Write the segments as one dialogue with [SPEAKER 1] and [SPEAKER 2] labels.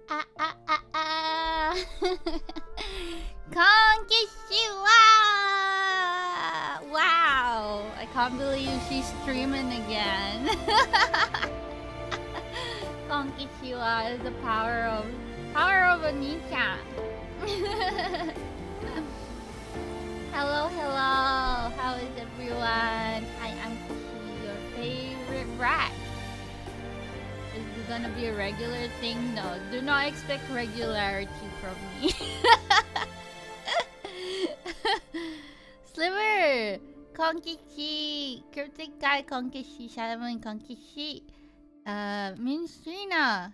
[SPEAKER 1] Ah, ah, ah, ah. Konnichiwa! Wow! I can't believe she's streaming again. Konnichiwa is the power of oniichan. Hello, hello. How is everyone? Hi, I'm Kishi, your favorite rat. Is this gonna be a regular thing? No, do not expect regularity from me. Sliver! Konkichi! Cryptic Guy Konkichi! Shadowmoon Konkichi! Minstrina!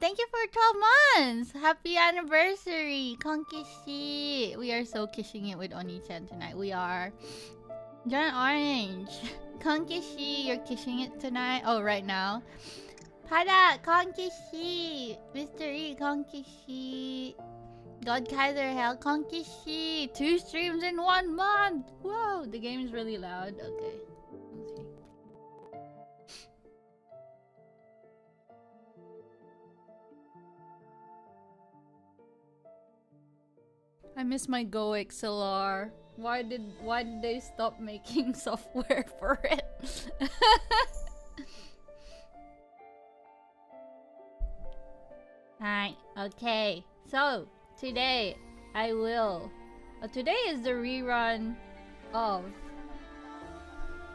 [SPEAKER 1] Thank you for 12 months! Happy anniversary! Konkichi! We are so kissing it with Oniichan tonight. We are. John Orange! Konkichi! You're kissing it tonight? Oh, right now. Pada! Konkichi! Mr. E! Konkichi! God Kaiser Hell Konkichi! 2 streams in 1 month! Whoa! The game is really loud. Okay. Let's see. I miss my Go XLR. Why did they stop making software for it? Alright, okay. So, today, I will... today is the rerun of...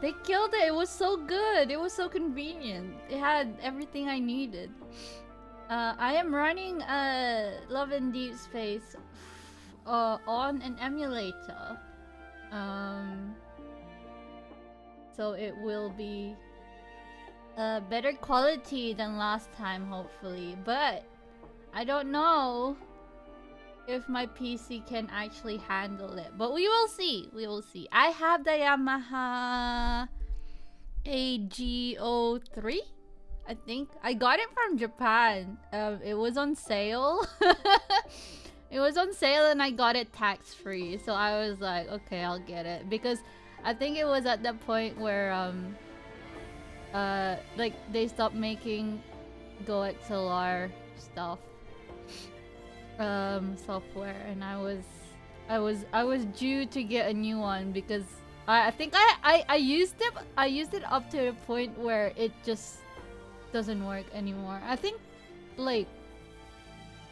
[SPEAKER 1] They killed it! It was so good! It was so convenient. It had everything I needed. I am running Love and Deepspace on an emulator. So it will be better quality than last time, hopefully. But I don't know if my PC can actually handle it. But we will see. We will see. I have the Yamaha AGO3. I think I got it from Japan. It was on sale. It was on sale and I got it tax-free. So I was like, okay, I'll get it. Because I think it was at the point where like they stopped making Go XLR stuff. Software, and I was due to get a new one because I think I used it up to the point where it just doesn't work anymore. I think like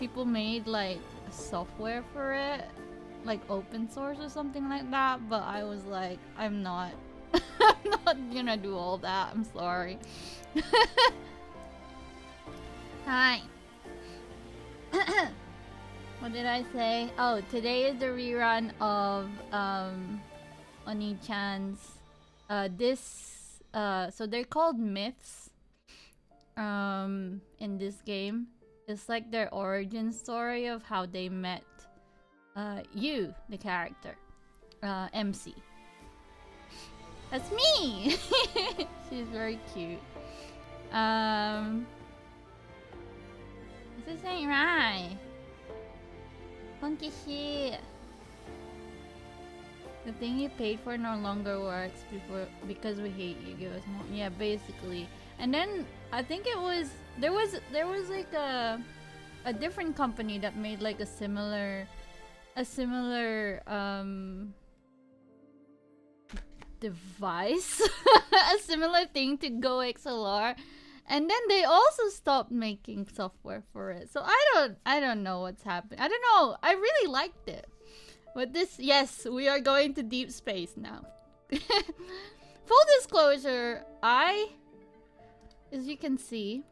[SPEAKER 1] people made like software for it, like open source or something like that, but I was like, I'm not I'm not gonna do all that. I'm sorry. Hi. What did I say? Oh, today is the rerun of Oniichan's so they're called myths in this game. It's like their origin story of how they met you, the character, MC. That's me. She's very cute. This ain't right. Konkichi. The thing you paid for no longer works because we hate you. Give us more. Yeah, basically. And then I think it was there was like a different company that made like a similar device, a similar thing to Go XLR. And then they also stopped making software for it. So I don't know what's happened. I don't know. I really liked it. But this, yes, we are going to Deepspace now. Full disclosure, as you can see,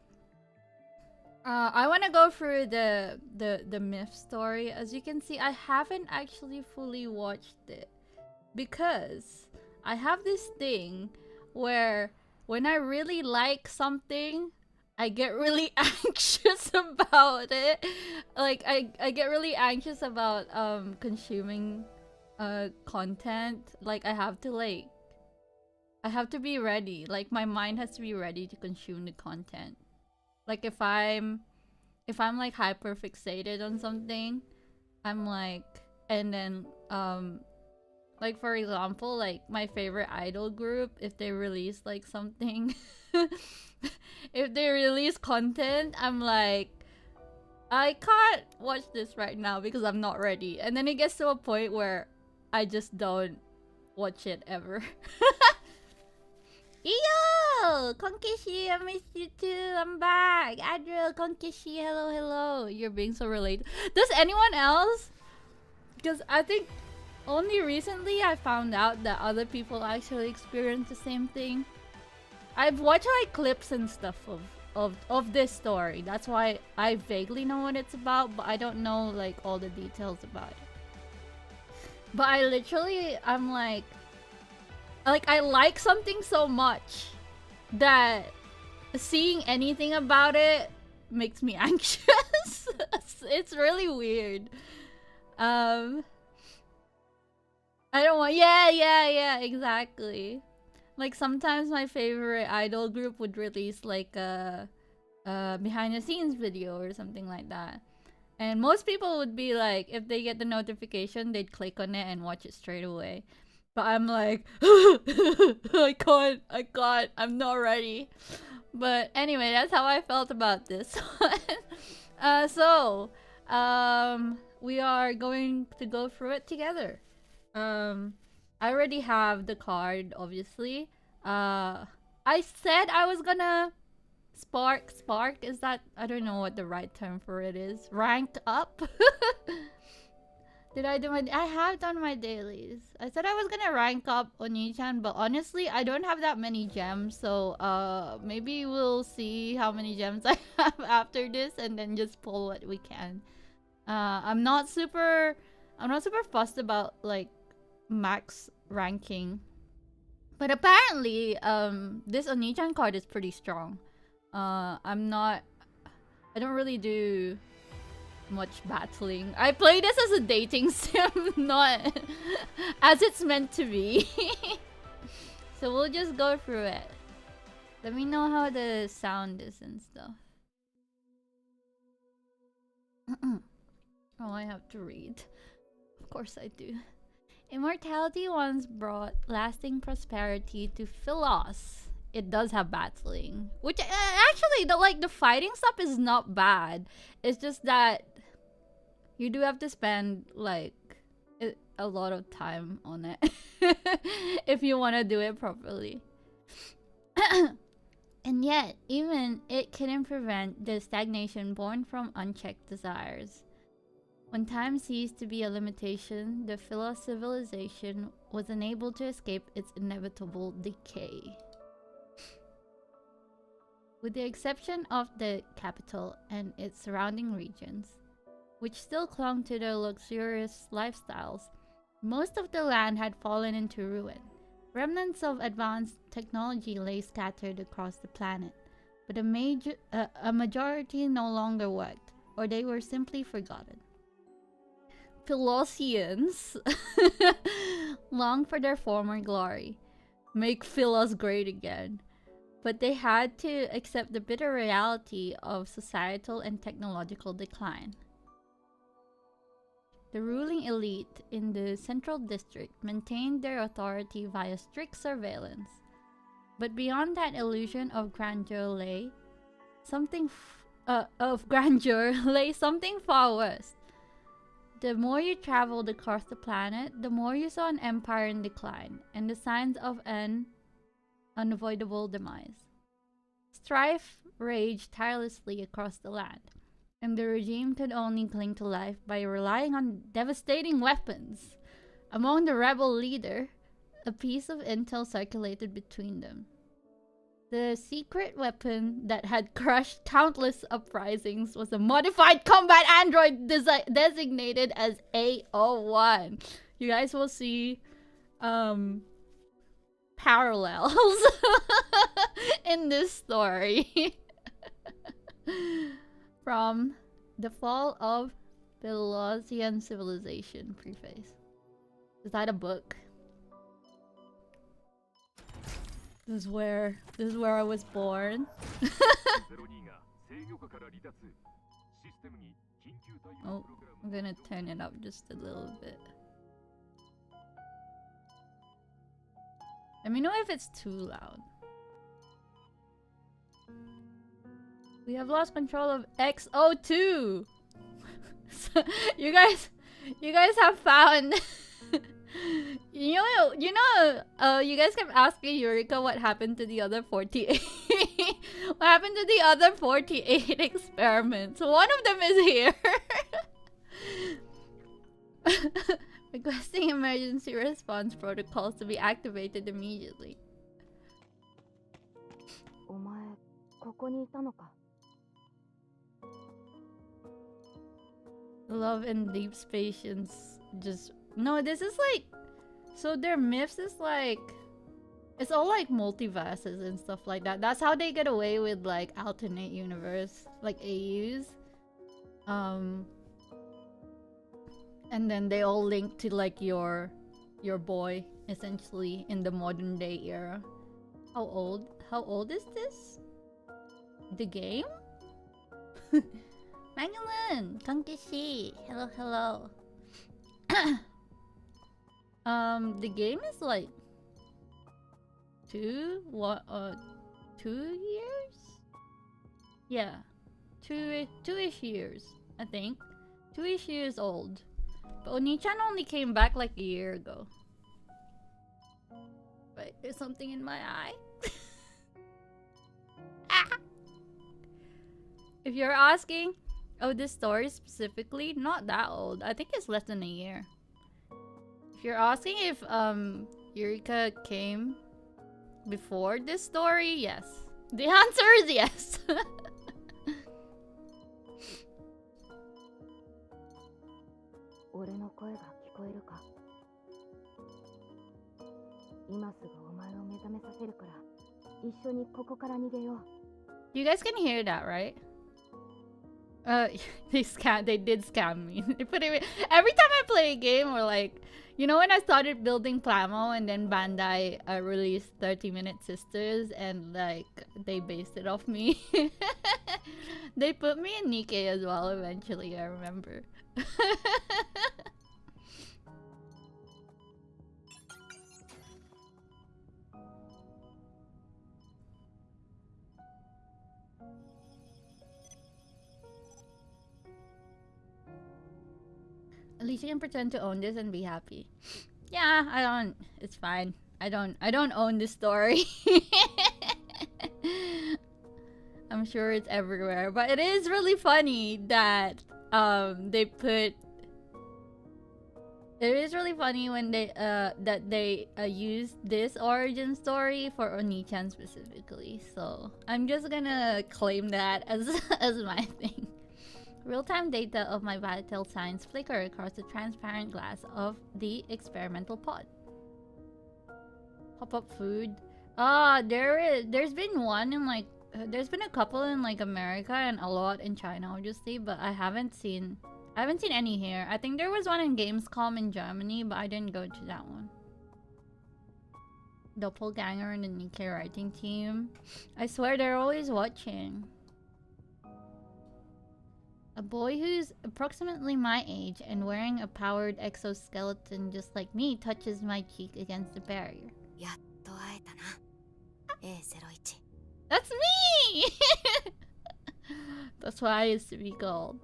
[SPEAKER 1] I want to go through the myth story. As you can see, I haven't actually fully watched it because I have this thing where when I really like something, I get really anxious about it. Like I get really anxious about consuming content. Like I have to be ready. Like my mind has to be ready to consume the content. Like if I'm like hyper fixated on something, I'm like, and then like for example, like my favorite idol group, if they release like something, if they release content, I'm like, I can't watch this right now because I'm not ready. And then it gets to a point where I just don't watch it ever. Yo! Konkishi, I missed you too. I'm back. Adriel, Konkishi, hello, hello. You're being so related. Does anyone else? Because I think only recently I found out that other people actually experience the same thing. I've watched like clips and stuff of this story. That's why I vaguely know what it's about, but I don't know like all the details about it. But I'm like I like something so much that seeing anything about it makes me anxious. It's really weird. I don't want. Yeah, exactly. Like sometimes my favorite idol group would release like a behind the scenes video or something like that. And most people would be like, if they get the notification, they'd click on it and watch it straight away. But I'm like, I can't, I'm not ready. But anyway, that's how I felt about this one. We are going to go through it together. I already have the card, obviously. I said I was gonna spark, is that, I don't know what the right term for it is. Rank up? Did I do I have done my dailies. I said I was gonna rank up oniichan, but honestly, I don't have that many gems, so maybe we'll see how many gems I have after this and then just pull what we can. I'm not super fussed about like max ranking. But apparently, this oniichan card is pretty strong. I don't really do much battling. I play this as a dating sim, not as it's meant to be. So we'll just go through it. Let me know how the sound is and stuff. Oh, I have to read. Of course I do. Immortality once brought lasting prosperity to Philos. It does have battling, which actually the fighting stuff is not bad. It's just that you do have to spend like a lot of time on it if you want to do it properly. And yet, even it couldn't prevent the stagnation born from unchecked desires. When time ceased to be a limitation, the Philos civilization was unable to escape its inevitable decay. With the exception of the capital and its surrounding regions, which still clung to their luxurious lifestyles, most of the land had fallen into ruin. Remnants of advanced technology lay scattered across the planet, but a majority no longer worked, or they were simply forgotten. Philosians long for their former glory, make Philos great again, but they had to accept the bitter reality of societal and technological decline. The ruling elite in the central district maintained their authority via strict surveillance, but beyond that illusion of grandeur lay something far worse. The more you traveled across the planet, the more you saw an empire in decline and the signs of an unavoidable demise. Strife raged tirelessly across the land, and the regime could only cling to life by relying on devastating weapons. Among the rebel leader, a piece of intel circulated between them. The secret weapon that had crushed countless uprisings was a modified combat android designated as A01. You guys will see parallels in this story from The Fall of Philosian Civilization preface. Is that a book? This is where I was born. Oh, I'm gonna turn it up just a little bit. Let me know if it's too loud. We have lost control of XO2! So, you guys have found. You guys kept asking Eureka what happened to the other 48. What happened to the other 48 experiments? One of them is here. Requesting emergency response protocols to be activated immediately. Love and Deepspace just... No, this is like... So their myths is like... It's all like multiverses and stuff like that. That's how they get away with like alternate universe, like AUs. And then they all link to like your boy, essentially, in the modern day era. How old is this? The game? Magdalene! Kankishi! Hello. The game is like 2 years? Yeah. Two-ish years, I think. 2-ish years old. But Oniichan only came back like a year ago. Wait, there's something in my eye. Ah! If you're asking, oh, this story specifically, not that old. I think it's less than a year. If you're asking if Eureka came before this story, yes. The answer is yes. You guys can hear that, right? They did scam me. They put it every time I play a game, or like, you know, when I started building Plamo and then Bandai released 30-Minute Sisters and like they based it off me. They put me in Nikkei as well eventually, I remember. At least you can pretend to own this and be happy. Yeah, I don't. It's fine. I don't own this story. I'm sure it's everywhere, but it is really funny that they put. It is really funny when they used this origin story for Oniichan specifically. So I'm just gonna claim that as my thing. Real-time data of my vital signs flicker across the transparent glass of the experimental pod. Pop-up food. There's been one in like there's been a couple in like America and a lot in China, obviously, but I haven't seen any here. I think there was one in Gamescom in Germany, but I didn't go to that one. Doppelganger and the Nikkei writing team. I swear they're always watching. A boy who's approximately my age and wearing a powered exoskeleton just like me touches my cheek against the barrier. That's me! That's what I used to be called.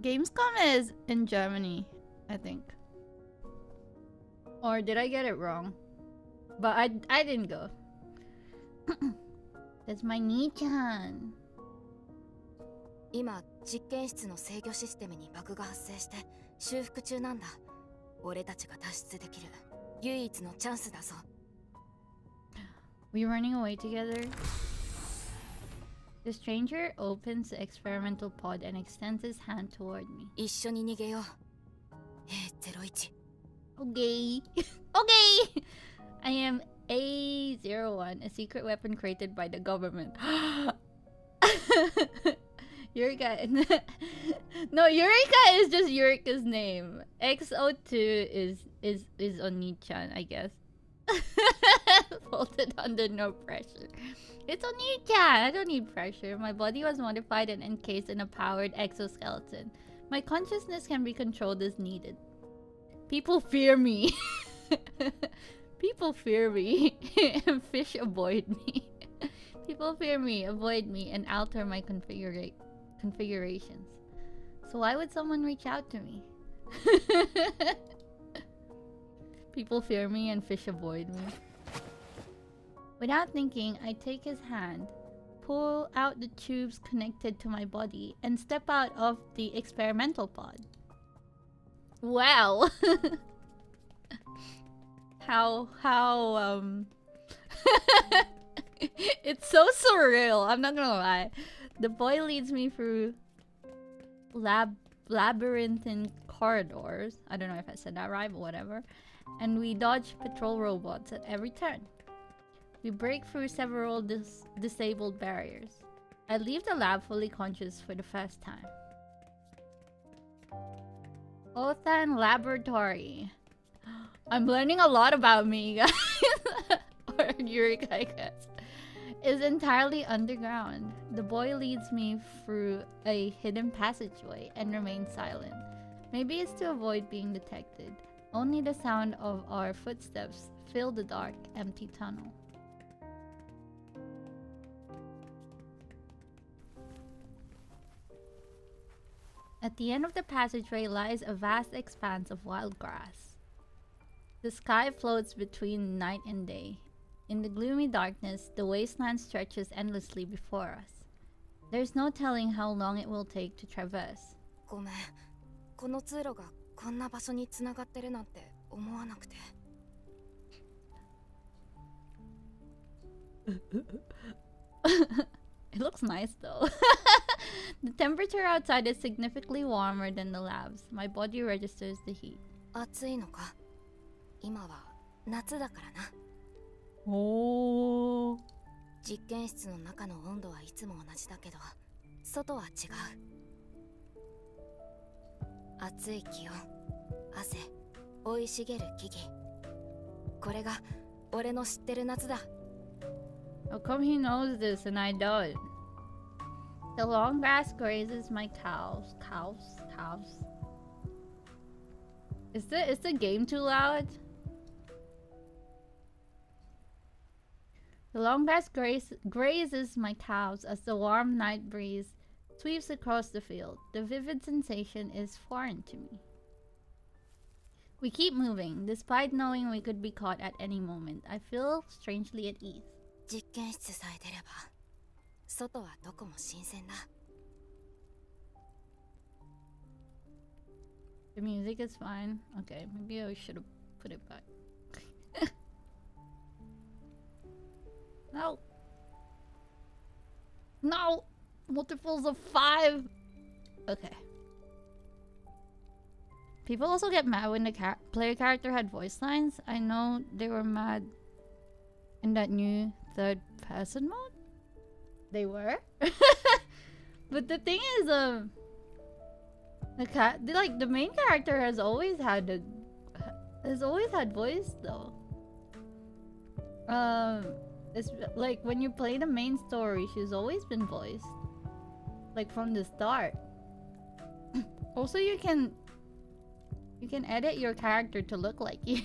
[SPEAKER 1] Gamescom is in Germany, I think. Or did I get it wrong? But I didn't go. That's my Nichan.
[SPEAKER 2] 今、実験室の制御システムにバグが発生して修復中なんだ。俺たちが脱出できる唯一のチャンスだぞ。
[SPEAKER 1] We running away together? The stranger opens the experimental pod and extends his hand toward me.
[SPEAKER 2] 一緒に逃げよう。A01。
[SPEAKER 1] Okay. Okay! I am A01, a secret weapon created by the government. Eureka. No, Eureka is just Eureka's name. X02 is Oniichan, I guess. Folded under no pressure. It's Oniichan! I don't need pressure. My body was modified and encased in a powered exoskeleton. My consciousness can be controlled as needed. People fear me. People fear me. And fish avoid me. People fear me, avoid me, and alter my configurations. So why would someone reach out to me? People fear me and fish avoid me. Without thinking, I take his hand, pull out the tubes connected to my body, and step out of the experimental pod. Wow! how it's so surreal, I'm not gonna lie. The boy leads me through labyrinthine corridors. I don't know if I said that right, but whatever. And we dodge patrol robots at every turn. We break through several disabled barriers. I leave the lab fully conscious for the first time. Othan Laboratory. I'm learning a lot about me, guys. Or Eureka, I guess. Is entirely underground. The boy leads me through a hidden passageway and remains silent. Maybe it's to avoid being detected. Only the sound of our footsteps fill the dark, empty tunnel. At the end of the passageway lies a vast expanse of wild grass. The sky floats between night and day. In the gloomy darkness, the wasteland stretches endlessly before us. There's no telling how long it will take to traverse.
[SPEAKER 2] ごめん。この通路がこんな場所に繋がってるなんて思わなくて。
[SPEAKER 1] It looks nice though. The temperature outside is significantly warmer than the labs. My body registers the heat.
[SPEAKER 2] 暑いのか？今は夏だからな。
[SPEAKER 1] おー。
[SPEAKER 2] 実験室の中の温度はいつも同じだけど、外は違う。暑い気温、汗、生い茂る木々。これが俺の知ってる夏だ。
[SPEAKER 1] How come he knows this and I don't? The long grass grazes my cows. Is the game too loud? The long grass grazes my cows as the warm night breeze sweeps across the field. The vivid sensation is foreign to me. We keep moving, despite knowing we could be caught at any moment. I feel strangely at ease.
[SPEAKER 2] 実験室さえ出れば、外はどこも新鮮だ。
[SPEAKER 1] The music is fine. Okay, maybe I should have put it back. No. No! Multiples of 5! Okay. People also get mad when the player character had voice lines. I know they were mad in that new third person mode. They were. But the thing is, the main character has always had voice though. It's like when you play the main story, she's always been voiced, like from the start. Also, you can edit your character to look like you.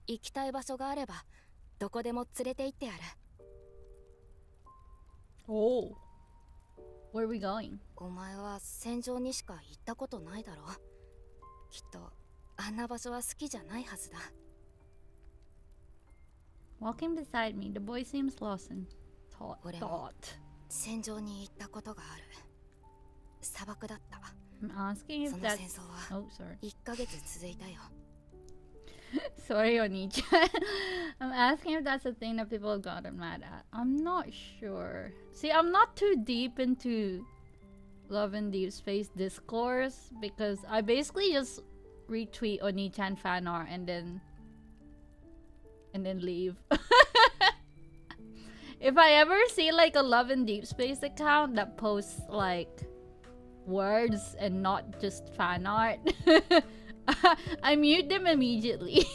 [SPEAKER 2] 行きたい場所があれば、どこでも連れて行ってやる。
[SPEAKER 1] Oh, where are we going?
[SPEAKER 2] お前は戦場にしか行ったことないだろ。きっとあんな場所は好きじゃないはずだ。
[SPEAKER 1] Walking beside me, the boy seems lost in thought.
[SPEAKER 2] 戦場に行ったことがある。砂漠だった。
[SPEAKER 1] I'm asking if
[SPEAKER 2] その
[SPEAKER 1] that's...
[SPEAKER 2] 戦争は
[SPEAKER 1] Oh, sorry.
[SPEAKER 2] 1ヶ月続いたよ。
[SPEAKER 1] Sorry, oniichan. I'm asking if that's a thing that people have gotten mad at. I'm not sure. See, I'm not too deep into Love and Deepspace discourse because I basically just retweet oniichan fan art and then leave. If I ever see like a Love and Deepspace account that posts like words and not just fan art, I mute them immediately.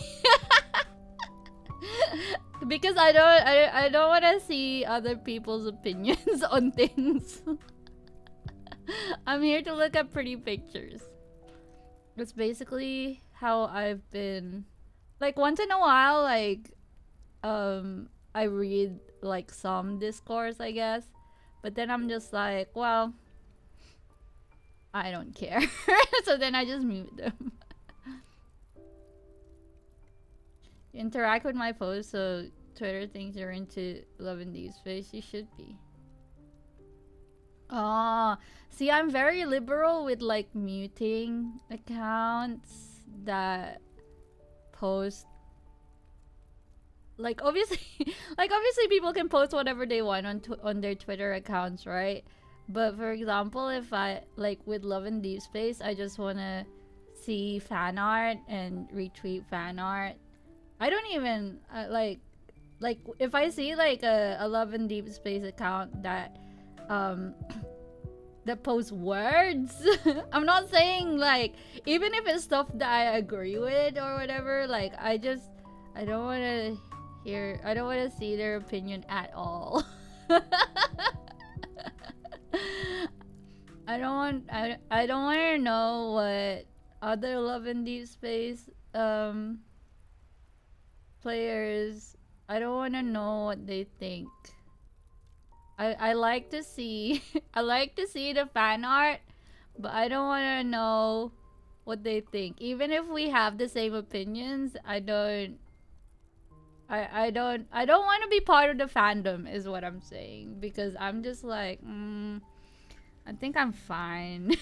[SPEAKER 1] Because I don't want to see other people's opinions on things. I'm here to look at pretty pictures. It's basically how I've been. Like once in a while, like I read like some discourse, I guess. But then I'm just like, well, I don't care. So then I just mute them. Interact with my posts so Twitter thinks you're into Love and Deepspace. You should be. Oh, see, I'm very liberal with like muting accounts that post. Like obviously, like obviously people can post whatever they want on their Twitter accounts, right? But for example, if I like with Love and Deepspace, I just wanna see fan art and retweet fan art. I don't even like if I see like a Love and Deepspace account that that posts words. I'm not saying like even if it's stuff that I agree with or whatever. Like I don't want to hear. I don't want to see their opinion at all. I don't want to know what other Love and Deepspace players. I don't want to know what they think. I like to see I like to see the fan art, but I don't want to know what they think. Even if we have the same opinions, I don't want to be part of the fandom is what I'm saying, because I'm just like I think I'm fine.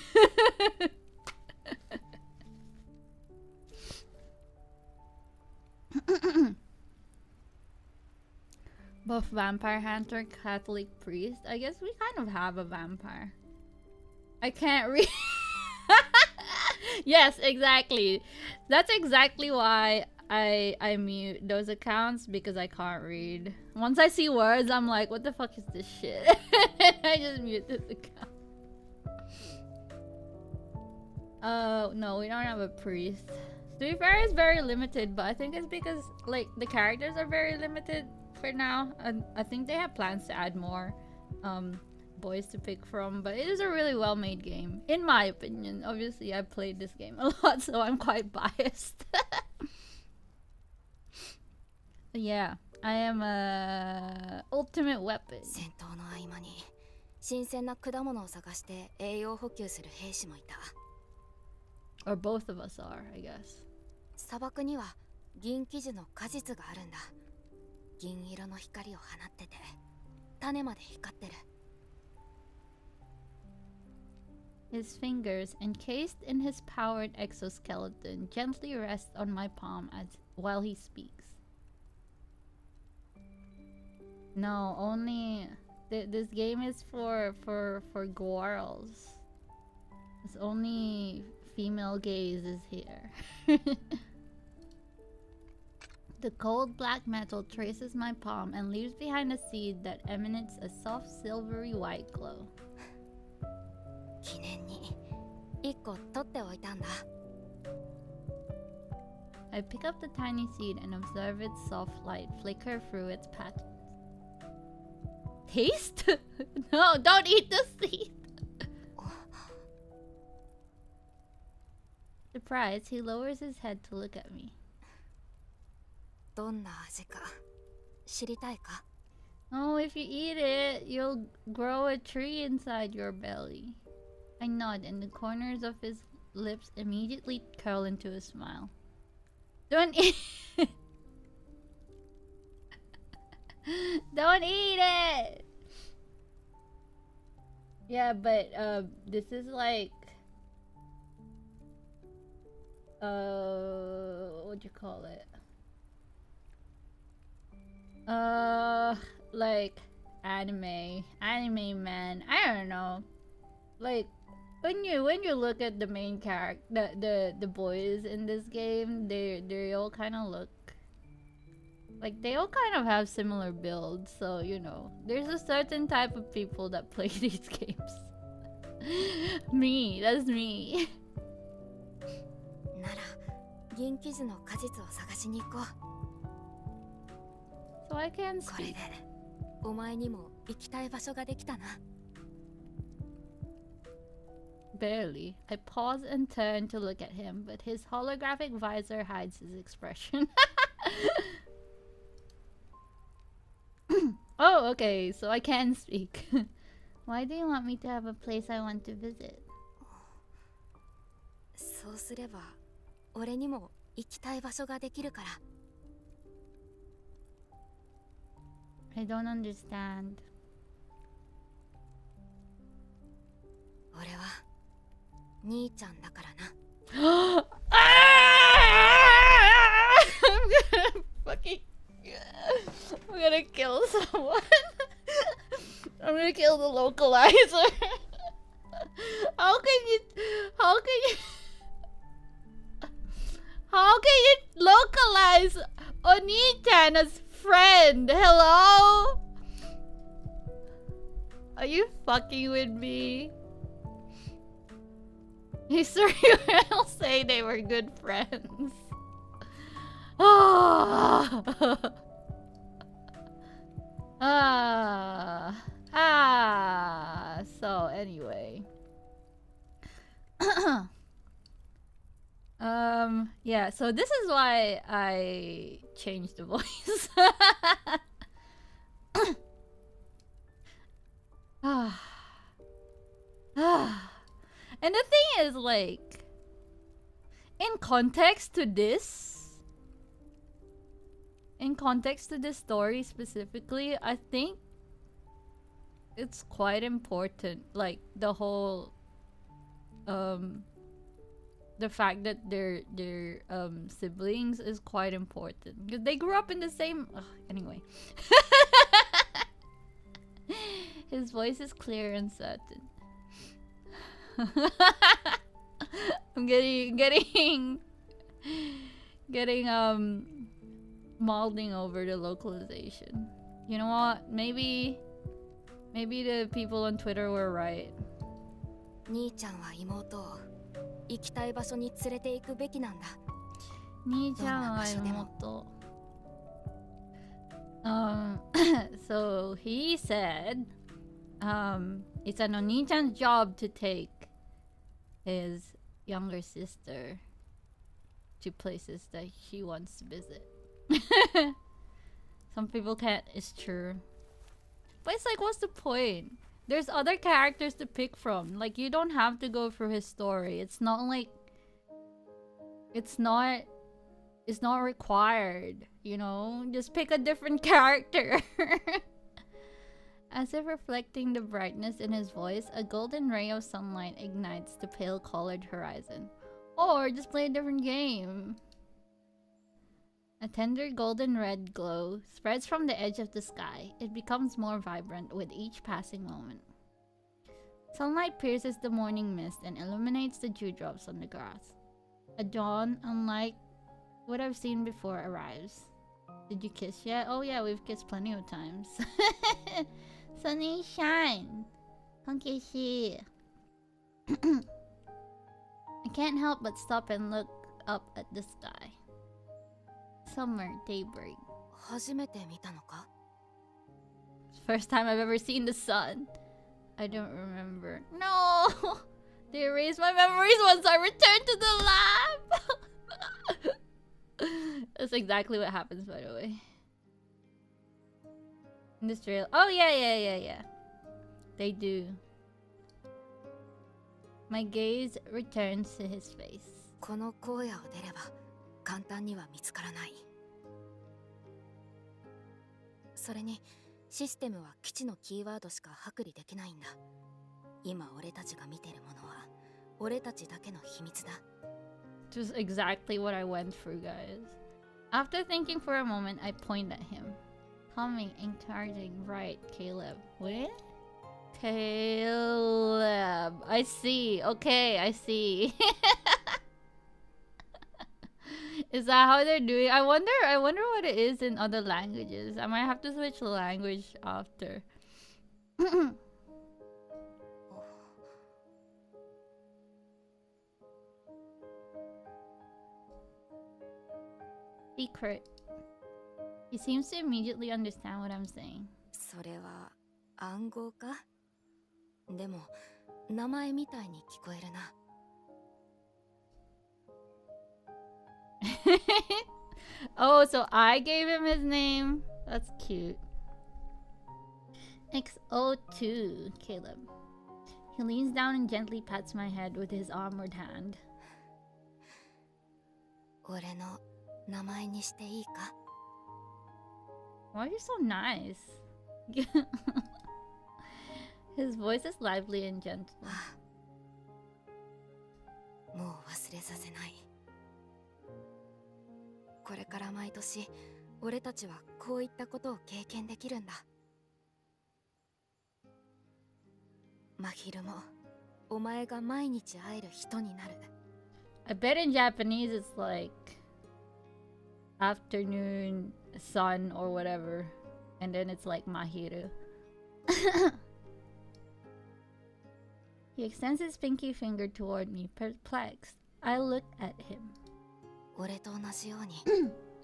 [SPEAKER 1] Both vampire hunter, Catholic priest. I guess we kind of have a vampire. I can't read. Yes, exactly. That's exactly why I mute those accounts, because I can't read. Once I see words, I'm like, what the fuck is this shit? I just mute this account. No, we don't have a priest. To be fair, it's very limited, but I think it's because like the characters are very limited for now. And I think they have plans to add more boys to pick from, but it is a really well made game, in my opinion. Obviously, I've played this game a lot, so I'm quite biased. Yeah, I am a ultimate weapon.
[SPEAKER 2] 戦闘の合間に新鮮な果物を探して栄養補給する兵士もいた。
[SPEAKER 1] Or both of us are, I guess.
[SPEAKER 2] 砂漠には銀生地の果実があるんだ。銀色の光を放ってて種まで光ってる。
[SPEAKER 1] His fingers, encased in his powered exoskeleton, gently rest on my palm while he speaks. No, only this game is for girls. It's only female gaze is here. The cold black metal traces my palm and leaves behind a seed that emanates a soft silvery white glow.
[SPEAKER 2] 記念に1個取っておいたんだ。
[SPEAKER 1] I pick up the tiny seed and observe its soft light flicker through its patches. Taste? No, don't eat the seed! Surprised, he lowers his head to look at me.
[SPEAKER 2] どんな味か知りたいか？
[SPEAKER 1] Oh, if you eat it, you'll grow a tree inside your belly. I nod, and the corners of his lips immediately curl into a smile. Don't eat it! Don't eat it! Yeah, but this is like what do you call it? Like anime man. I don't know. Like when you look at the main character, the boys in this game, they all kind of look like they all kind of have similar builds. So you know, there's a certain type of people that play these games. Me, that's me.
[SPEAKER 2] なら銀生地の果実を探しに行こう。
[SPEAKER 1] So I can
[SPEAKER 2] これ
[SPEAKER 1] speak.
[SPEAKER 2] でお前にも行きたい場所ができたな。
[SPEAKER 1] Barely. I pause and turn to look at him, but his holographic visor hides his expression. Oh, okay, so I can speak. Why do you want me to have a place I want to visit?
[SPEAKER 2] そうすれば俺にも行きたい場所ができるから。
[SPEAKER 1] I don't understand.
[SPEAKER 2] 俺は兄ちゃんだからな。
[SPEAKER 1] I'm gonna kill someone. I'm gonna kill the localizer. How can you localize Oniichan as friend? Hello? Are you fucking with me? History will say they were good friends. So anyway. Yeah, so this is why I changed the voice. And the thing is, like, in context to this story specifically, I think it's quite important. Like, the whole the fact that they're siblings is quite important because they grew up in the same anyway. His voice is clear and certain. I'm getting molding over the localization. You know what? Maybe the people on Twitter were right.
[SPEAKER 2] 兄ちゃんは妹を行きたい場所に連れて行くべきなんだ。
[SPEAKER 1] 兄ちゃんは妹。So he said, it's an oniichan's job to take his younger sister to places that she wants to visit. Some people can't, it's true. But it's like, what's the point? There's other characters to pick from. Like, you don't have to go through his story. It's not like... It's not required, you know? Just pick a different character. As if reflecting the brightness in his voice, a golden ray of sunlight ignites the pale-colored horizon. Or just play a different game. A tender golden red glow spreads from the edge of the sky. It becomes more vibrant with each passing moment. Sunlight pierces the morning mist and illuminates the dewdrops on the grass. A dawn, unlike what I've seen before, arrives. Did you kiss yet? Oh yeah, we've kissed plenty of times. Sunny shine. Honkishi. I can't help but stop and look up at the sky. Summer daybreak.
[SPEAKER 2] 初めて見たのか?
[SPEAKER 1] First time I've ever seen the sun. I don't remember. No! They erased my memories once I returned to the lab! That's exactly what happens, by the way. In this trail. Oh, yeah. They do. My gaze returns to his face.
[SPEAKER 2] この荒野を出れば簡単には見つからない。それにシステムは基地のキーワードしか剥離できないんだ。今俺たちが見てるものは俺たちだけの秘密だ。
[SPEAKER 1] Just exactly what I went through, guys. After thinking for a moment, I point at him. Humming, encouraging, right, Caleb. What? Caleb. I see. Okay, I see. Is that how they're doing? I wonder what it is in other languages. I might have to switch language after. Secret. He seems to immediately understand what I'm saying.
[SPEAKER 2] それは暗号か? でも名前みたいに聞こえるな。
[SPEAKER 1] Oh, so I gave him his name? That's cute. XO2, Caleb. He leans down and gently pats my head with his armored hand.
[SPEAKER 2] 俺の名前にしていいか?
[SPEAKER 1] Why are you so nice? His voice is lively and gentle.
[SPEAKER 2] もう忘れさせない。これから毎年俺たちはこういったことを経験できるんだ。真昼もお前が毎日会える人になる。
[SPEAKER 1] I bet in Japanese it's like afternoon sun or whatever, and then it's like mahiru. He extends his pinky finger toward me, perplexed. I look at him.
[SPEAKER 2] 俺と同じように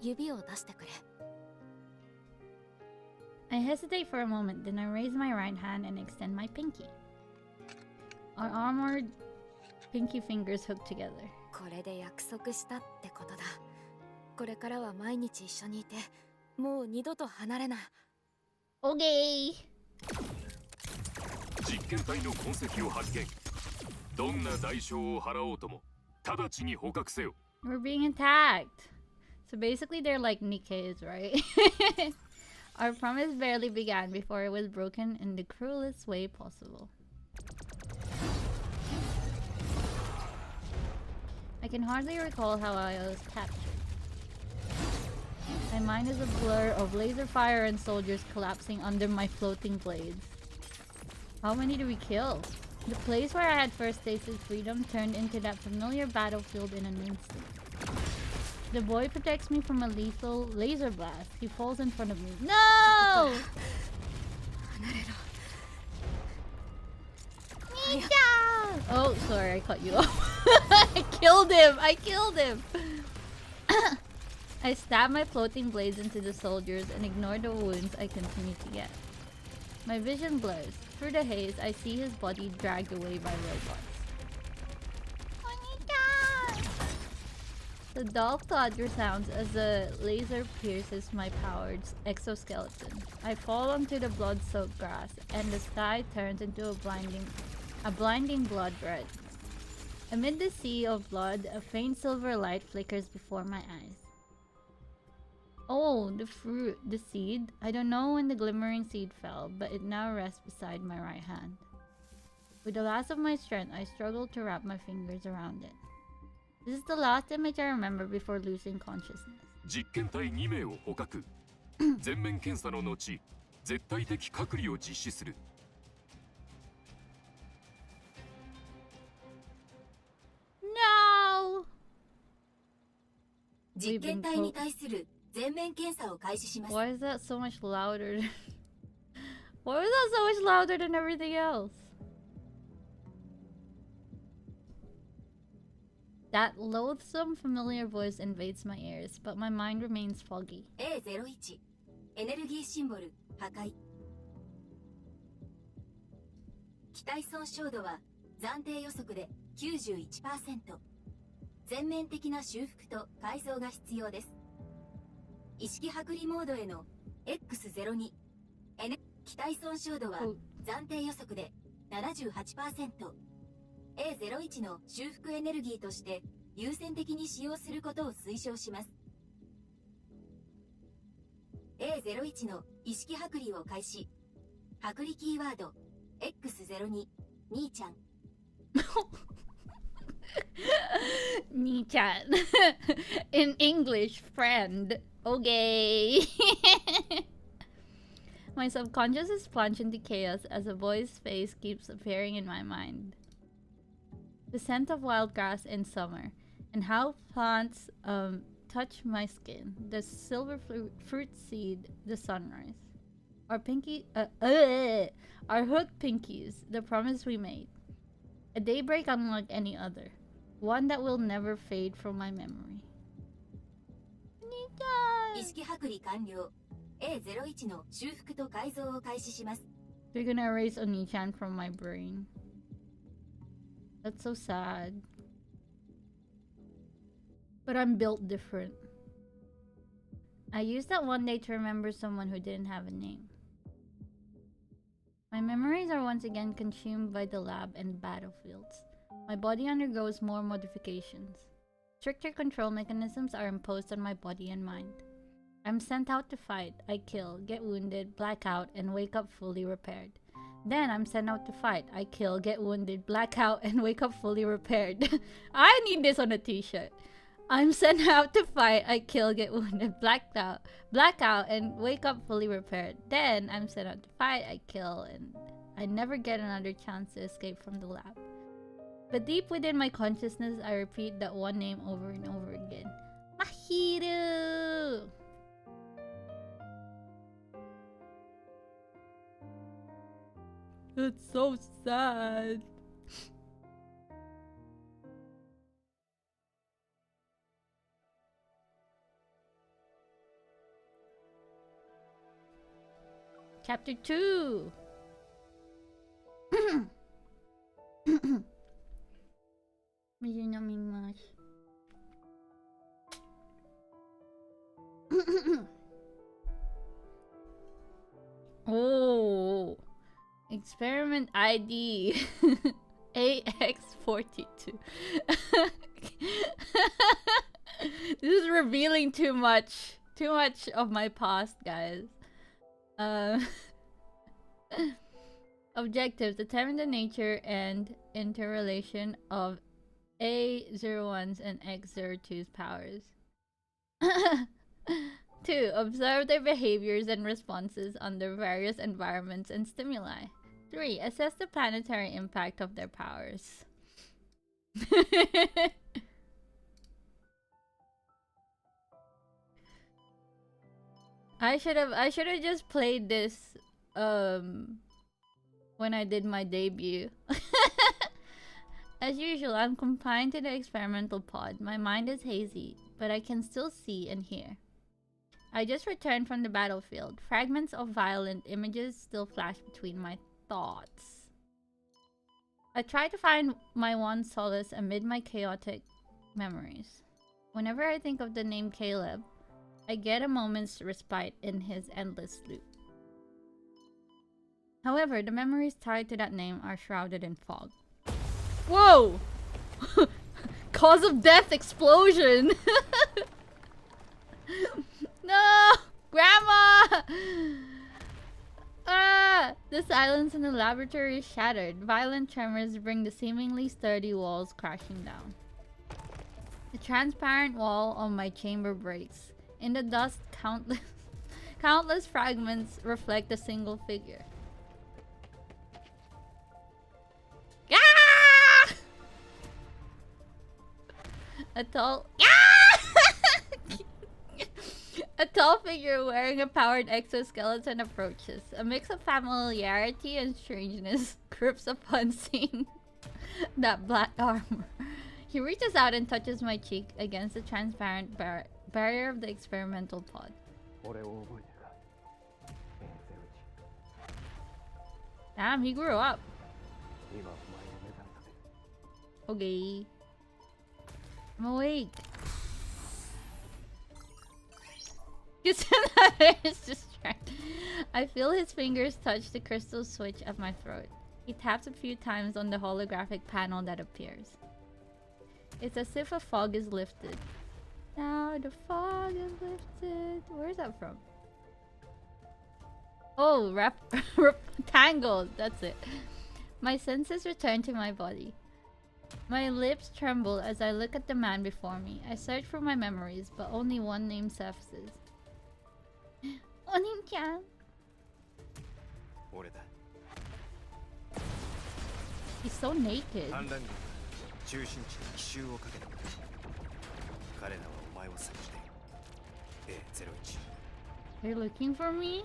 [SPEAKER 2] 指を出してくれ。
[SPEAKER 1] I hesitate for a moment, then I raise my right hand and extend my pinky. Our armored pinky fingers hook together.
[SPEAKER 2] これで約束したってことだ。これからは毎日一緒にいて、もう二度と離れない。
[SPEAKER 1] Okay.
[SPEAKER 3] 実験体の痕跡を発見。どんな代償を払おうとも、直ちに捕獲せよ。
[SPEAKER 1] We're being attacked. So basically they're like Nikkeis, right? Our promise barely began before it was broken in the cruelest way possible. I can hardly recall how I was captured. My mind is a blur of laser fire and soldiers collapsing under my floating blades. How many did we kill? The place where I had first tasted freedom turned into that familiar battlefield in an instant. The boy protects me from a lethal laser blast. He falls in front of me. No! Oh, sorry, I cut you off. I killed him! I killed him! I stab my floating blades into the soldiers and ignore the wounds I continue to get. My vision blurs. Through the haze, I see his body dragged away by robots. The dull thud resounds as the laser pierces my powered exoskeleton. I fall onto the blood-soaked grass, and the sky turns into a blinding blood red. Amid the sea of blood, a faint silver light flickers before my eyes. Oh, the fruit, the seed. I don't know when the glimmering seed fell, but it now rests beside my right hand. With the last of my strength, I struggle to wrap my fingers around it. This is the last image I remember before losing consciousness.
[SPEAKER 3] 実験体2名を捕獲。全面検査の後、絶対的隔離を実施する。
[SPEAKER 1] No!
[SPEAKER 4] 実験体に対する全面検査を開始します。
[SPEAKER 1] Why is that so much louder? Why is that so much louder than everything else? That loathsome familiar voice invades my ears, but my mind remains foggy.
[SPEAKER 4] A01 エネルギーシンボル破壊。機体損傷度は暫定予測で 91%。全面的な修復と改造が必要です。意識剥離モードへの X02 機体損傷度は暫定予測で 78%。A01 の修復エネルギーとして優先的に使用することを推奨します。A01 の意識剥離を開始。剥離キーワード X02 兄ちゃん。
[SPEAKER 1] Nichan. In English, friend. Okay. My subconscious is plunged into chaos as a boy's face keeps appearing in my mind. The scent of wild grass in summer, and how plants touch my skin. The silver fruit seed, the sunrise. Our hooked pinkies, the promise we made. A daybreak unlike any other. One that will never fade from my memory.
[SPEAKER 4] 意識剥離完了。A01 の修復と改造を開始します。
[SPEAKER 1] They're gonna erase Oniichan from my brain. That's so sad. But I'm built different. I used that one day to remember someone who didn't have a name. My memories are once again consumed by the lab and battlefields. My body undergoes more modifications. Stricter control mechanisms are imposed on my body and mind. I'm sent out to fight, I kill, get wounded, black out, and wake up fully repaired. Then I'm sent out to fight, I kill, get wounded, black out, and wake up fully repaired. I need this on a t-shirt. I'm sent out to fight, I kill, get wounded, black out, and wake up fully repaired. Then I'm sent out to fight, I kill, and I never get another chance to escape from the lab. But deep within my consciousness, I repeat that one name over and over again. Mahiru! It's so sad. Chapter 2. Medyo namimiss. Oh. Experiment ID AX42. This is revealing too much of my past, guys. Objectives: determine the nature and interrelation of A01's and X02's powers. 2. Observe their behaviors and responses under various environments and stimuli. 3. Assess the planetary impact of their powers. I should have just played this when I did my debut. As usual, I'm confined to the experimental pod. My mind is hazy, but I can still see and hear. I just returned from the battlefield. Fragments of violent images still flash between my thoughts. I try to find my one solace amid my chaotic memories. Whenever I think of the name Caleb, I get a moment's respite in his endless loop. However, the memories tied to that name are shrouded in fog. Whoa! Cause of death explosion! No! Grandma! Ah! The silence in the laboratory is shattered. Violent tremors bring the seemingly sturdy walls crashing down. The transparent wall of my chamber breaks. In the dust, countless fragments reflect a single figure. Ah! A tall figure wearing a powered exoskeleton approaches. A mix of familiarity and strangeness grips upon seeing that black armor. He reaches out and touches my cheek against the transparent barrier of the experimental pod. Damn, he grew up. Okay. I'm awake. It's distracted. I feel his fingers touch the crystal switch at my throat. He taps a few times on the holographic panel that appears. It's as if a fog is lifted. Now the fog is lifted. Where's that from? Oh, Tangled. That's it. My senses return to my body. My lips tremble as I look at the man before me. I search for my memories, but only one name surfaces. oniichan. He's so naked. You're looking for me?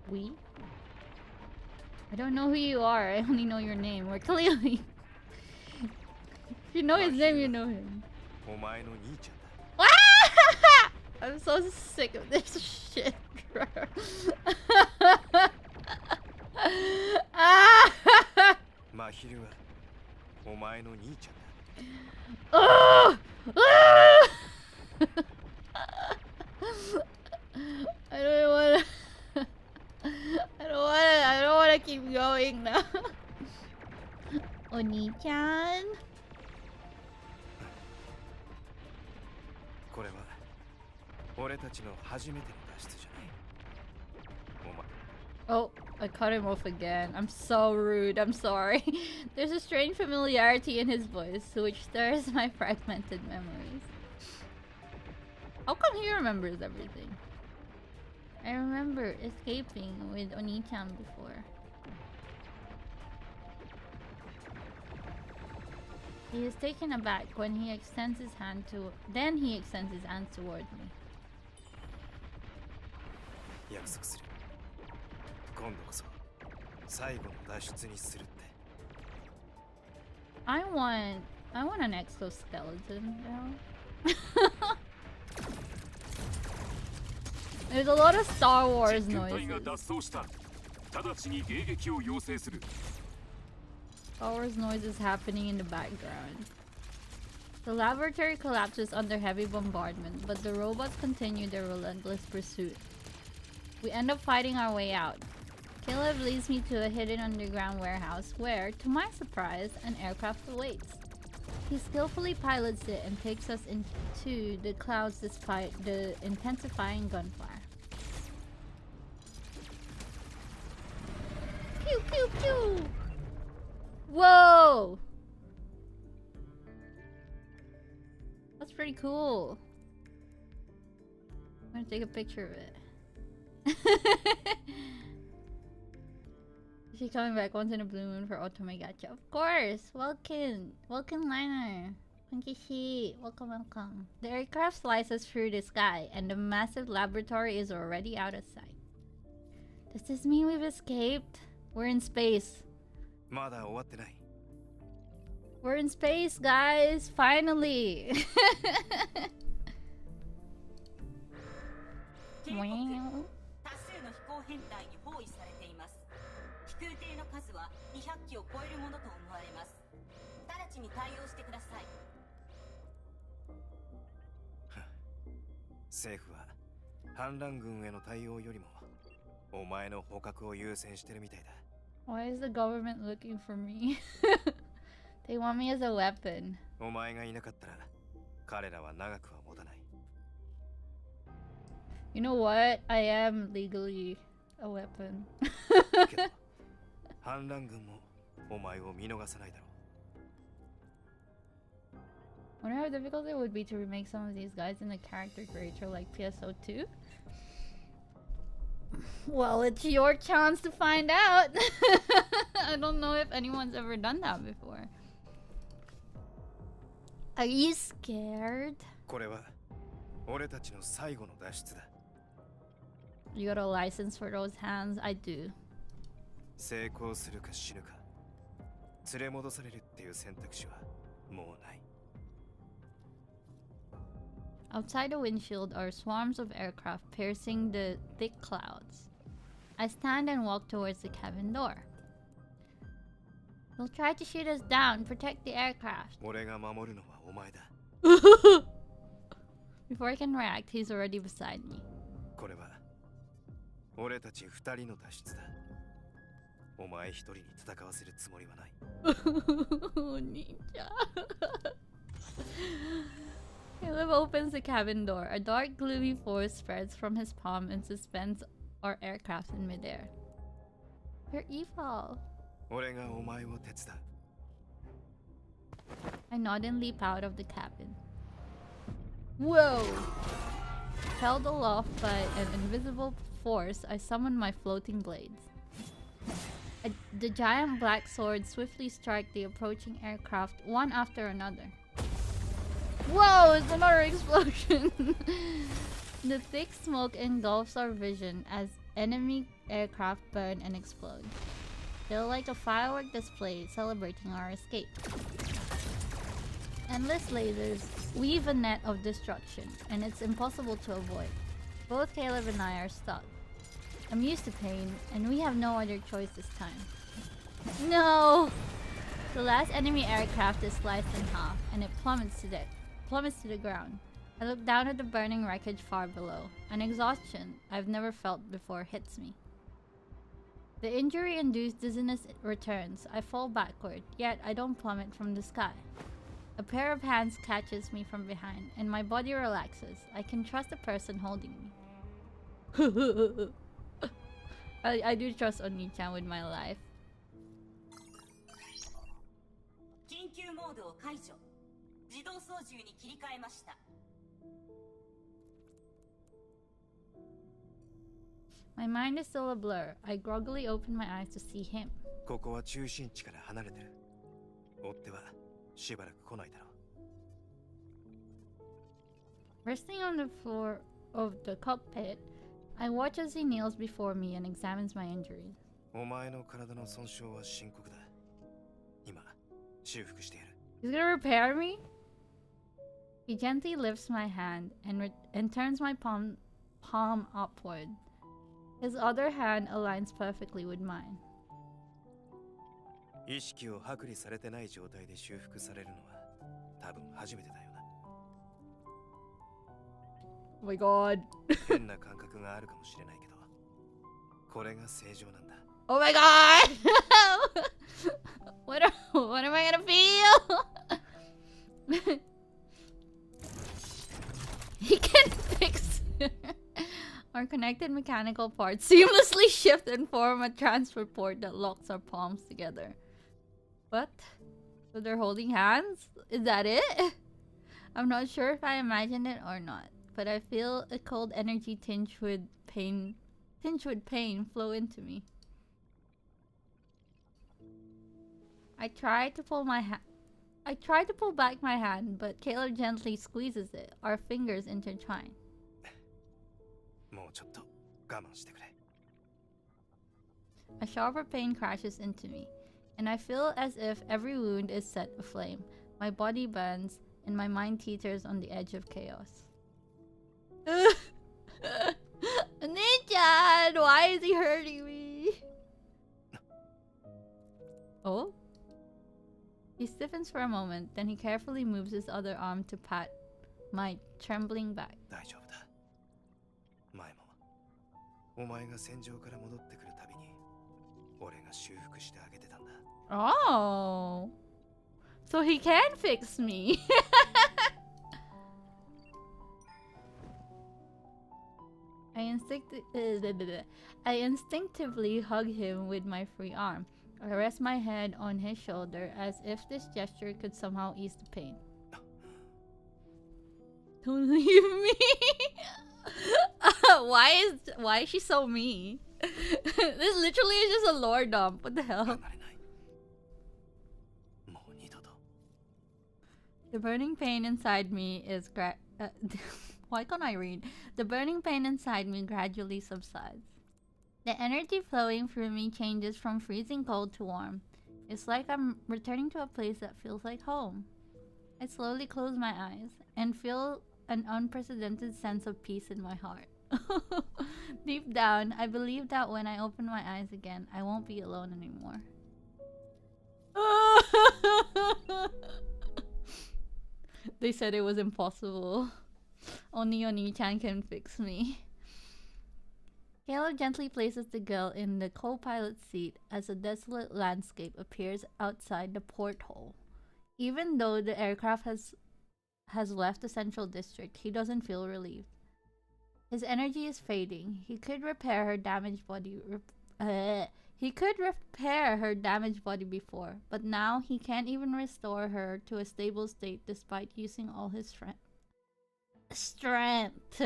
[SPEAKER 1] We? I don't know who you are. I only know your name. We're clearly. If you know his name, you know him. I'm so sick of this shit, bro. Ah! Oh! Ah! I don't wanna. I don't wanna keep going now. Oniichan. Oh, I cut him off again. I'm so rude. I'm sorry. There's a strange familiarity in his voice, which stirs my fragmented memories. How come he remembers everything? I remember escaping with Oniichan before. He is taken aback when he extends his hand to. Then he extends his hand toward me. I want an exoskeleton now. There's a lot of Star Wars noises. Star Wars noises happening in the background. The laboratory collapses under heavy bombardment, but the robots continue their relentless pursuit. We end up fighting our way out. Caleb leads me to a hidden underground warehouse where, to my surprise, an aircraft awaits. He skillfully pilots it and takes us into the clouds despite the intensifying gunfire. Pew pew pew! Whoa! That's pretty cool. I'm gonna take a picture of it. Is she coming back once in a blue moon for Otome Gacha? Of course! Welcome! Welcome, Liner! Konkishi! Welcome, welcome. The aircraft slices through the sky, and the massive laboratory is already out of sight. Does this mean we've escaped? We're in space. We're in space, guys! Finally! Wow. Why is the government looking for me? They want me as a weapon. You know what? I am legally a weapon. Wonder how difficult it would be to remake some of these guys in the character creator like PSO2? Well, it's your chance to find out. I don't know if anyone's ever done that before. Are you scared? You got a license for those hands? I do. Outside the windshield are swarms of aircraft piercing the thick clouds. I stand and walk towards the cabin door. They'll try to shoot us down. Protect the aircraft. Before I can react, he's already beside me. Caleb opens the cabin door. A dark, gloomy force spreads from his palm and suspends our aircraft in midair. You're evil. I nod and leap out of the cabin. Whoa! Held aloft by an invisible force, I summon my floating blades. The giant black swords swiftly strike the approaching aircraft one after another. Whoa! It's another explosion! The thick smoke engulfs our vision as enemy aircraft burn and explode. They're like a firework display celebrating our escape. Endless lasers weave a net of destruction, and it's impossible to avoid. Both Caleb and I are stuck. I'm used to pain, and we have no other choice this time. No! The last enemy aircraft is sliced in half, and it plummets to the ground. I look down at the burning wreckage far below. An exhaustion I've never felt before hits me. The injury-induced dizziness returns. I fall backward, yet I don't plummet from the sky. A pair of hands catches me from behind, and my body relaxes. I can trust the person holding me. I do trust oniichan with my life.
[SPEAKER 4] 緊急モードを解除。自動操縦に切り替えました。
[SPEAKER 1] My mind is still a blur. I groggily open my eyes to see him.
[SPEAKER 5] ここは中心地から離れてる。追ってはしばらく来ないだろう。
[SPEAKER 1] Resting on the floor of the cockpit, I watch as he kneels before me and examines my injuries.
[SPEAKER 5] お前の体の損傷は深刻だ。今、修復してやる。
[SPEAKER 1] He's gonna repair me? He gently lifts my hand and turns my palm upward. His other hand aligns perfectly with mine.
[SPEAKER 5] 意識を剥離されてない状態で修復されるのは多分初めてだよな。
[SPEAKER 1] Oh my god.
[SPEAKER 5] 変な感覚があるかもしれないけど、これが正常なんだ。
[SPEAKER 1] Oh my god! what am I gonna feel? He can fix our connected mechanical parts seamlessly shift and form a transfer port that locks our palms together. What? So they're holding hands? Is that it? I'm not sure if I imagined it or not, but I feel a cold energy tinged with pain flow into me. I try to pull back my hand, but Caleb gently squeezes it. Our fingers intertwine.
[SPEAKER 5] もうちょっと我慢してくれ。
[SPEAKER 1] A sharper pain crashes into me, and I feel as if every wound is set aflame. My body burns, and my mind teeters on the edge of chaos. Oniichan! Why is he hurting me? Oh? He stiffens for a moment, then he carefully moves his other arm to pat my trembling back.
[SPEAKER 5] 大丈夫だ。前もお前が戦場から戻ってくるたびに俺が修復してあげてたんだ。
[SPEAKER 1] Oh! So he can fix me! I instinctively hug him with my free arm. I rest my head on his shoulder as if this gesture could somehow ease the pain. Don't leave me! Why is she so mean? This literally is just a lore dump. What the hell?
[SPEAKER 5] 離れない。もう二度と。
[SPEAKER 1] The burning pain inside me is why can't I read? The burning pain inside me gradually subsides. The energy flowing through me changes from freezing cold to warm. It's like I'm returning to a place that feels like home. I slowly close my eyes and feel an unprecedented sense of peace in my heart. Deep down, I believe that when I open my eyes again, I won't be alone anymore. They said it was impossible. Only oniichan can fix me. Caleb gently places the girl in the co-pilot's seat as a desolate landscape appears outside the porthole. Even though the aircraft has left the central district, he doesn't feel relieved. His energy is fading. He could repair her damaged body. He could repair her damaged body before, but now he can't even restore her to a stable state despite using all his strength.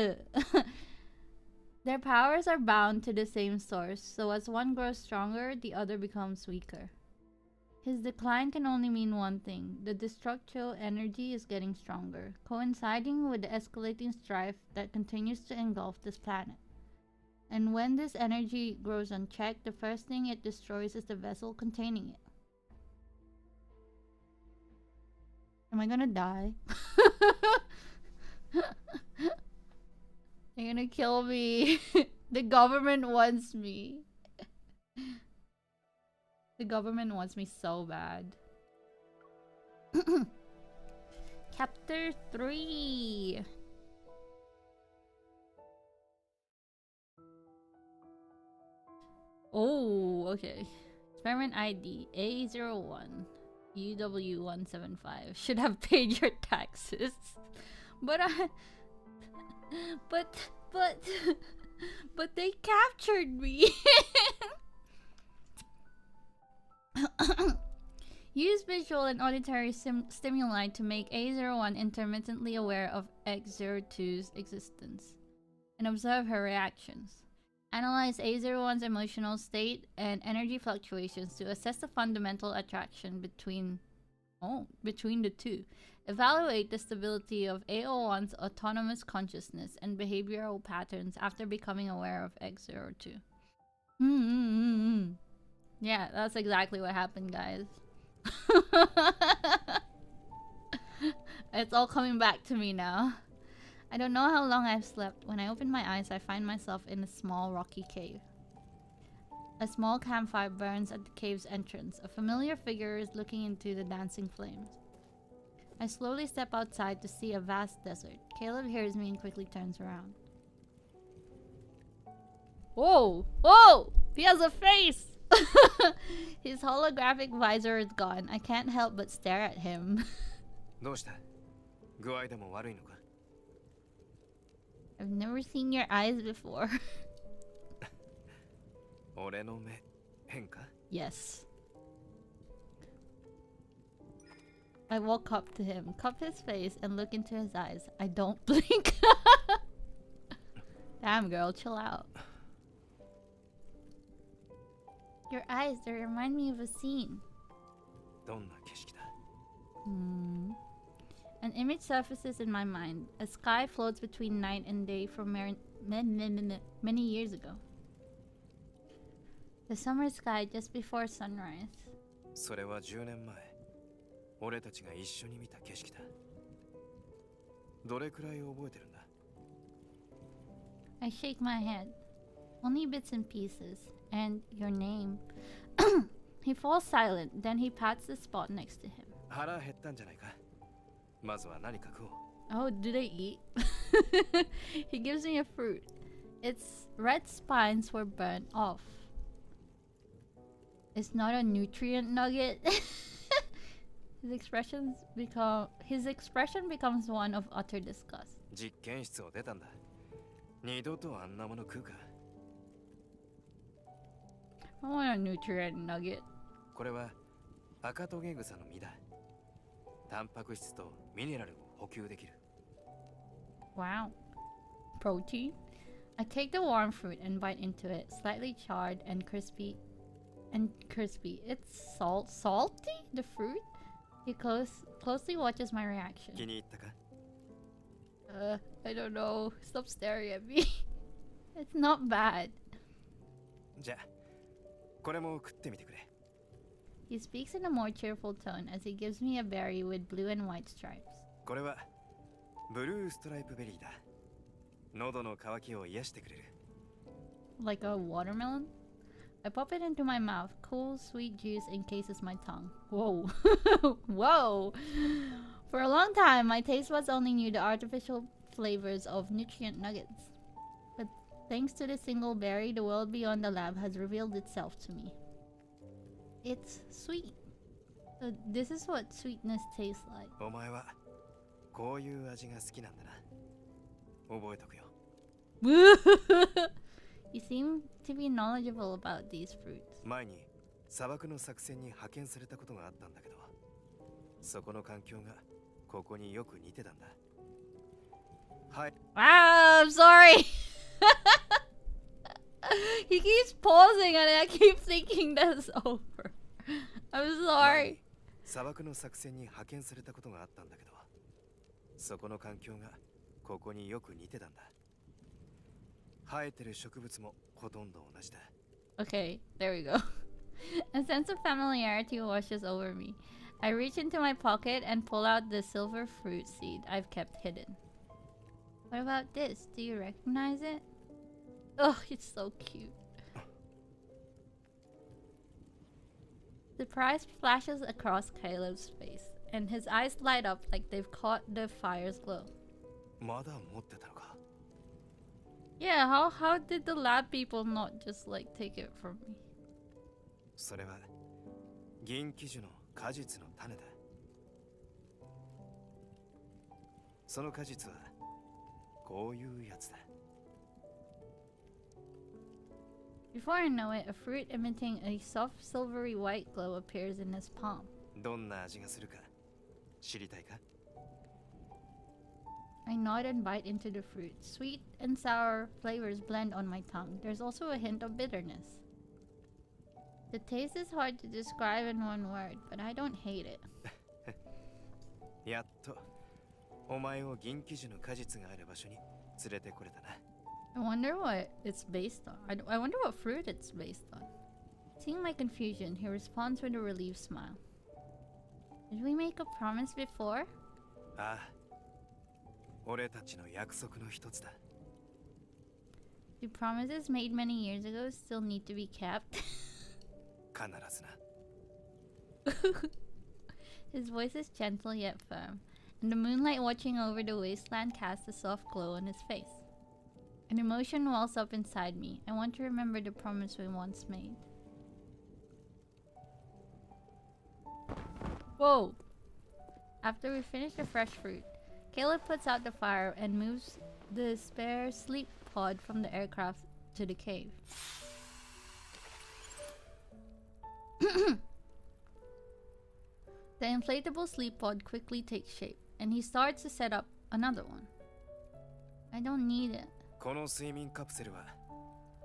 [SPEAKER 1] Their powers are bound to the same source, so as one grows stronger, the other becomes weaker. His decline can only mean one thing: the destructive energy is getting stronger, coinciding with the escalating strife that continues to engulf this planet. And when this energy grows unchecked, the first thing it destroys is the vessel containing it. Am I gonna die? They're gonna kill me. The government wants me. The government wants me so bad. Chapter 3. Oh, okay. Experiment ID A01 UW175 should have paid your taxes. But but they captured me. Use visual and auditory stimuli to make A01 intermittently aware of X02's existence and observe her reactions. Analyze A01's emotional state and energy fluctuations to assess the fundamental attraction between the two. Evaluate the stability of A01's autonomous consciousness and behavioral patterns after becoming aware of X02. Yeah, that's exactly what happened, guys. It's all coming back to me now. I don't know how long I've slept. When I open my eyes, I find myself in a small rocky cave. A small campfire burns at the cave's entrance. A familiar figure is looking into the dancing flames. I slowly step outside to see a vast desert. Caleb hears me and quickly turns around. Whoa! Whoa! He has a face! His holographic visor is gone. I can't help but stare at him.
[SPEAKER 5] どうした具合でも悪いのか
[SPEAKER 1] I've never seen your eyes before.
[SPEAKER 5] 俺の目変か
[SPEAKER 1] Yes. I walk up to him, cup his face, and look into his eyes. I don't blink. Damn, girl, chill out. Your eyes, they remind me of a scene.
[SPEAKER 5] どんな景色だ
[SPEAKER 1] An image surfaces in my mind. A sky floats between night and day from many years ago. The summer sky just before sunrise.
[SPEAKER 5] それは10年前俺たちが一緒に見た景色だどれくらい覚えてるんだ
[SPEAKER 1] I shake my head. Only bits and pieces. And your name. He falls silent, then he pats the spot next to him.
[SPEAKER 5] 腹減ったんじゃないかまずは何か食おう
[SPEAKER 1] Oh, do they eat? He gives me a fruit. Its red spines were burnt off. It's not a nutrient nugget. His expression becomes one of utter disgust.
[SPEAKER 5] 実験室を出たんだ二度とあんなもの食うか
[SPEAKER 1] I want a nutrient nugget.
[SPEAKER 5] これは赤トゲ草の実だタンパク質とミネラルを補給できる
[SPEAKER 1] Wow. Protein? I take the warm fruit and bite into it, slightly charred and crispy. It's salty? The fruit? He closely watches my reaction.
[SPEAKER 5] 気に入ったか
[SPEAKER 1] I don't know. Stop staring at me. It's not bad.
[SPEAKER 5] じゃあこれも食ってみてくれ
[SPEAKER 1] He speaks in a more cheerful tone as he gives me a berry with blue and white stripes.
[SPEAKER 5] これはブルーストライプベリーだ喉の渇きを癒してくれる
[SPEAKER 1] Like a watermelon? I pop it into my mouth. Cool, sweet juice encases my tongue. Whoa. Whoa. For a long time, my taste buds only knew the artificial flavors of nutrient nuggets. But thanks to the single berry, the world beyond the lab has revealed itself to me. It's sweet. So this is what sweetness tastes like.
[SPEAKER 5] お前はこういう味が好きなんだな覚えとくよ
[SPEAKER 1] You seem to be knowledgeable about these fruits.
[SPEAKER 5] 前に砂漠の作戦に派遣されたことがあったんだけどそこの環境がここによく似てたんだはい
[SPEAKER 1] I'm sorry. He keeps pausing and I keep thinking that's over. I'm sorry.
[SPEAKER 5] 砂漠の作戦に派遣されたことがあったんだけどそこの環境がここによく似てたんだ生えてる植物もほとんど同じだ
[SPEAKER 1] Okay, there we go. A sense of familiarity washes over me. I reach into my pocket and pull out the silver fruit seed I've kept hidden. What about this? Do you recognize it? Oh, it's so cute. Surprise flashes across Caleb's face, and his eyes light up like they've caught the fire's glow.
[SPEAKER 5] まだ持ってたのか。
[SPEAKER 1] Yeah, how did the lab people not just like take it from me?
[SPEAKER 5] それは銀喜樹の果実の種だ。その果実はこういうやつだ。
[SPEAKER 1] Before I know it, a fruit emitting a soft silvery white glow appears in his palm.
[SPEAKER 5] どんな味がするか知りたいか？
[SPEAKER 1] I nod and bite into the fruit. Sweet and sour flavors blend on my tongue. There's also a hint of bitterness. The taste is hard to describe in one word, but I don't hate it.
[SPEAKER 5] やっとお前を銀喜樹の果実がある場所に連れてこれたな。
[SPEAKER 1] I wonder what it's based on. I wonder what fruit it's based on. Seeing my confusion, he responds with a relieved smile. Did we make a promise before?
[SPEAKER 5] ああ、俺たちの約束の一つだ。
[SPEAKER 1] Do promises made many years ago still need to be kept?
[SPEAKER 5] 必ずな。
[SPEAKER 1] His voice is gentle yet firm, and the moonlight watching over the wasteland casts a soft glow on his face. An emotion wells up inside me. I want to remember the promise we once made. Whoa! After we finish the fresh fruit, Caleb puts out the fire and moves the spare sleep pod from the aircraft to the cave. The inflatable sleep pod quickly takes shape, and he starts to set up another one. I don't need it.
[SPEAKER 5] この睡眠カプセルは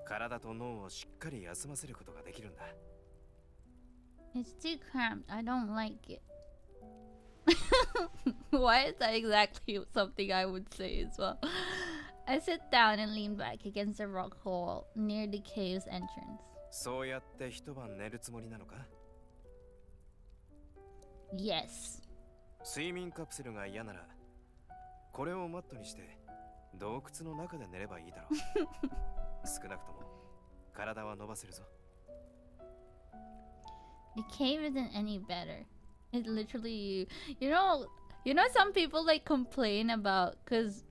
[SPEAKER 5] 体と脳をしっかり休ませることができるんだ。
[SPEAKER 1] It's too cramped. I don't like it. Why is that exactly something I would say as well? I sit down and lean back against the rock wall near the cave's entrance.
[SPEAKER 5] そうやって一晩寝るつもりなのか？
[SPEAKER 1] Yes.
[SPEAKER 5] 睡眠カプセルが嫌ならこれをマットにして洞窟の中で寝ればいいだろう。少なくとも体は伸ばせるぞ。
[SPEAKER 1] The cave isn't any better. It's literally you know some people like complain about because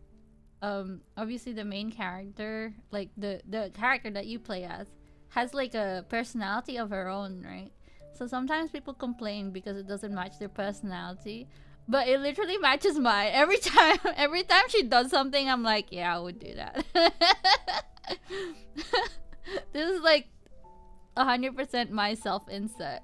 [SPEAKER 1] obviously the main character, like the character that you play as, has like a personality of her own, right? So sometimes people complain because it doesn't match their personality, but it literally matches mine. Every time she does something, I'm like, yeah, I would do that. This is like 100% my self-insert.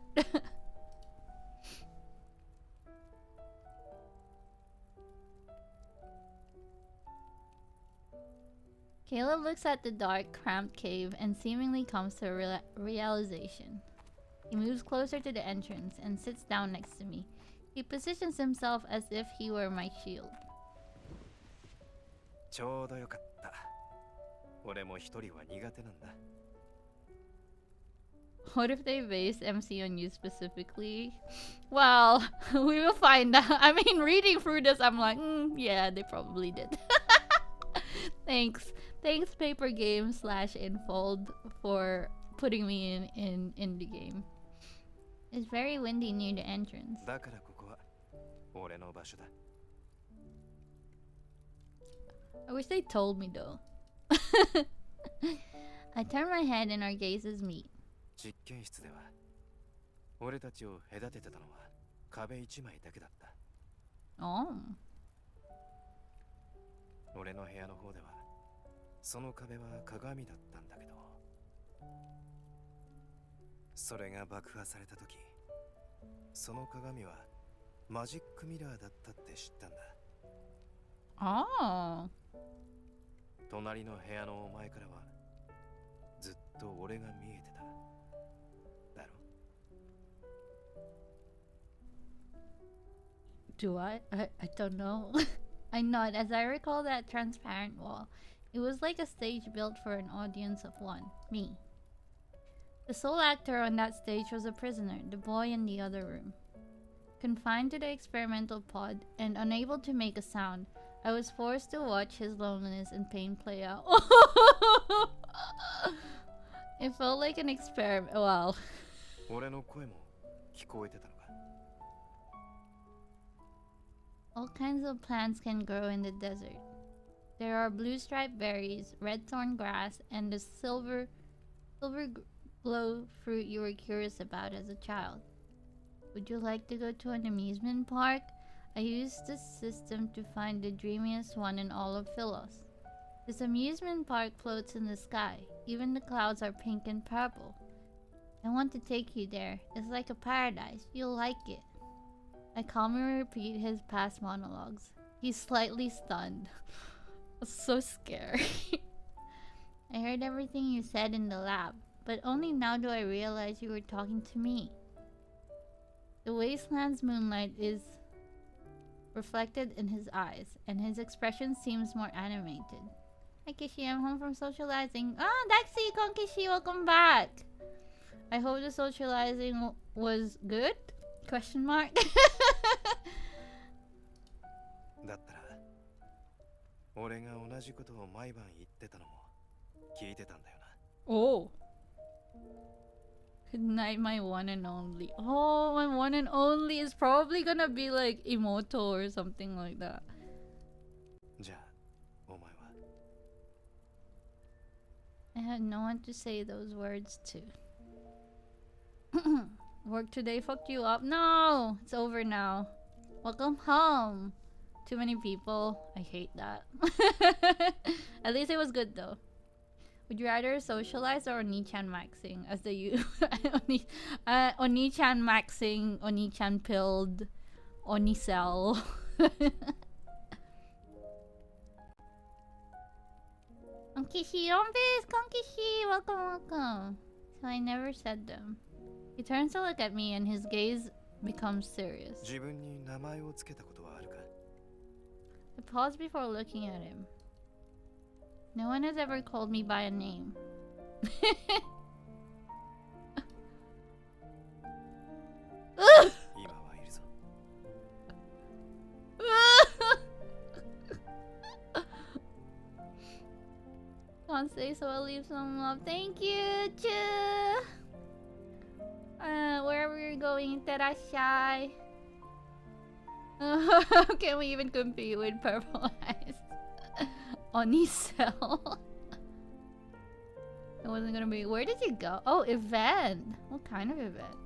[SPEAKER 1] Caleb looks at the dark, cramped cave and seemingly comes to a realization. He moves closer to the entrance and sits down next to me. He positions himself as if he were my shield.
[SPEAKER 5] ちょうどよかった。俺も一人は苦手なんだ。
[SPEAKER 1] What if they based MC on you specifically? Well, we will find out. I mean, reading through this, I'm like, yeah, they probably did. Thanks Paper Game /Infold for putting me in the game. It's very windy near the entrance.
[SPEAKER 5] だからここは俺の場所だ。
[SPEAKER 1] I wish they told me though. I turn my head and our gazes meet.
[SPEAKER 5] 実験室では俺たちを隔ててたのは壁一枚だけだった。
[SPEAKER 1] Oh.
[SPEAKER 5] 俺の部屋の方ではその壁は鏡だったんだけど、それが爆破された時、その鏡はマジックミラーだったって知ったんだ。
[SPEAKER 1] Oh.
[SPEAKER 5] 隣の部屋のお前からはずっと俺が見えてただろ。
[SPEAKER 1] Do I don't know. I nod as I recall that transparent wall. It was like a stage built for an audience of one, me. The sole actor on that stage was a prisoner, the boy in the other room. Confined to the experimental pod and unable to make a sound, I was forced to watch his loneliness and pain play out. It felt like an experiment. Wow.
[SPEAKER 5] 俺の声も聞こえてたのか？
[SPEAKER 1] All kinds of plants can grow in the desert. There are blue striped berries, red thorn grass, and the silver glow fruit you were curious about as a child. Would you like to go to an amusement park? I used this system to find the dreamiest one in all of Philos. This amusement park floats in the sky. Even the clouds are pink and purple. I want to take you there. It's like a paradise. You'll like it. I calmly repeat his past monologues. He's slightly stunned. I was so scared. I heard everything you said in the lab, but only now do I realize you were talking to me. The wasteland's moonlight is reflected in his eyes, and his expression seems more animated. Hi Kishi, I'm home from socializing. Ah, Daxi, come Kishi, welcome back. I hope the socializing was good? Question mark.
[SPEAKER 5] だったら俺が同じことを毎晩言ってたのも聞いてたんだよな。
[SPEAKER 1] Oh. Good night, my one and only. Oh, my one and only is probably gonna be like Imoto or something like that.
[SPEAKER 5] じゃあお前は
[SPEAKER 1] I had no one to say those words to. Work today fucked you up? No! It's over now. Welcome home. Too many people. I hate that. At least it was good though. Would you rather socialize or oniichan maxing as the oniichan maxing, oniichan pilled, onicell. Konkishi, Rombis, Konkishi, welcome. So I never said them. He turns to look at me and his gaze becomes serious.
[SPEAKER 5] 自分に名前をつけたことはあるか？
[SPEAKER 1] I pause before looking at him. No one has ever called me by a name. Ugh!
[SPEAKER 5] 今はいるぞ。
[SPEAKER 1] Can't say so, I'll leave some love. Thank you, Chu! Wherever you're going, Terashai. Can we even compete with Purple Eyes? Onicell. It wasn't gonna be. Where did you go? Oh, event. What kind of event?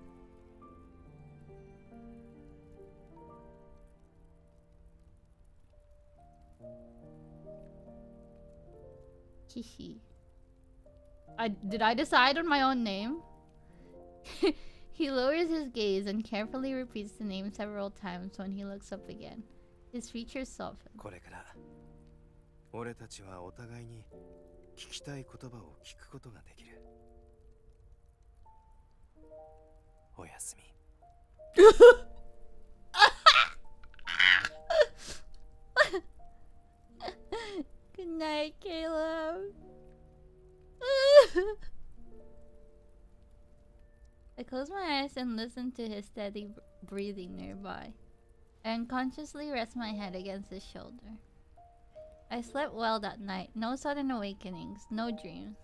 [SPEAKER 1] Kishi. Did I decide on my own name? He lowers his gaze and carefully repeats the name several times when he looks up again. His features soften.
[SPEAKER 5] これから俺たちはお互いに聞きたい言葉を聞くことができる。おやすみ。
[SPEAKER 1] Good night, Caleb. I close my eyes and listen to his steady breathing nearby. I unconsciously rest my head against his shoulder. I slept well that night. No sudden awakenings, no dreams.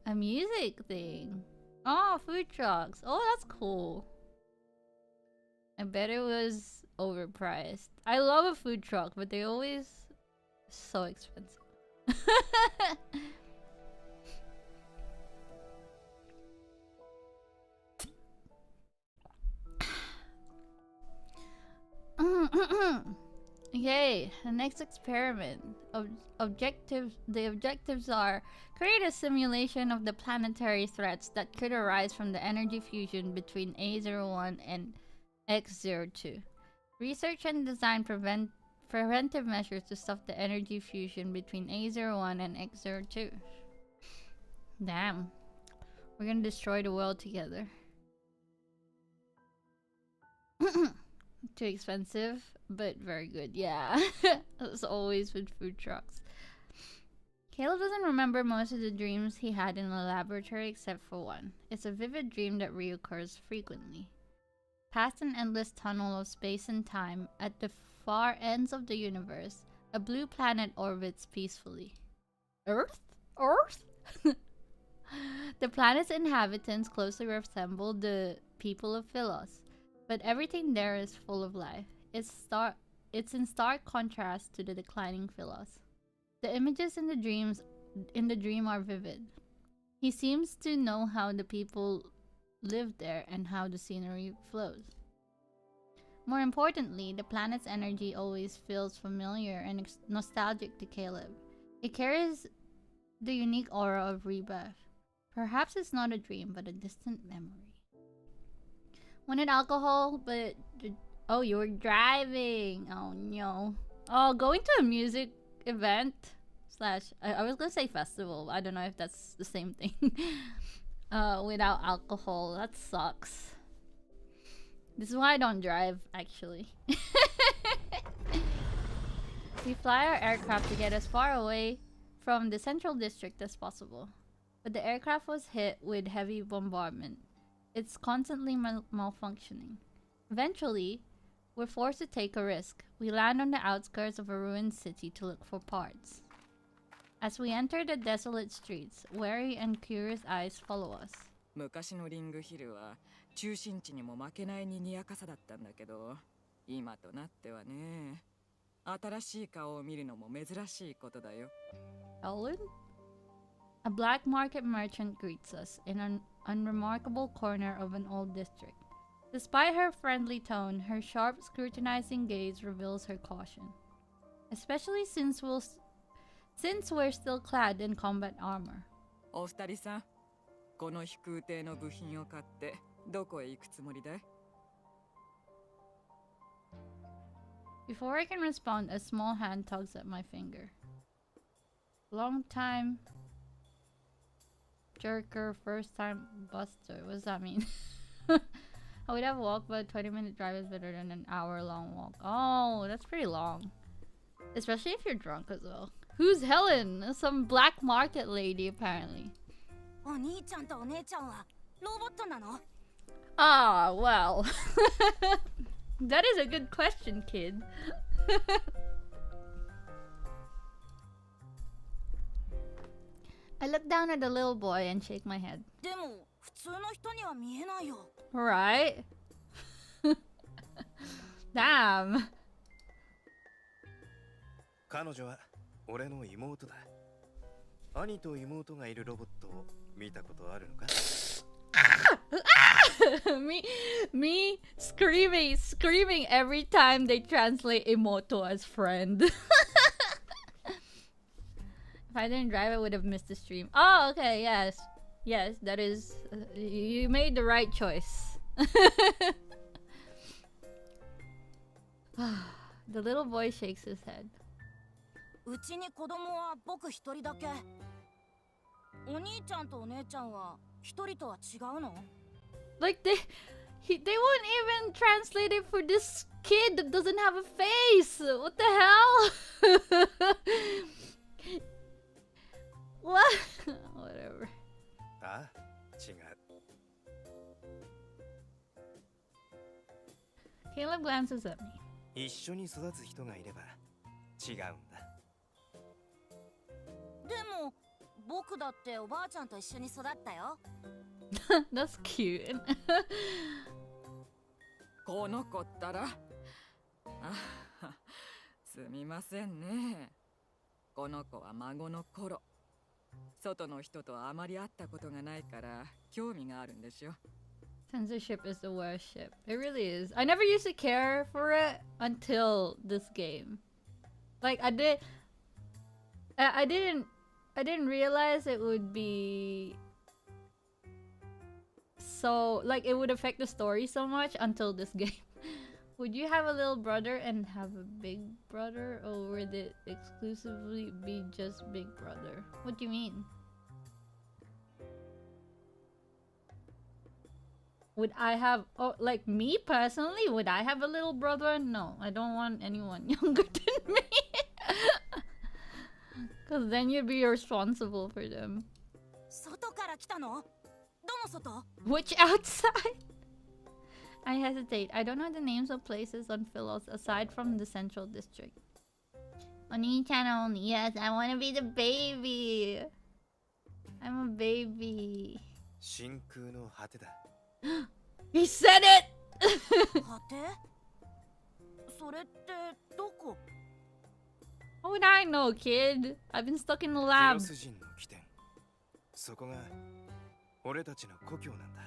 [SPEAKER 1] A music thing. Oh, food trucks. Oh, that's cool. I bet it was overpriced. I love a food truck, but they're always so expensive. Okay, the next experiment. The objectives are create a simulation of the planetary threats that could arise from the energy fusion between A01 and X02. Research and design preventive measures to stop the energy fusion between A01 and X02. Damn. We're gonna destroy the world together. Too expensive, but very good. Yeah. As always with food trucks. Caleb doesn't remember most of the dreams he had in the laboratory except for one. It's a vivid dream that reoccurs frequently. Past an endless tunnel of space and time, at the far ends of the universe, a blue planet orbits peacefully. Earth? Earth? The planet's inhabitants closely resemble the people of Philos, but everything there is full of life. It's in stark contrast to the declining Philos. The images in the dream are vivid. He seems to know how the people live there and how the scenery flows. More importantly, the planet's energy always feels familiar and nostalgic to Caleb. It carries the unique aura of rebirth. Perhaps it's not a dream, but a distant memory. Wanted alcohol, but... Oh, you were driving! Oh no. Oh, going to a music event slash... I was gonna say festival. I don't know if that's the same thing. Without alcohol. That sucks. This is why I don't drive, actually. We fly our aircraft to get as far away from the central district as possible. But the aircraft was hit with heavy bombardment. It's constantly malfunctioning. Eventually, we're forced to take a risk. We land on the outskirts of a ruined city to look for parts. As we enter the desolate streets, wary and curious eyes follow us.
[SPEAKER 6] 昔のリングヒルは中心地にも負けない賑やかさだったんだけど、今となってはね、新しい顔を見るのも珍しいことだよ。
[SPEAKER 1] Ellen? A black market merchant greets us in an unremarkable corner of an old district. Despite her friendly tone, her sharp, scrutinizing gaze reveals her caution. Especially since we're still clad in combat armor.
[SPEAKER 6] お二人さん、この飛空艇の部品を買ってどこへ行くつもりだい？
[SPEAKER 1] Before I can respond, a small hand tugs at my finger. Long time jerker, first time buster. What does that mean? I would have walked, but a 20-minute drive is better than an hour-long walk. Oh, that's pretty long. Especially if you're drunk as well. Who's Helen? Some black market lady, apparently. Ah, well. That is a good question, kid. I look down at the little boy and shake my head. Right? Damn.
[SPEAKER 5] 彼女は俺の妹だ。兄と妹がいるロボットを見たことあるのか？
[SPEAKER 1] me screaming every time they translate Imoto as friend. If I didn't drive, I would have missed the stream. Oh, okay, yes. Yes, that is... you made the right choice. The little boy shakes his head.
[SPEAKER 2] うちに子供は僕一人だけ。お兄ちゃんとお姉ちゃんは一人とは違うの？
[SPEAKER 1] Like they won't even translate it for this kid that doesn't have a face. What the hell? What? Whatever.
[SPEAKER 5] あ、違う。
[SPEAKER 1] Caleb glances at me.
[SPEAKER 5] 一緒に育つ人がいれば違うんだ。
[SPEAKER 2] でも僕だっておばあちゃんと一緒に育ったよ。
[SPEAKER 1] That's cute.
[SPEAKER 6] この子ったら、すみませんね。この子は孫の頃、外の人とはあまり会ったことがないから興味があるんでしょ。
[SPEAKER 1] Censorship is the worst ship. It really is. I never used to care for it until this game. Like I didn't realize it would be so like it would affect the story so much until this game. Would you have a little brother and have a big brother, or would it exclusively be just big brother? What do you mean? Would I have, oh, like me personally, would I have a little brother? No, I don't want anyone younger than me. Because then you'd be responsible for them.
[SPEAKER 2] 外から来たの？どの外？
[SPEAKER 1] Which outside? I hesitate. I don't know the names of places on Philos aside from the central district. Oniichan only. Yes, I want to be the baby. I'm a baby.
[SPEAKER 5] 真空の果てだ。
[SPEAKER 1] He said it!
[SPEAKER 2] 果て？それってどこ？
[SPEAKER 1] How would I know, kid? I've been stuck in the
[SPEAKER 5] フィ
[SPEAKER 1] lab.
[SPEAKER 5] ロス人の起点。そこが俺たちの故郷なんだ。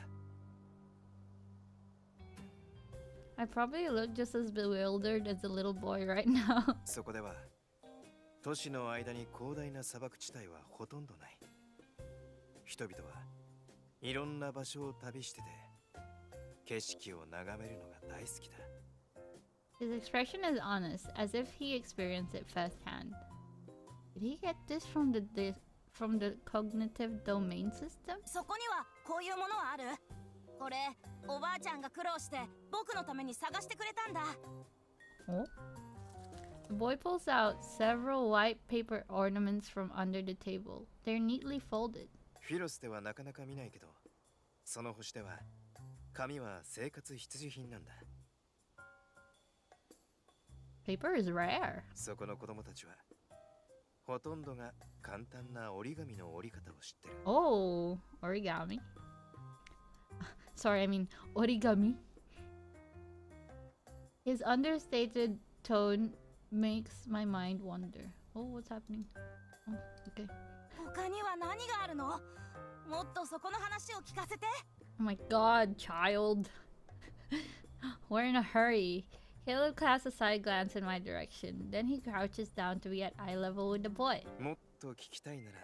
[SPEAKER 1] I probably look just as bewildered as the little boy right now.
[SPEAKER 5] そこでは都市の間に広大な砂漠地帯はほとんどない。人々はいろんな場所を旅してて景色を眺めるのが大好きだ。
[SPEAKER 1] His expression is honest, as if he experienced it firsthand. Did he get this from the cognitive domain system?
[SPEAKER 2] そこにはこういうものはある？これ、おばあちゃんが苦労して僕のために探してくれたんだ。
[SPEAKER 1] Oh? The boy pulls out several white paper ornaments from under the table. They're neatly folded.
[SPEAKER 5] フィロスではなかなか見ないけど、その星では紙は生活必需品なんだ。
[SPEAKER 1] Paper is rare.
[SPEAKER 5] そこの子供たちはほとんどが簡単な折り紙の折り方を知ってる。
[SPEAKER 1] Oh, origami. Sorry, I mean origami. His understated tone makes my mind wonder. Oh, what's happening? Oh, okay.
[SPEAKER 2] 他には何があるの？もっとそこの話を聞かせて。
[SPEAKER 1] Oh my god, child. We're in a hurry. Caleb casts a side glance in my direction. Then he crouches down to be at eye level with the boy.
[SPEAKER 5] もっと聞きたいなら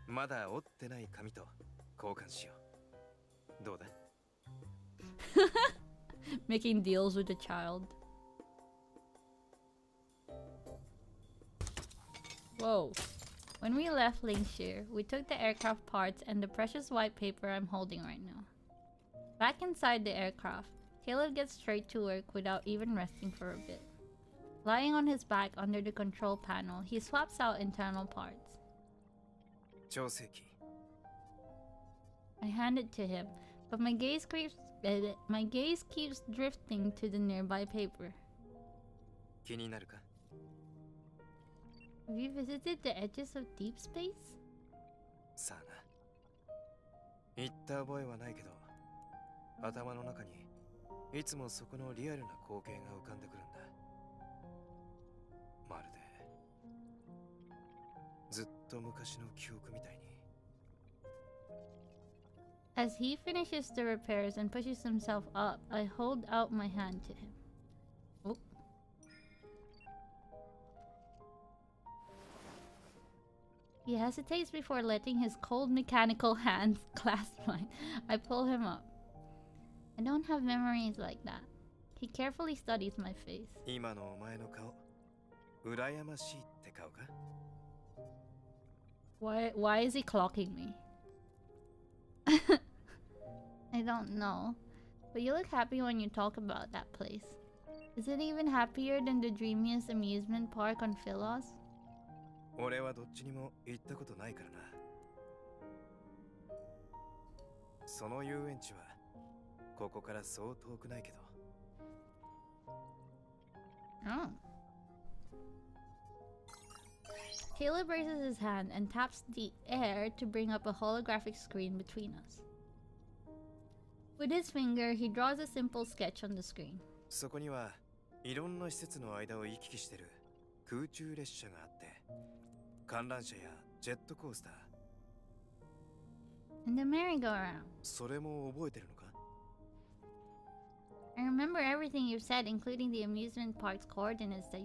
[SPEAKER 5] まだ折ってない紙と交換しよう。どうだ？
[SPEAKER 1] Making deals with the child. Whoa. When we left Linkshire, we took the aircraft parts and the precious white paper I'm holding right now. Back inside the aircraft, Caleb gets straight to work without even resting for a bit. Lying on his back under the control panel, he swaps out internal parts.
[SPEAKER 5] 調整機。
[SPEAKER 1] I hand it to him, but my gaze keeps drifting to the nearby paper.
[SPEAKER 5] 気になるか？
[SPEAKER 1] Have you visited the edges of Deepspace?
[SPEAKER 5] さあな。言った覚えはないけど、頭の中にいつもそこのリアルな光景が浮かんでくるんだ。まるでずっと昔の記憶みたいに。
[SPEAKER 1] As he finishes the repairs and pushes himself up, I hold out my hand to him. Oh. He hesitates before letting his cold mechanical hands clasp mine. I pull him up. I don't have memories like that. He carefully studies my face.
[SPEAKER 5] 今のお前の顔、羨ましいって顔か？
[SPEAKER 1] Why is he clocking me? I don't know. But you look happy when you talk about that place. Is it even happier than the dreamiest amusement park on Philos?
[SPEAKER 5] 俺はどっちにも行ったことないからな。その遊園地はここからそう遠くないけど。
[SPEAKER 1] Oh. Caleb raises his hand and taps the air to bring up a holographic screen between us. With his finger, he draws a simple sketch on the screen.
[SPEAKER 5] そこにはいろんな施設の間を行き来してる空中列車があって、観覧車やジェットコースター。
[SPEAKER 1] And the merry-go-round.
[SPEAKER 5] それも覚えてるのか？
[SPEAKER 1] I remember everything you've said, including the amusement park's coordinates that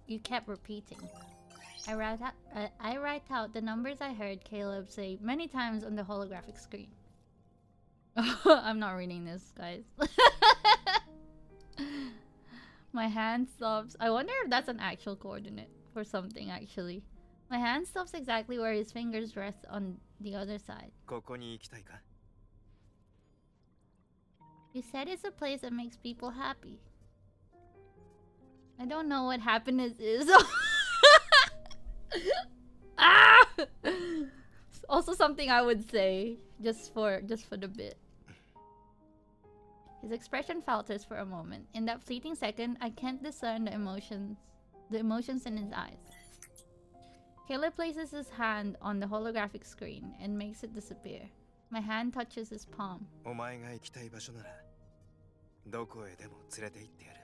[SPEAKER 1] you kept repeating. I write out the numbers I heard Caleb say many times on the holographic screen. I'm not reading this, guys. My hand stops. I wonder if that's an actual coordinate for something, actually. My hand stops exactly where his fingers rest on the other side.
[SPEAKER 5] ここに行きたいか？
[SPEAKER 1] You said it's a place that makes people happy. I don't know what happiness is. Ah! Also something I would say just for the bit. His expression falters for a moment. In that fleeting second, I can't discern the emotions in his eyes. Caleb places his hand on the holographic screen and makes it disappear. My hand touches his palm.
[SPEAKER 5] お前が行きたい場所ならどこへでも連れて行ってやる。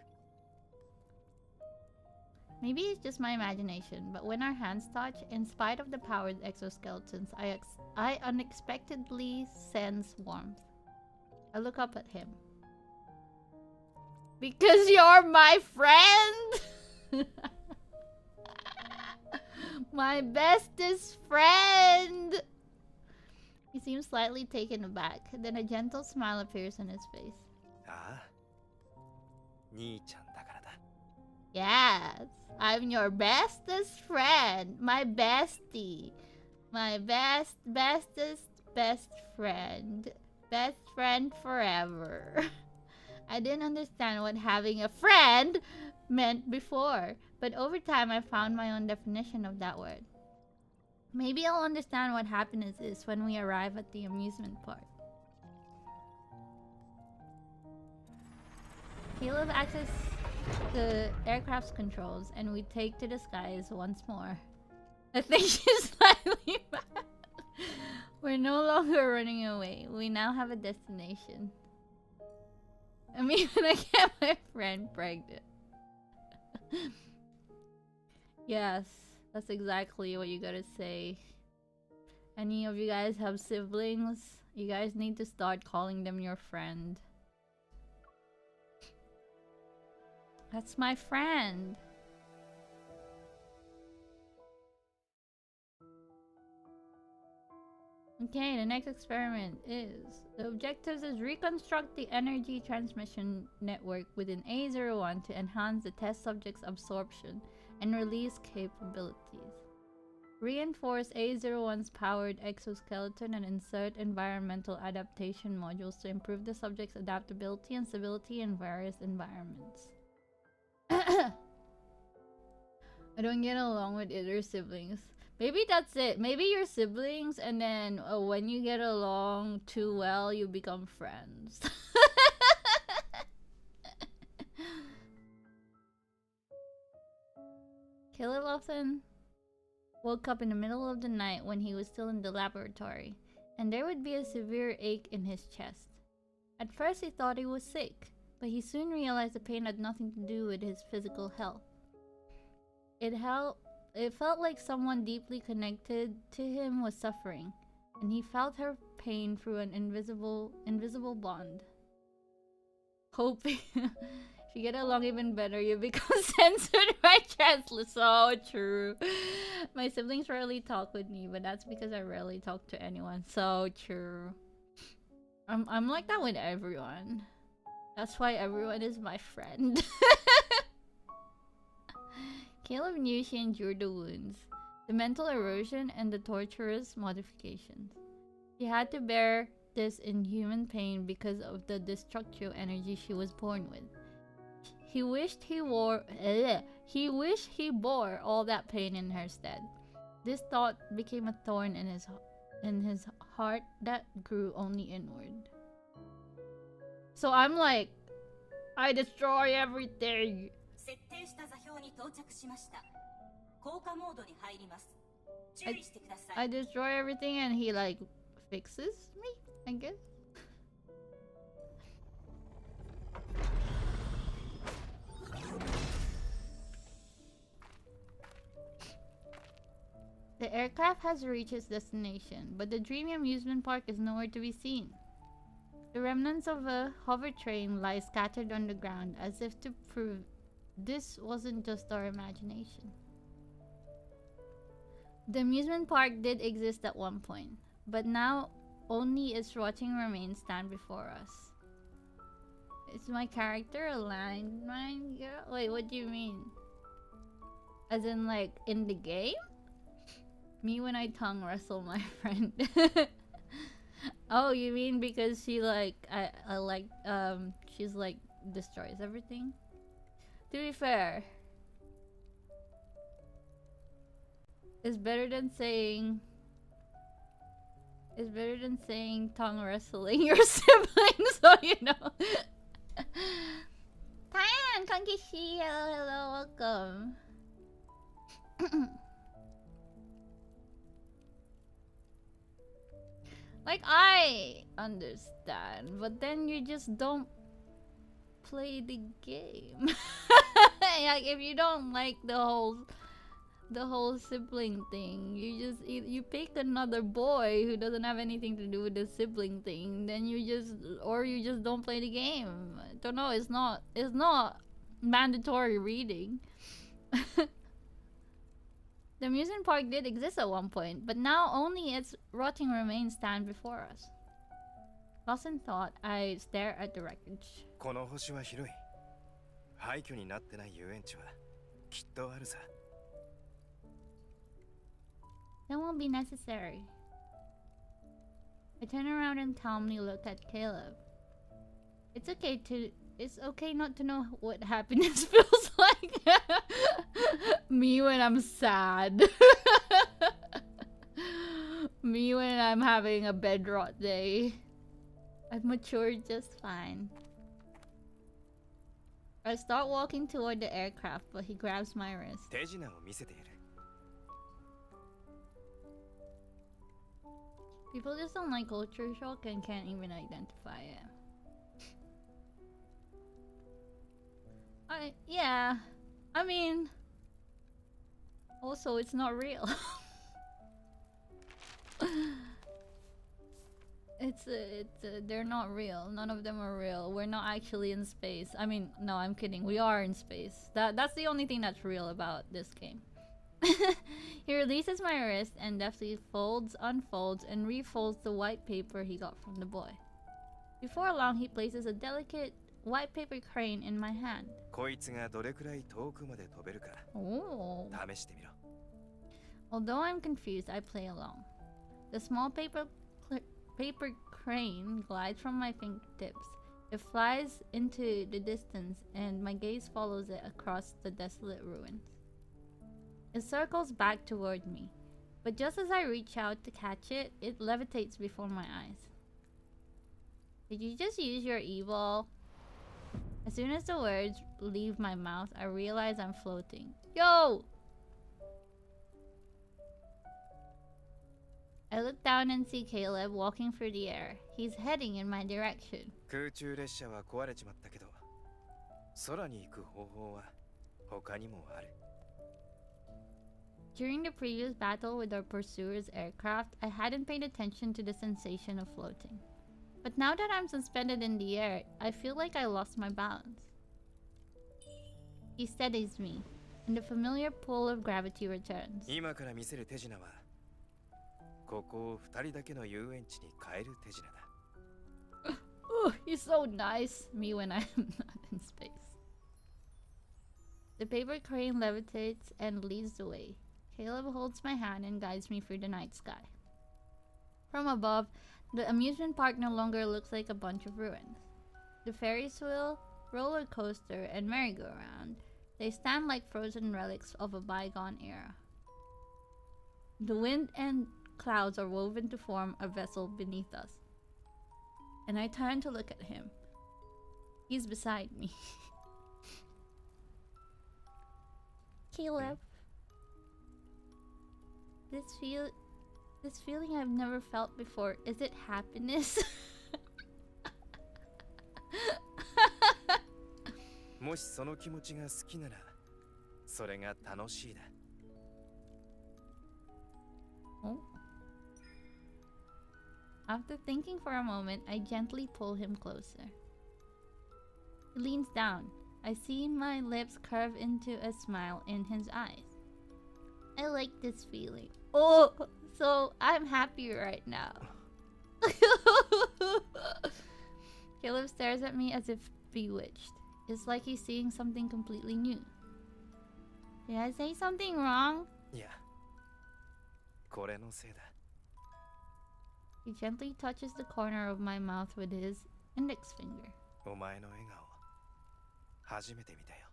[SPEAKER 1] Maybe it's just my imagination, but when our hands touch, in spite of the powered exoskeletons, I unexpectedly sense warmth. I look up at him. Because you're my friend! My bestest friend! He seems slightly taken aback, then a gentle smile appears on his face.
[SPEAKER 5] ああ、兄ちゃんだからだ。
[SPEAKER 1] Yes, I'm your bestest friend, my bestie, my bestest best friend forever. I didn't understand what having a friend meant before, but over time I found my own definition of that word. Maybe I'll understand what happiness is when we arrive at the amusement park. Caleb accesses the aircraft's controls and we take to the skies once more. I think she's slightly mad. We're no longer running away. We now have a destination. I mean, I get my friend pregnant. Yes, that's exactly what you gotta say. Any of you guys have siblings? You guys need to start calling them your friend. That's my friend. Okay, the next experiment is... The objectives is reconstruct the energy transmission network within A01 to enhance the test subject's absorption and release capabilities. Reinforce A01's powered exoskeleton and insert environmental adaptation modules to improve the subject's adaptability and stability in various environments. I don't get along with either siblings. Maybe that's it. Maybe you're siblings and then when you get along too well, you become friends. Caleb often woke up in the middle of the night when he was still in the laboratory, and there would be a severe ache in his chest. At first he thought he was sick, but he soon realized the pain had nothing to do with his physical health. It felt like someone deeply connected to him was suffering, and he felt her pain through an invisible bond. Hoping if you get along even better, you become censored by Chancellor. So true. My siblings rarely talk with me, but that's because I rarely talk to anyone. So true. I'm like that with everyone. That's why everyone is my friend. Caleb knew she endured the wounds, the mental erosion, and the torturous modifications. She had to bear this inhuman pain because of the destructive energy she was born with. He wished he bore all that pain in her stead. This thought became a thorn in his heart that grew only inward. So I'm like, I destroy everything.
[SPEAKER 4] 設定した座標に到着しました。降下モードに入ります。注意してください。
[SPEAKER 1] I destroy everything and he like fixes me, I guess. The aircraft has reached its destination, but the dreamy amusement park is nowhere to be seen. The remnants of a hover train lie scattered on the ground as if to prove this wasn't just our imagination. The amusement park did exist at one point, but now only its rotting remains stand before us. Is my character a landmine girl? Wait, what do you mean? As in like in the game? Me when I tongue wrestle my friend. Oh, you mean because she like I like she's like destroys everything? To be fair, is better than saying tongue wrestling your siblings, so you know. Tan, Kankishi, hello, welcome. Like, I understand, but then you just don't play the game. Like, if you don't like the whole sibling thing, you pick another boy who doesn't have anything to do with the sibling thing, then you just don't play the game. I don't know, it's not mandatory reading. The amusement park did exist at one point, but now only its rotting remains stand before us. Lost in thought, I stare at the wreckage.
[SPEAKER 5] この星は広い。廃墟になってない遊園地はきっとあるさ。
[SPEAKER 1] That won't be necessary. I turn around and calmly look at Caleb. It's okay not to know what happiness feels like. Me when I'm sad. Me when I'm having a bed rot day. I've matured just fine. I start walking toward the aircraft, but he grabs my wrist.
[SPEAKER 5] 手品を見せている。
[SPEAKER 1] People just don't like culture shock and can't even identify it. Yeah. I mean, also it's not real. They're not real. None of them are real. We're not actually in space. I mean, no, I'm kidding. We are in space. That's the only thing that's real about this game. He releases my wrist and deftly folds, unfolds, and refolds the white paper he got from the boy. Before long, he places a delicate white paper crane in my hand.
[SPEAKER 5] こいつがどれくらい遠くまで飛べるか
[SPEAKER 1] Oh.
[SPEAKER 5] 試してみろ。
[SPEAKER 1] Although I'm confused, I play along. The small paper crane glides from my fingertips. It flies into the distance, and my gaze follows it across the desolate ruins. It circles back toward me, but just as I reach out to catch it, it levitates before my eyes. Did you just use your e-ball? As soon as the words leave my mouth, I realize I'm floating. Yo! I look down and see Caleb walking through the air. He's heading in my direction.
[SPEAKER 5] 空中列車は壊れちまったけど、空に行く方法は他にもある。
[SPEAKER 1] During the previous battle with our pursuer's aircraft, I hadn't paid attention to the sensation of floating. But now that I'm suspended in the air, I feel like I lost my balance. He steadies me, and the familiar pull of gravity returns.
[SPEAKER 5] 今から見せる手品は、ここを2人だけの遊園地に変える手品だ。
[SPEAKER 1] Oh, he's so nice. Me when I'm not in space. The paper crane levitates and leads the way. Caleb holds my hand and guides me through the night sky. From above, the amusement park no longer looks like a bunch of ruins. The Ferris wheel, roller coaster, and merry-go-round, they stand like frozen relics of a bygone era. The wind and clouds are woven to form a vessel beneath us. And I turn to look at him. He's beside me. Caleb. This feeling I've never felt before, is it happiness?
[SPEAKER 5] もしその気持ちが好きなら、それが楽しいだ。
[SPEAKER 1] Oh. After thinking for a moment, I gently pull him closer. He leans down. I see my lips curve into a smile in his eyes. I like this feeling. Oh, so I'm happy right now. Caleb stares at me as if bewitched. It's like he's seeing something completely new. Did I say something wrong?
[SPEAKER 5] いや、これのせいだ。
[SPEAKER 1] He gently touches the corner of my mouth with his index finger.
[SPEAKER 5] お前の笑顔、初めて見たよ。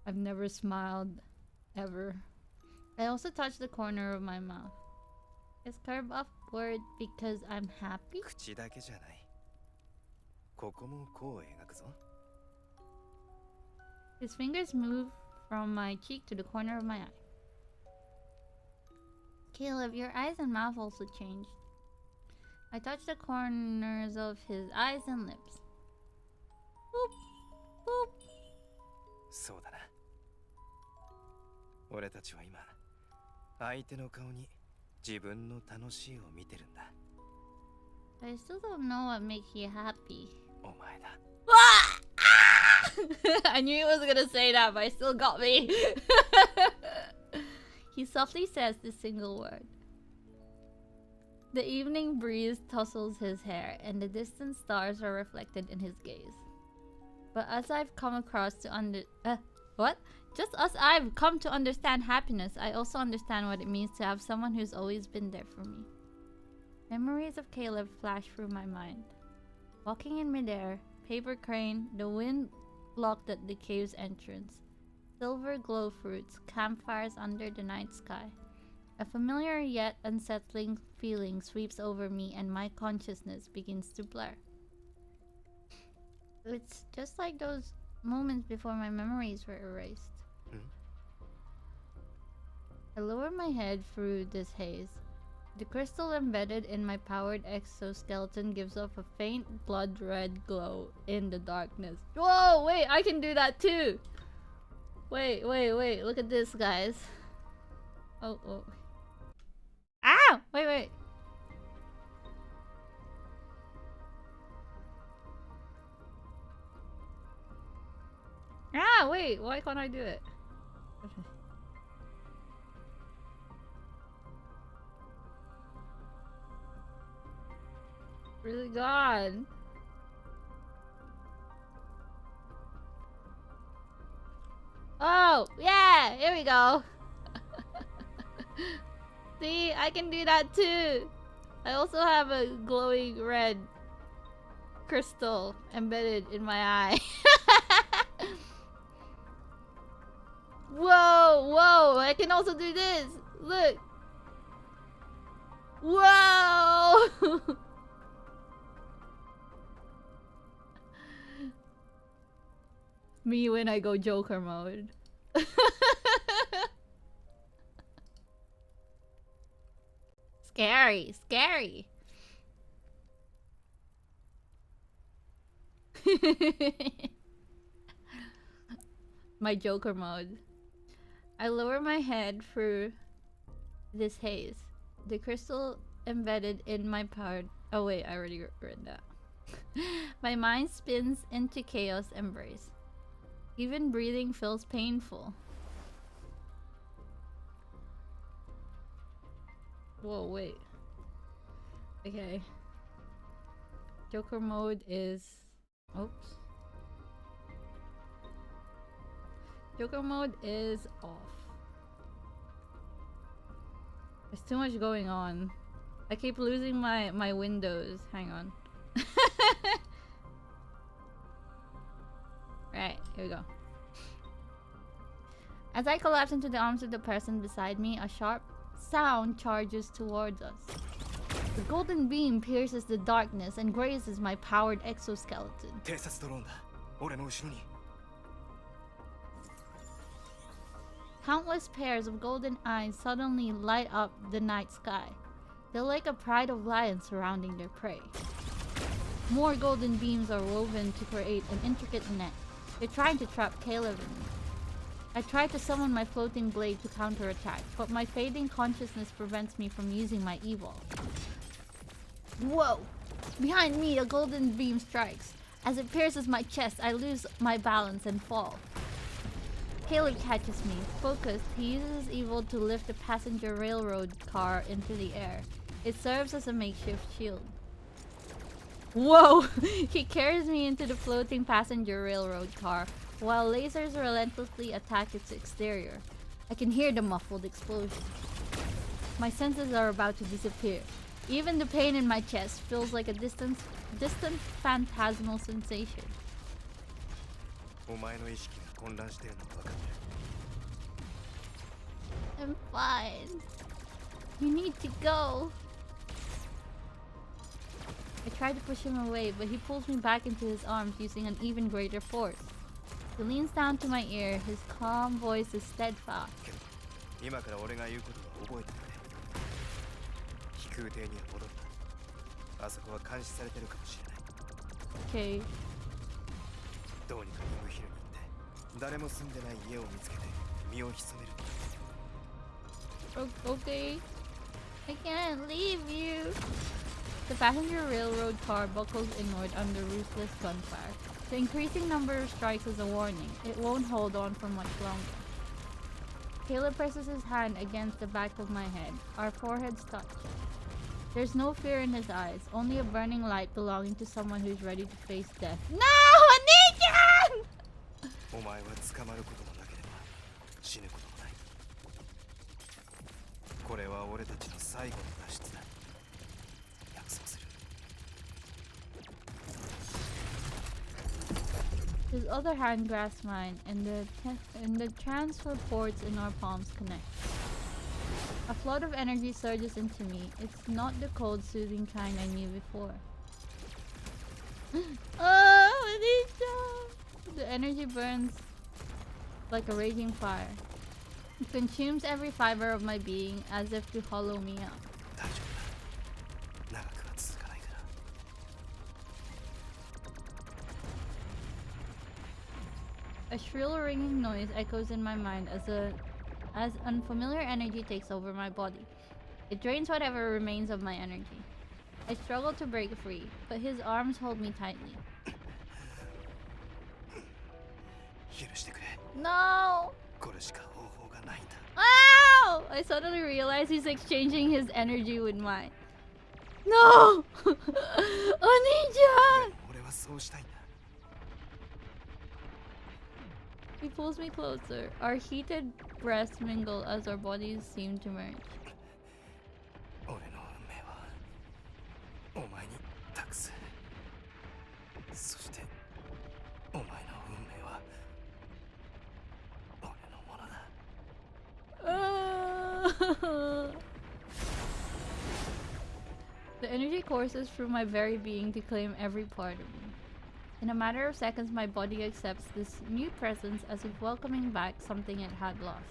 [SPEAKER 1] I've never smiled, ever. I also touched the corner of my mouth. Is curve upward because I'm happy?
[SPEAKER 5] 口だけじゃない。ここも弧を描くぞ。
[SPEAKER 1] His fingers move from my cheek to the corner of my eye. Caleb, your eyes and mouth also changed. I touched the corners of his eyes and lips. Boop, boop.
[SPEAKER 5] そうだな。俺たちは今、相手の顔に自分の楽しいを見てるんだ。
[SPEAKER 1] I still don't know what makes you happy.
[SPEAKER 5] お前だ。
[SPEAKER 1] I knew he was gonna say that, but it still got me. He softly says this single word. The evening breeze tussles his hair, and the distant stars are reflected in his gaze. But as I've come across to Just as I've come to understand happiness, I also understand what it means to have someone who's always been there for me. Memories of Caleb flash through my mind. Walking in midair, paper crane, the wind blocked at the cave's entrance, silver glow fruits, campfires under the night sky. A familiar yet unsettling feeling sweeps over me and my consciousness begins to blur. It's just like those moments before my memories were erased. I lower my head through this haze. The crystal embedded in my powered exoskeleton gives off a faint blood red glow in the darkness. Whoa, wait, I can do that too! Wait, look at this, guys. Oh. Ow! Wait. Ah, wait, why can't I do it? Really gone. Oh, yeah, here we go. See, I can do that too. I also have a glowing red crystal embedded in my eye. Whoa, I can also do this. Look. Whoa. Me when I go Joker mode. Scary. My Joker mode. I lower my head through this haze. The crystal embedded in my powered... Oh wait, I already read that. My mind spins into chaos embrace. Even breathing feels painful. Whoa, wait. Okay. Joker mode is... Oops. Joker mode is off. There's too much going on. I keep losing my windows. Hang on. Right, here we go. As I collapse into the arms of the person beside me, a sharp sound charges towards us. The golden beam pierces the darkness and grazes my powered exoskeleton.
[SPEAKER 5] 偵察ドローンだ。俺の後ろに。
[SPEAKER 1] Countless pairs of golden eyes suddenly light up the night sky. They're like a pride of lions surrounding their prey. More golden beams are woven to create an intricate net. They're trying to trap Caleb in me. I try to summon my floating blade to counterattack, but my fading consciousness prevents me from using my evolve. Whoa! Behind me, a golden beam strikes. As it pierces my chest, I lose my balance and fall. Caleb catches me. Focused, he uses evil to lift the passenger railroad car into the air. It serves as a makeshift shield. Whoa! He carries me into the floating passenger railroad car, while lasers relentlessly attack its exterior. I can hear the muffled explosion. My senses are about to disappear. Even the pain in my chest feels like a distant phantasmal sensation.
[SPEAKER 5] お前の意識が混乱してるのが分かってる。
[SPEAKER 1] I'm fine. You need to go. I try to push him away, but he pulls me back into his arms using an even greater force. He leans down to my ear, his calm voice is steadfast.
[SPEAKER 5] 今から俺が言うことは覚えてくれ。飛空艇には戻った。あそこは監視されてるかもしれない。
[SPEAKER 1] Okay.
[SPEAKER 5] どうにかリムヒルに行って誰も住んでない家を見つけて身を潜める。
[SPEAKER 1] Okay. I can't leave you. The passenger railroad car buckles inward under ruthless gunfire. The increasing number of strikes is a warning. It won't hold on for much longer. Caleb presses his hand against the back of my head. Our foreheads touch. There's no fear in his eyes, only a burning light belonging to someone who's ready to face death. No! oniichan!
[SPEAKER 5] お前は捕まることもなければ死ぬこともない。これは俺たちの最後の脱出だ。約束する。
[SPEAKER 1] His other hand grasps mine, and the transfer ports in our palms connect. A flood of energy surges into me. It's not the cold, soothing kind I knew before. Oh, oniichan! The energy burns like a raging fire. It consumes every fiber of my being as if to hollow me out.
[SPEAKER 5] 大丈夫だ。長くは続かないから。
[SPEAKER 1] A shrill ringing noise echoes in my mind as unfamiliar energy takes over my body. It drains whatever remains of my energy. I struggle to break free, but his arms hold me tightly.
[SPEAKER 5] 許してくれ。
[SPEAKER 1] No!
[SPEAKER 5] これしか方法がないんだ。
[SPEAKER 1] Ow! I suddenly realize he's exchanging his energy with mine. No! oniichan!
[SPEAKER 5] 俺はそうしたいんだ。
[SPEAKER 1] He pulls me closer. Our heated breaths mingle as our bodies seem to merge.
[SPEAKER 5] 俺の運命はお前に託す。そしてお前の運命は俺のものだ。
[SPEAKER 1] The energy courses through my very being to claim every part of me. In a matter of seconds, my body accepts this new presence as if welcoming back something it had lost.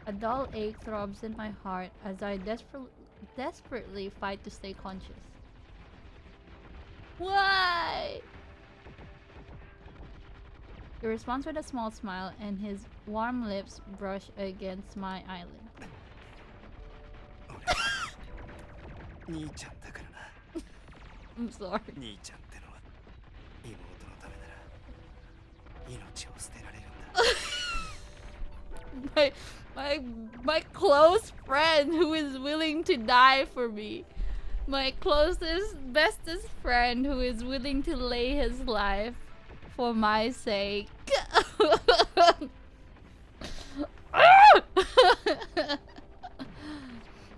[SPEAKER 1] A dull ache throbs in my heart as I desperately fight to stay conscious. Why? He responds with a small smile, and his warm lips brush against my eyelid.
[SPEAKER 5] 兄ちゃんだからな。
[SPEAKER 1] I'm sorry.
[SPEAKER 5] 兄ちゃんってのは妹のためなら命を捨てられるんだ。
[SPEAKER 1] my close friend who is willing to die for me. My closest, bestest friend who is willing to lay his life for my sake.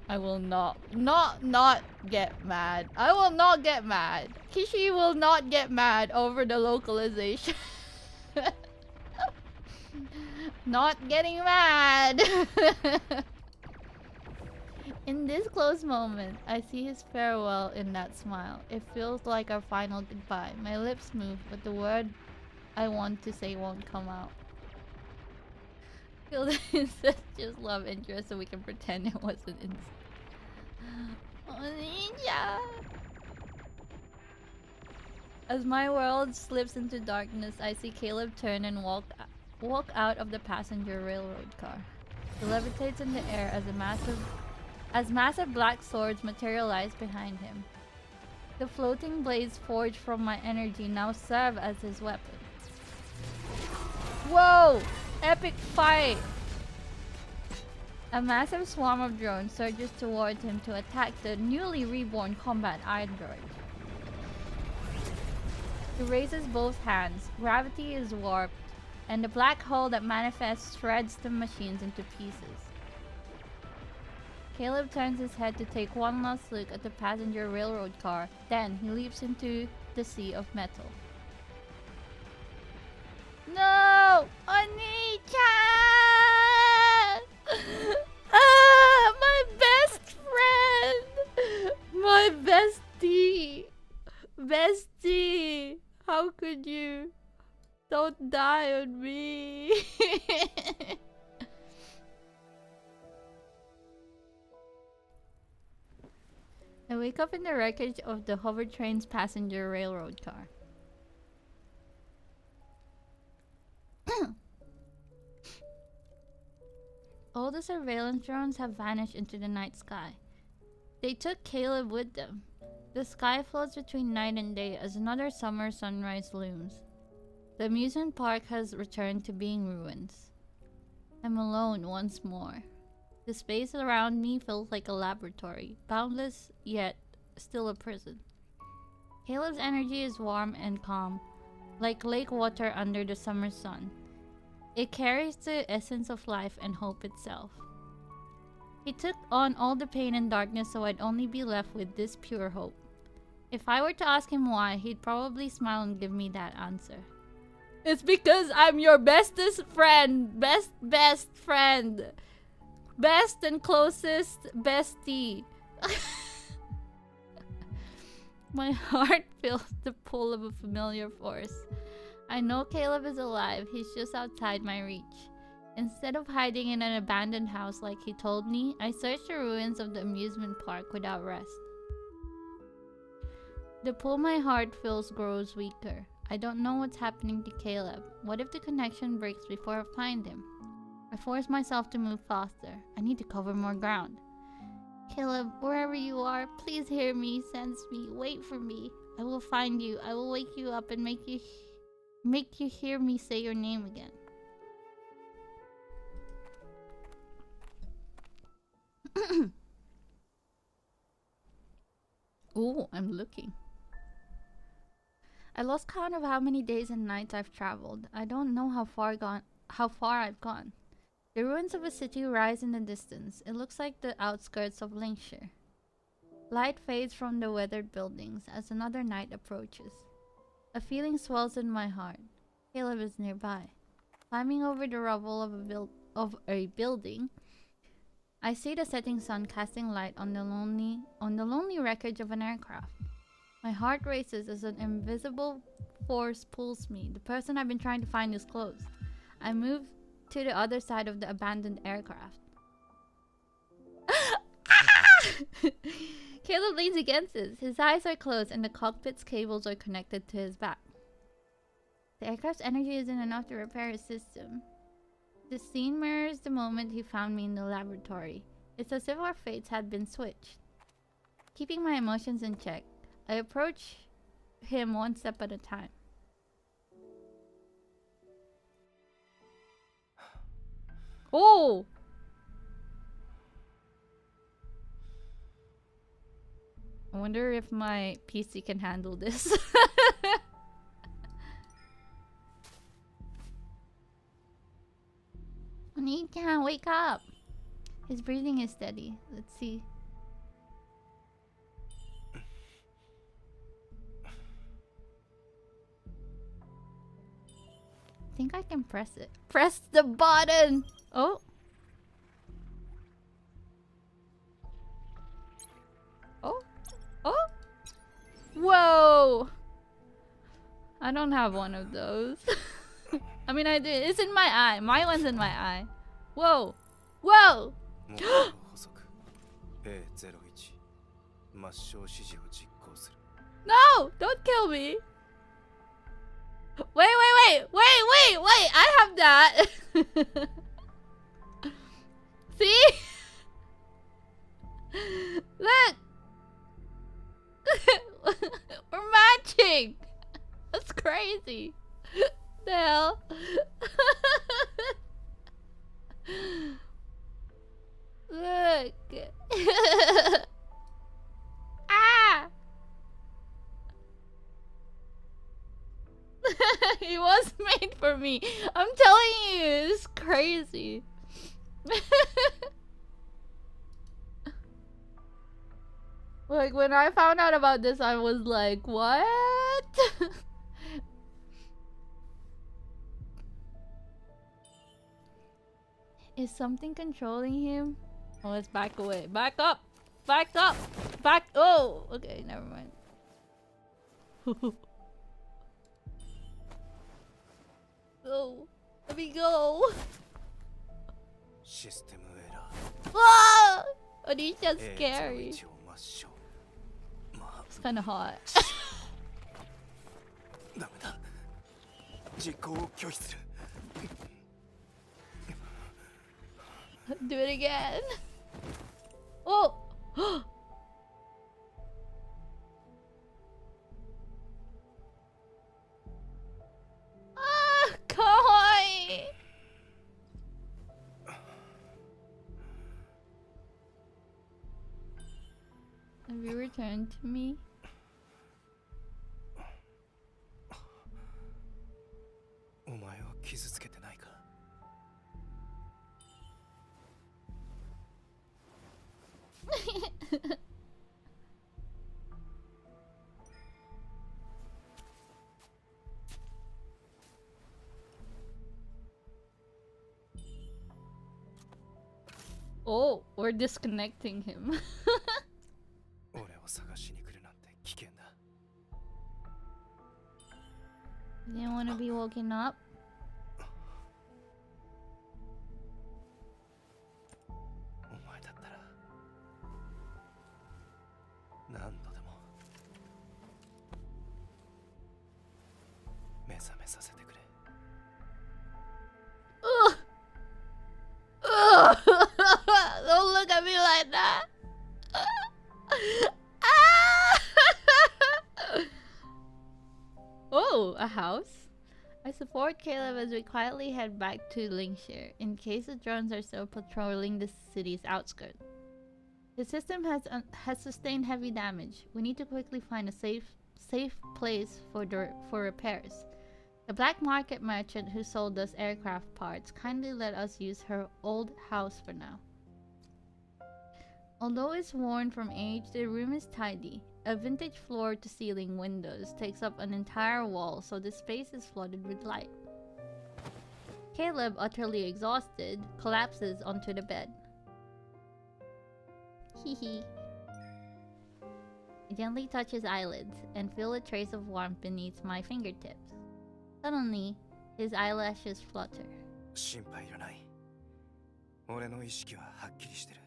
[SPEAKER 1] I will not get mad. I will not get mad. Kishi will not get mad over the localization. Not getting mad. In this close moment, I see his farewell in that smile. It feels like our final goodbye. My lips move, but the word I want to say won't come out. I feel that it's just love interest, so we can pretend it wasn't in. Oniichan! As my world slips into darkness, I see Caleb turn and walk out of the passenger railroad car. He levitates in the air as massive black swords materialize behind him. The floating blades forged from my energy now serve as his weapon. Whoa! Epic fight! A massive swarm of drones surges towards him to attack the newly reborn combat android. He raises both hands. Gravity is warped, and the black hole that manifests shreds the machines into pieces. Caleb turns his head to take one last look at the passenger railroad car. Then he leaps into the sea of metal. No! oniichan! Don't die on me. I wake up in the wreckage of the hover train's passenger railroad car. All the surveillance drones have vanished into the night sky. They took Caleb with them. The sky floats between night and day as another summer sunrise looms. The amusement park has returned to being ruins. I'm alone once more. The space around me feels like a laboratory, boundless yet still a prison. Caleb's energy is warm and calm, like lake water under the summer sun. It carries the essence of life and hope itself. He took on all the pain and darkness so I'd only be left with this pure hope. If I were to ask him why, he'd probably smile and give me that answer. It's because I'm your bestest friend. Best friend. Best and closest bestie. My heart feels the pull of a familiar force. I know Caleb is alive. He's just outside my reach. Instead of hiding in an abandoned house like he told me, I searched the ruins of the amusement park without rest. The pull my heart feels grows weaker. I don't know what's happening to Caleb. What if the connection breaks before I find him? I force myself to move faster. I need to cover more ground. Caleb, wherever you are, please hear me, sense me, wait for me. I will find you. I will wake you up and make you hear me say your name again. Ooh, I'm looking. I lost count of how many days and nights I've traveled. I don't know how far I've gone. The ruins of a city rise in the distance. It looks like the outskirts of Lincolnshire. Light fades from the weathered buildings as another night approaches. A feeling swells in my heart. Caleb is nearby. Climbing over the rubble of a building, I see the setting sun casting light on the lonely wreckage of an aircraft. My heart races as an invisible force pulls me. The person I've been trying to find is close. I move to the other side of the abandoned aircraft. Caleb leans against it. His eyes are closed and the cockpit's cables are connected to his back. The aircraft's energy isn't enough to repair his system. The scene mirrors the moment he found me in the laboratory. It's as if our fates had been switched. Keeping my emotions in check, I approach him one step at a time. Oh! I wonder if my PC can handle this. Oniichan, wake up! His breathing is steady. Let's see. I think I can press it. Press the button! Oh! Oh! Oh! Whoa! I don't have one of those. I mean, I did. It's in my eye. My one's in my eye. Whoa! Whoa! No! Don't kill me! Wait! I have that! See? Look! We're matching! That's crazy! The hell? Look! Ah! He was made for me. I'm telling you, it's crazy. Like, when I found out about this, I was like, what? Is something controlling him? Oh, let's back away. Back up! Back up! Back! Oh! Okay, never mind. Go. Let me go.
[SPEAKER 5] システムエラ
[SPEAKER 1] Whoa! Onichan's
[SPEAKER 5] ー
[SPEAKER 1] scary.
[SPEAKER 5] A01 を抹消。まあ
[SPEAKER 1] It's kind of hot.
[SPEAKER 5] ダメだ。実行を拒否する。
[SPEAKER 1] Do it again. Oh! Ah, kawaii! Have you returned to me?
[SPEAKER 5] お前を傷つけてないか。
[SPEAKER 1] Oh, we're disconnecting him.
[SPEAKER 5] 俺を探しに来るなんて危険だ。
[SPEAKER 1] You didn't want to be woken up?
[SPEAKER 5] お前だったら何度でも目覚めさせてくれ。
[SPEAKER 1] Ugh. Ugh. Don't look at me like that. Ah! Oh, a house? I support Caleb as we quietly head back to Linkshire in case the drones are still patrolling the city's outskirts. His system has sustained heavy damage. We need to quickly find a safe place for repairs. The black market merchant who sold us aircraft parts kindly let us use her old house for now. Although it's worn from age, the room is tidy. A vintage floor-to-ceiling windows takes up an entire wall, so the space is flooded with light. Caleb, utterly exhausted, collapses onto the bed. Hee. I gently touch his eyelids and feel a trace of warmth beneath my fingertips. Suddenly, his eyelashes flutter.
[SPEAKER 5] 心配いらない。俺の意識ははっきりしてる。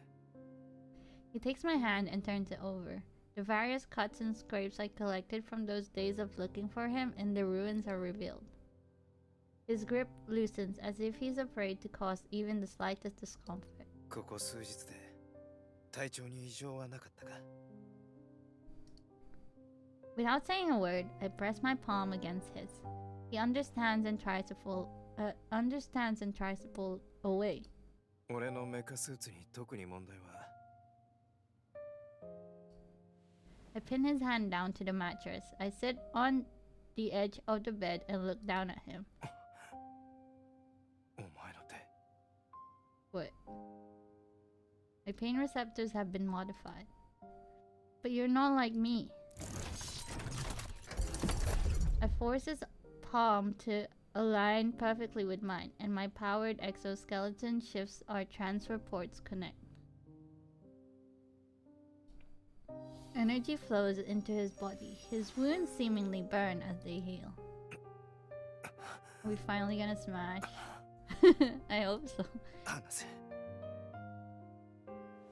[SPEAKER 1] He takes my hand and turns it over. The various cuts and scrapes I collected from those days of looking for him in the ruins are revealed. His grip loosens as if he's afraid to cause even the slightest discomfort.
[SPEAKER 5] ここ数日で体調に異常はなかったか。
[SPEAKER 1] Without saying a word, I press my palm against his. He understands and tries to pull away.
[SPEAKER 5] 俺のメカスーツに特に問題は。
[SPEAKER 1] I pin his hand down to the mattress. I sit on the edge of the bed and look down at him.
[SPEAKER 5] お前の手。
[SPEAKER 1] What? My pain receptors have been modified. But you're not like me. I force his palm to align perfectly with mine, and my powered exoskeleton shifts our transfer ports connect. Energy flows into his body. His wounds seemingly burn as they heal. Are we finally gonna smash? I hope so.
[SPEAKER 5] 話せ。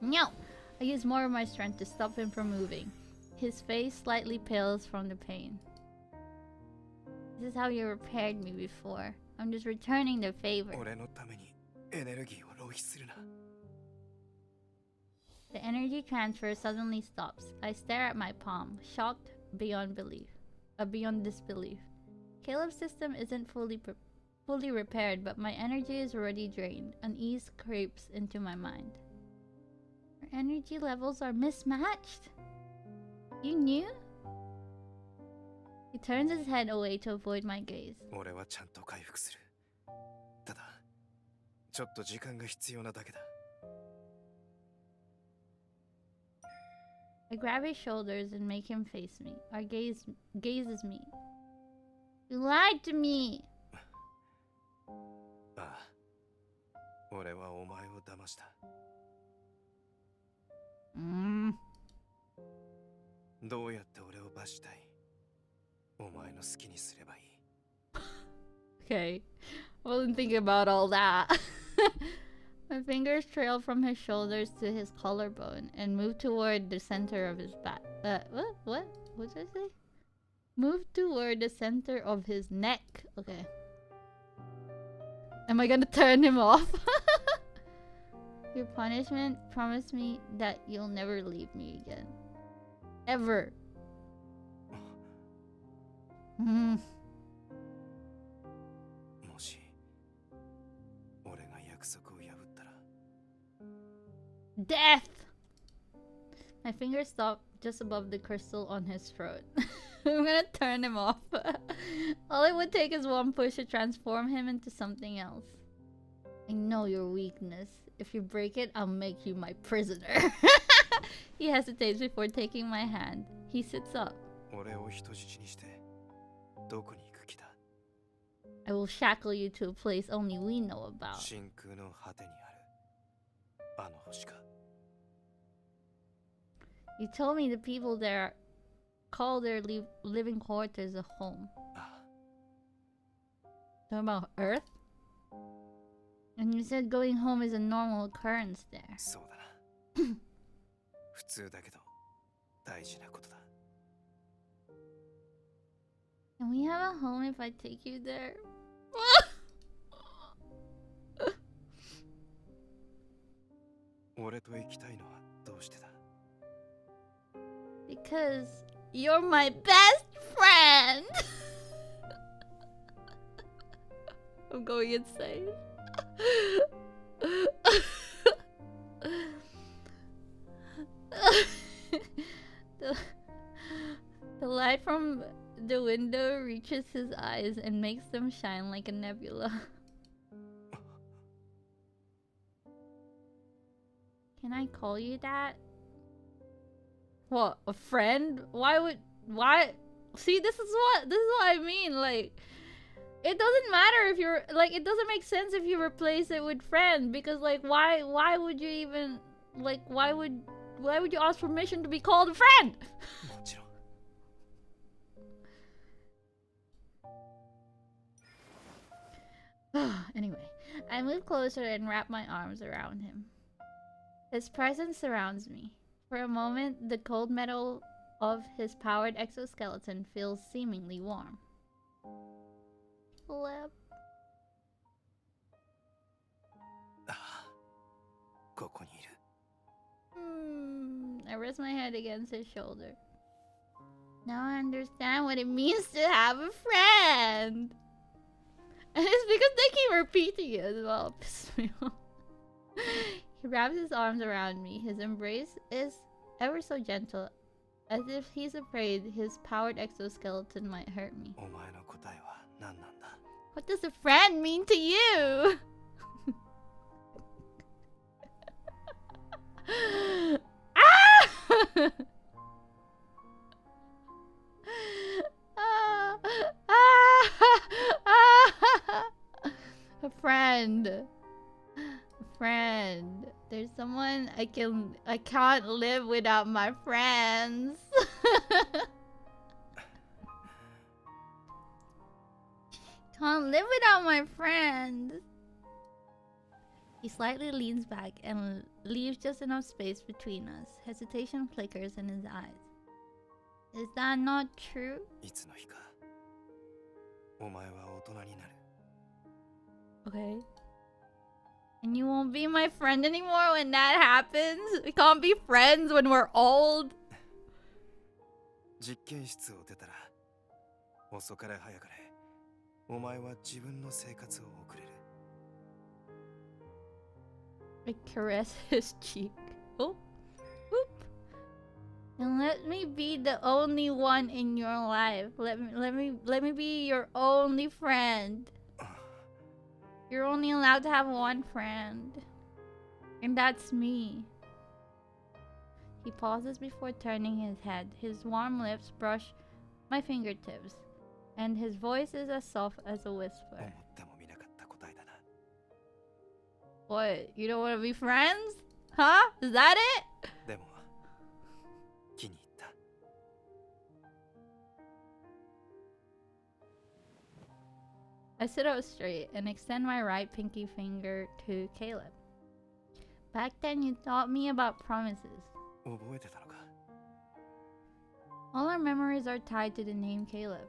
[SPEAKER 1] No! I use more of my strength to stop him from moving. His face slightly pales from the pain. This is how you repaired me before. I'm just returning the favor.
[SPEAKER 5] 俺のためにエネルギーを浪費するな。
[SPEAKER 1] The energy transfer suddenly stops. I stare at my palm, shocked beyond disbelief. Caleb's system isn't fully repaired, but my energy is already drained. Unease creeps into my mind. Our energy levels are mismatched? You knew? He turns his head away to avoid my gaze.
[SPEAKER 5] 俺はちゃんと回復する。ただ、ちょっと時間が必要なだけだ。
[SPEAKER 1] I grab his shoulders and make him face me. Our gazes meet. You lied to me!
[SPEAKER 5] ああ、俺はお前を騙した。どうやって俺を罰したい？お前の好きにすればいい。
[SPEAKER 1] Okay. I wasn't thinking about all that. My fingers trailed from his shoulders to his collarbone and moved toward the center of his back. What? What did I say? Moved toward the center of his neck. Okay. Am I gonna turn him off? Your punishment promised me that you'll never leave me again. Ever.
[SPEAKER 5] もし俺が約束を破ったら
[SPEAKER 1] Death! My finger stopped just above the crystal on his throat. I'm gonna turn him off. All it would take is one push to transform him into something else. I know your weakness. If you break it, I'll make you my prisoner. He hesitates before taking my hand. He sits up.
[SPEAKER 5] 俺を人質にしてどこに行く気だ
[SPEAKER 1] I will shackle you to a place only we know about.
[SPEAKER 5] 真空の果てにあるあの星か
[SPEAKER 1] You told me the people there call their living quarters a home.
[SPEAKER 5] あ
[SPEAKER 1] Talking about Earth? And you said going home is a normal occurrence there.
[SPEAKER 5] そうだな普通だけど大事なことだ
[SPEAKER 1] Can we have a home if I take you there?
[SPEAKER 5] 俺と行きたいのはどうしてだ
[SPEAKER 1] Because you're my best friend! I'm going insane. The light from the window reaches his eyes and makes them shine like a nebula. Can I call you that? What, a friend? Why? See, this is what I mean. Like, it doesn't matter if you're like, it doesn't make sense if you replace it with friend, because like, why would you even like, why would you ask permission to be called a friend?
[SPEAKER 5] もちろん
[SPEAKER 1] Anyway, I move closer and wrap my arms around him. His presence surrounds me. For a moment, the cold metal of his powered exoskeleton feels seemingly warm. Flip.
[SPEAKER 5] ああここにいる
[SPEAKER 1] I rest my head against his shoulder. Now I understand what it means to have a friend. And it's because they keep repeating it as well. Pisses me off. He wraps his arms around me. His embrace is ever so gentle, as if he's afraid his powered exoskeleton might hurt me.
[SPEAKER 5] お前の答えは何なんだ
[SPEAKER 1] What does a friend mean to you? Ah! A friend. A friend. There's someone I can't live without my friends. Can't live without my friends. He slightly leans back and leaves just enough space between us. Hesitation flickers in his eyes. Is that not true?
[SPEAKER 5] いつの日かお前は大人になる
[SPEAKER 1] Okay. And you won't be my friend anymore when that happens? We can't be friends when we're old?
[SPEAKER 5] 実験室を出たら遅かれ早かれお前は自分の生活を送れる
[SPEAKER 1] I caress his cheek. Oh. Whoop. And let me be the only one in your life. Let me be your only friend. You're only allowed to have one friend. And that's me. He pauses before turning his head. His warm lips brush my fingertips. And his voice is as soft as a
[SPEAKER 5] 思
[SPEAKER 1] whisper.
[SPEAKER 5] ってもみなかった答えだな
[SPEAKER 1] What? You don't want to be friends? Huh? Is that it?
[SPEAKER 5] でも気に入った
[SPEAKER 1] I sit up straight and extend my right pinky finger to Caleb. Back then, you taught me about promises.
[SPEAKER 5] 覚えてたのか。
[SPEAKER 1] All our memories are tied to the name Caleb.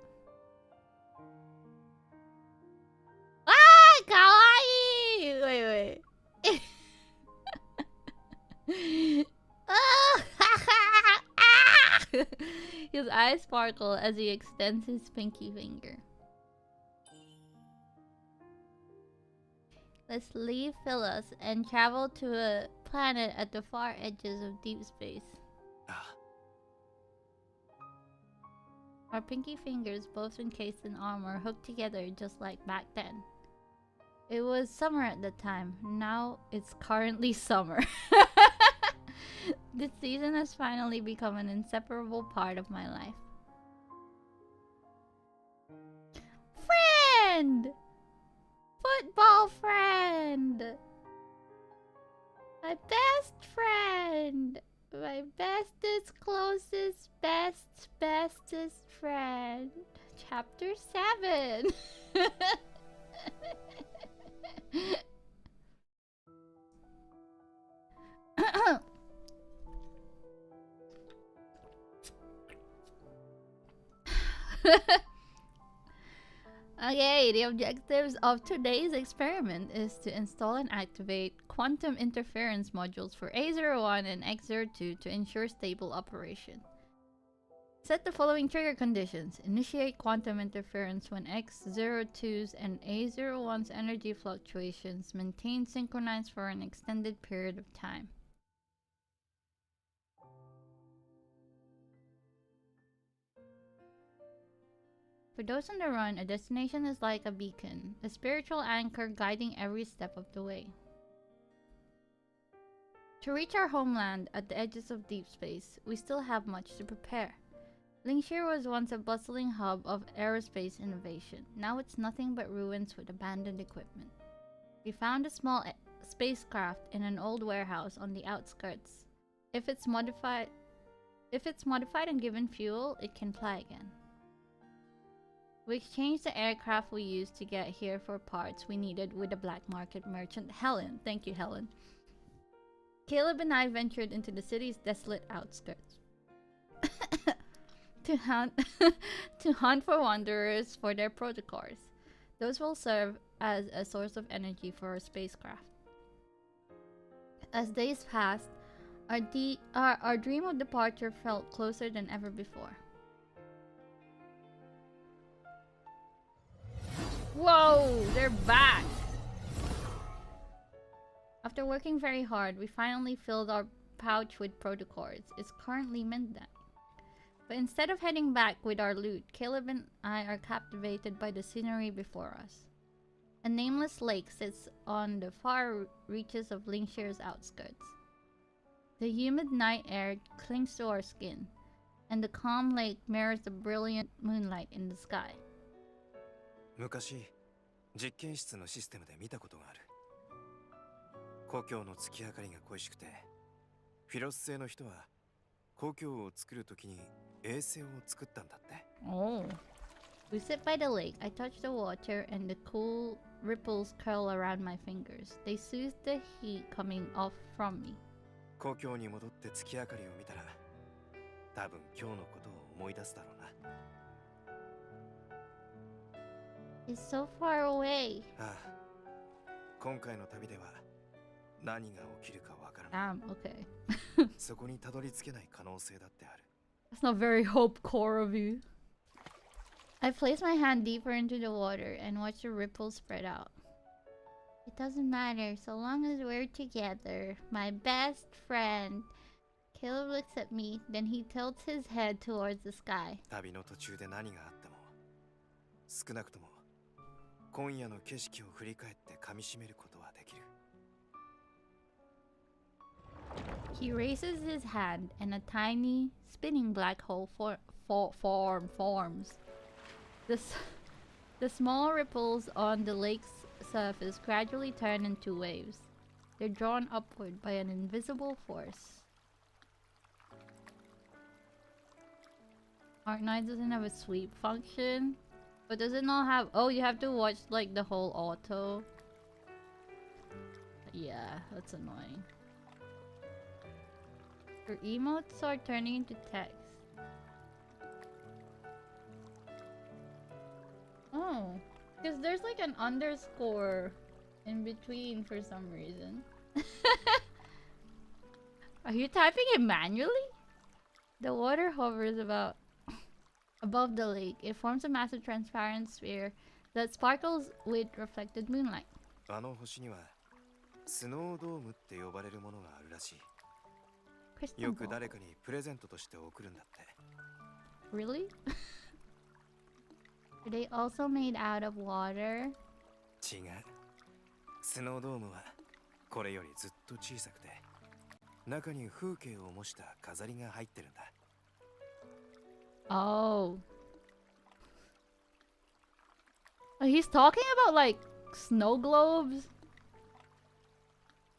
[SPEAKER 1] Ah, kawaii! Wait. Ah! His eyes sparkle as he extends his pinky finger. Let's leave Phyllis and travel to a planet at the far edges of deep space.
[SPEAKER 5] あ
[SPEAKER 1] Our pinky fingers, both encased in armor, hooked together just like back then. It was summer at the time. Now it's currently summer. This season has finally become an inseparable part of my life. Friend! Football friend! My best friend! My bestest, closest, bestest friend. Chapter 7. Okay, the objectives of today's experiment is to install and activate quantum interference modules for A01 and X02 to ensure stable operation. Set the following trigger conditions. Initiate quantum interference when X02's and A01's energy fluctuations maintain synchronized for an extended period of time. For those on the run, a destination is like a beacon, a spiritual anchor guiding every step of the way. To reach our homeland at the edges of deep space, we still have much to prepare. Lingshir was once a bustling hub of aerospace innovation. Now it's nothing but ruins with abandoned equipment. We found a small spacecraft in an old warehouse on the outskirts. If it's modified and given fuel, it can fly again. We exchanged the aircraft we used to get here for parts we needed with a black market merchant, Helen. Thank you, Helen. Caleb and I ventured into the city's desolate outskirts to hunt for wanderers for their protocors. Those will serve as a source of energy for our spacecraft. As days passed, our dream of departure felt closer than ever before. Whoa, they're back! After working very hard, we finally filled our pouch with protocors. It's currently midnight. But instead of heading back with our loot, Caleb and I are captivated by the scenery before us. A nameless lake sits on the far reaches of Lingshir's outskirts. The humid night air clings to our skin, and the calm lake mirrors the brilliant moonlight in the sky.
[SPEAKER 5] 昔、実験室のシステムで見たことがある。故郷の月明かりが恋しくて、フィロス星の人は故郷を作るときに衛星を作ったんだって。
[SPEAKER 1] Oh. We sit by the lake. I touch the water and the cool ripples curl around my fingers. They soothe the heat coming off from me.
[SPEAKER 5] 故郷に戻って月明かりを見たら、多分今日のことを思い出すだろうな。
[SPEAKER 1] It's so far away.
[SPEAKER 5] ああ、今回の旅では何が起きるかわからない。
[SPEAKER 1] Okay.
[SPEAKER 5] そこにたどり着けない可能性だってある。
[SPEAKER 1] That's not very hope core of you. I place my hand deeper into the water and watch the ripples spread out. It doesn't matter so long as we're together. My best friend. Caleb looks at me, then he tilts his head towards the sky.
[SPEAKER 5] 旅の途中で何があっても、少なくとも今夜の景色を振り返って噛み締めることはできる。
[SPEAKER 1] He raises his hand and a tiny spinning black hole forms. The small ripples on the lake's surface gradually turn into waves. They're drawn upward by an invisible force. Arknight doesn't have a sweep function. But does it not have... Oh, you have to watch like the whole auto. Yeah, that's annoying. Your emotes are turning into text. Oh, because there's like an underscore in between for some reason. Are you typing it manually? The water hovers above the lake. It forms a massive transparent sphere that sparkles with reflected moonlight.
[SPEAKER 5] あの星にはスノードームって呼ばれるものがあるらしい。
[SPEAKER 1] Crystal
[SPEAKER 5] よく
[SPEAKER 1] ball.
[SPEAKER 5] 誰かにプレゼントとして送るんだって。
[SPEAKER 1] Really? Are they also made out of water?
[SPEAKER 5] 違う。スノードームはこれよりずっと小さくて、中に風景を模した飾りが入ってるんだ。
[SPEAKER 1] Oh. He's talking about like snow globes.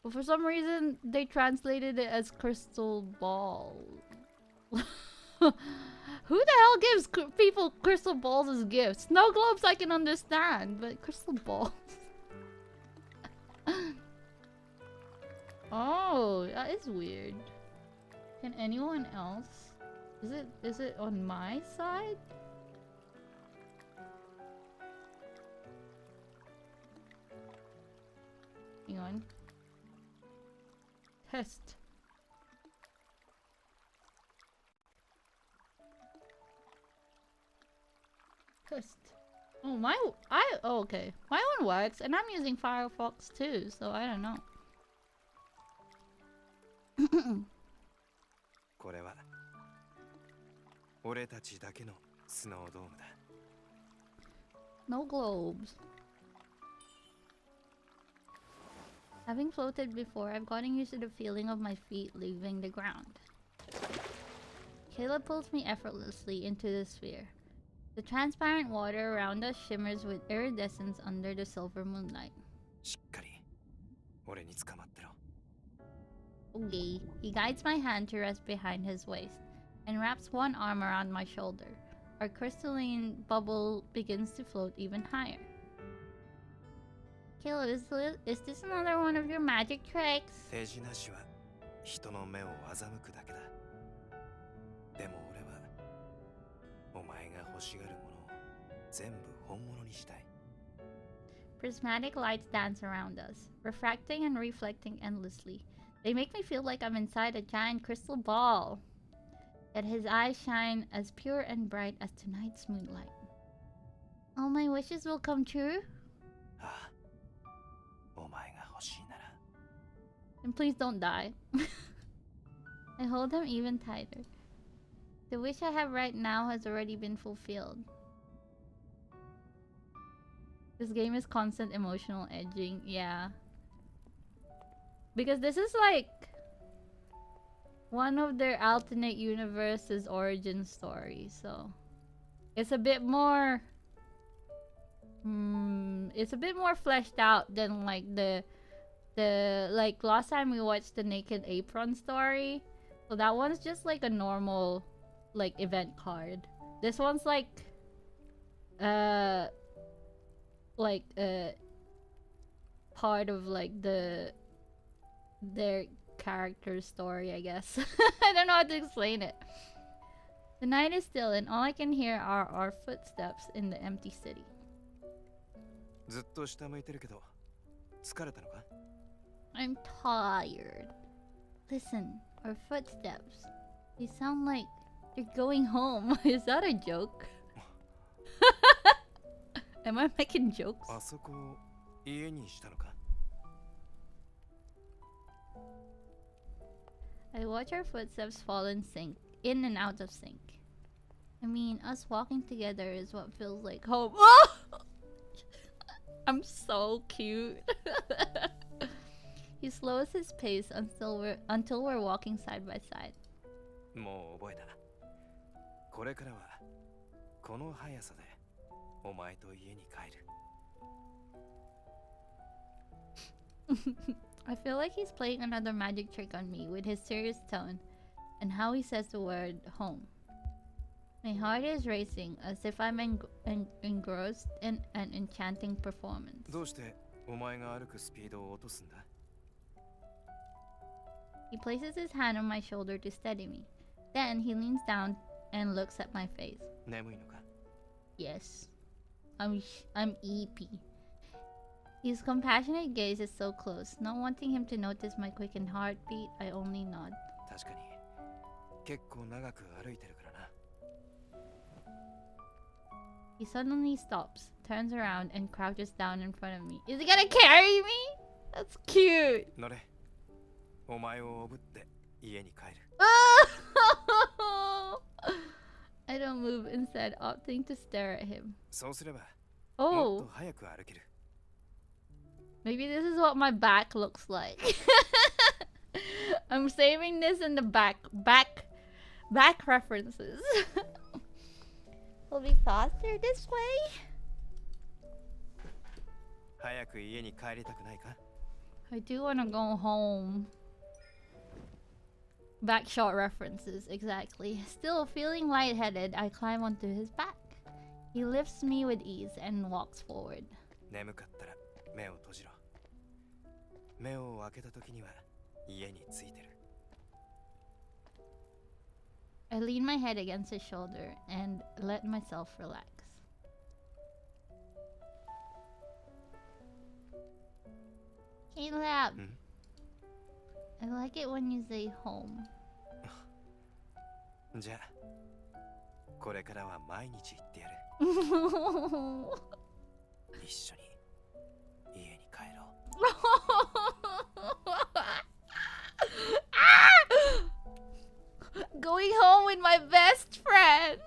[SPEAKER 1] But for some reason, they translated it as crystal balls. Who the hell gives people crystal balls as gifts? Snow globes I can understand, but crystal balls. Oh, that is weird. Can anyone else? Is it on my side? Hang on. Test. Test. Oh oh, okay. My one works, and I'm using Firefox too, so I don't know.
[SPEAKER 5] これは俺たちだけのスノードームだ。
[SPEAKER 1] No globes. Having floated before, I've gotten used to the feeling of my feet leaving the ground. Caleb pulls me effortlessly into the sphere. The transparent water around us shimmers with iridescence under the silver moonlight.
[SPEAKER 5] しっかり俺に捕まってろ。
[SPEAKER 1] Okay. He guides my hand to rest behind his waist and wraps one arm around my shoulder. Our crystalline bubble begins to float even higher. Caleb, is this another one of your magic tricks?
[SPEAKER 5] 手品師は人の目を欺くだけだ。でも俺はお前が欲しがるものを全部本物にしたい。
[SPEAKER 1] Prismatic lights dance around us, refracting and reflecting endlessly. They make me feel like I'm inside a giant crystal ball. Yet his eyes shine as pure and bright as tonight's moonlight. All my wishes will come true?
[SPEAKER 5] ああ、お前が欲しいなら。
[SPEAKER 1] And please don't die. I hold him even tighter. The wish I have right now has already been fulfilled. This game is constant emotional edging, yeah. Because this is like one of their alternate universe's origin story, so it's a bit more it's a bit more fleshed out than like the like last time we watched the Naked Apron story. So that one's just like a normal like event card. This one's like part of like their character story, I guess. I don't know how to explain it. The night is still and all I can hear are our footsteps in the empty city.
[SPEAKER 5] ずっと下向いてるけど疲れたのか？
[SPEAKER 1] I'm tired. Listen, our footsteps. They sound like they're going home. Is that a joke? Am I making jokes?
[SPEAKER 5] あそこを家にしたのか？
[SPEAKER 1] I watch our footsteps fall in in and out of sync. I mean, us walking together is what feels like home. I'm so cute. He slows his pace until we're walking side by side.
[SPEAKER 5] もう覚えた。これからはこの速さでお前と家に帰る。
[SPEAKER 1] I feel like he's playing another magic trick on me with his serious tone and how he says the word home. My heart is racing as if I'm engrossed in an enchanting performance.
[SPEAKER 5] どうしてお前が歩くスピードを落とすんだ？
[SPEAKER 1] He places his hand on my shoulder to steady me. Then he leans down and looks at my face.
[SPEAKER 5] 眠いのか？
[SPEAKER 1] Yes, I'm EP. His compassionate gaze is so close. Not wanting him to notice my quickened heartbeat, I only nod.
[SPEAKER 5] 確かに結構長く歩いてるからな。
[SPEAKER 1] He suddenly stops, turns around, and crouches down in front of me. Is he gonna carry me? That's cute.
[SPEAKER 5] 乗れ。お前をおぶって家に帰る。
[SPEAKER 1] I don't move, instead opting to stare at him.
[SPEAKER 5] そうすればもっ
[SPEAKER 1] Oh,
[SPEAKER 5] と早く歩ける。
[SPEAKER 1] maybe this is what my back looks like. I'm saving this in the back references. Will be faster this way.
[SPEAKER 5] 早く家に帰りたくないか？
[SPEAKER 1] I do want to go home. Back shot references, exactly. Still feeling lightheaded, I climb onto his back. He lifts me with ease and walks forward.
[SPEAKER 5] 眠かったら目を閉じろ。目を開けた時には家に着いてる。
[SPEAKER 1] I lean my head against his shoulder and let myself relax. Caleb, I like it when you say home.
[SPEAKER 5] じゃあこれからは毎日行ってやる。一緒に家に帰ろう。
[SPEAKER 1] Going home with my best friend.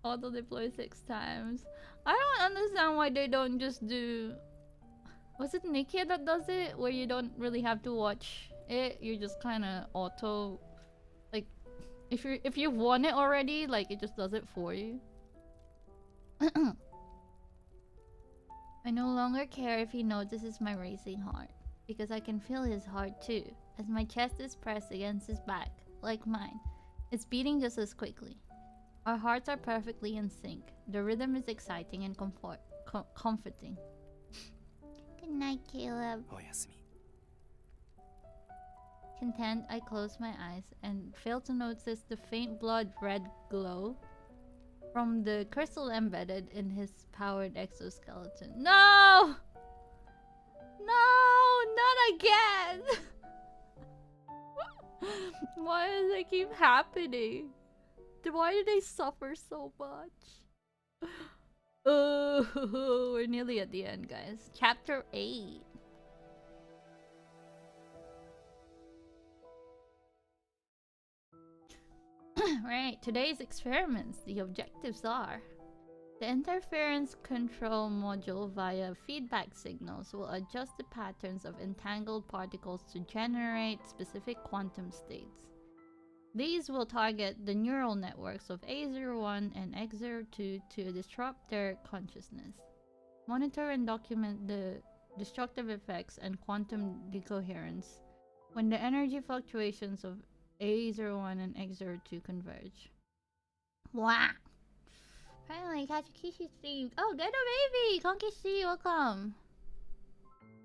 [SPEAKER 1] Auto deploy 6 times. I don't understand why they don't just do. Was it Nikia that does it? Where you don't really have to watch it. You just kind of auto, like, if you've won it already, like it just does it for you. I no longer care if he notices my racing heart, because I can feel his heart too, as my chest is pressed against his back, like mine. It's beating just as quickly. Our hearts are perfectly in sync. The rhythm is exciting and comforting. Good night, Caleb.
[SPEAKER 5] おやすみ。
[SPEAKER 1] Content, I close my eyes and fail to notice the faint blood red glow from the crystal embedded in his powered exoskeleton. No! No! Not again! Why does it keep happening? Why do they suffer so much? Oh, we're nearly at the end, guys. Chapter 8. Right, today's experiments. The objectives are: the interference control module via feedback signals will adjust the patterns of entangled particles to generate specific quantum states. These will target the neural networks of A01 and X02 to disrupt their consciousness. Monitor and document the destructive effects and quantum decoherence when the energy fluctuations of A01 and X02 converge. Wow! Finally, Kachukishi streamed. Oh, get a baby! Konkishi, welcome!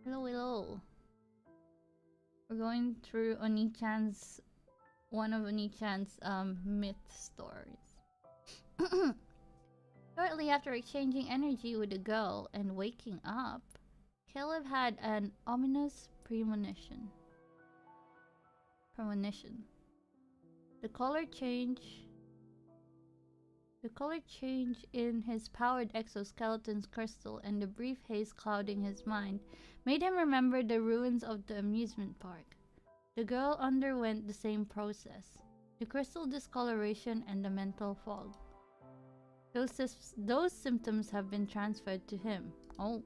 [SPEAKER 1] Hello, hello. We're going through Onichan's... one of Onichan's myth stories. Shortly after exchanging energy with the girl and waking up, Caleb had an ominous premonition. The color change in his powered exoskeleton's crystal and the brief haze clouding his mind made him remember the ruins of the amusement park. The girl underwent the same process, the crystal discoloration and the mental fog. Those symptoms have been transferred to him. Oh.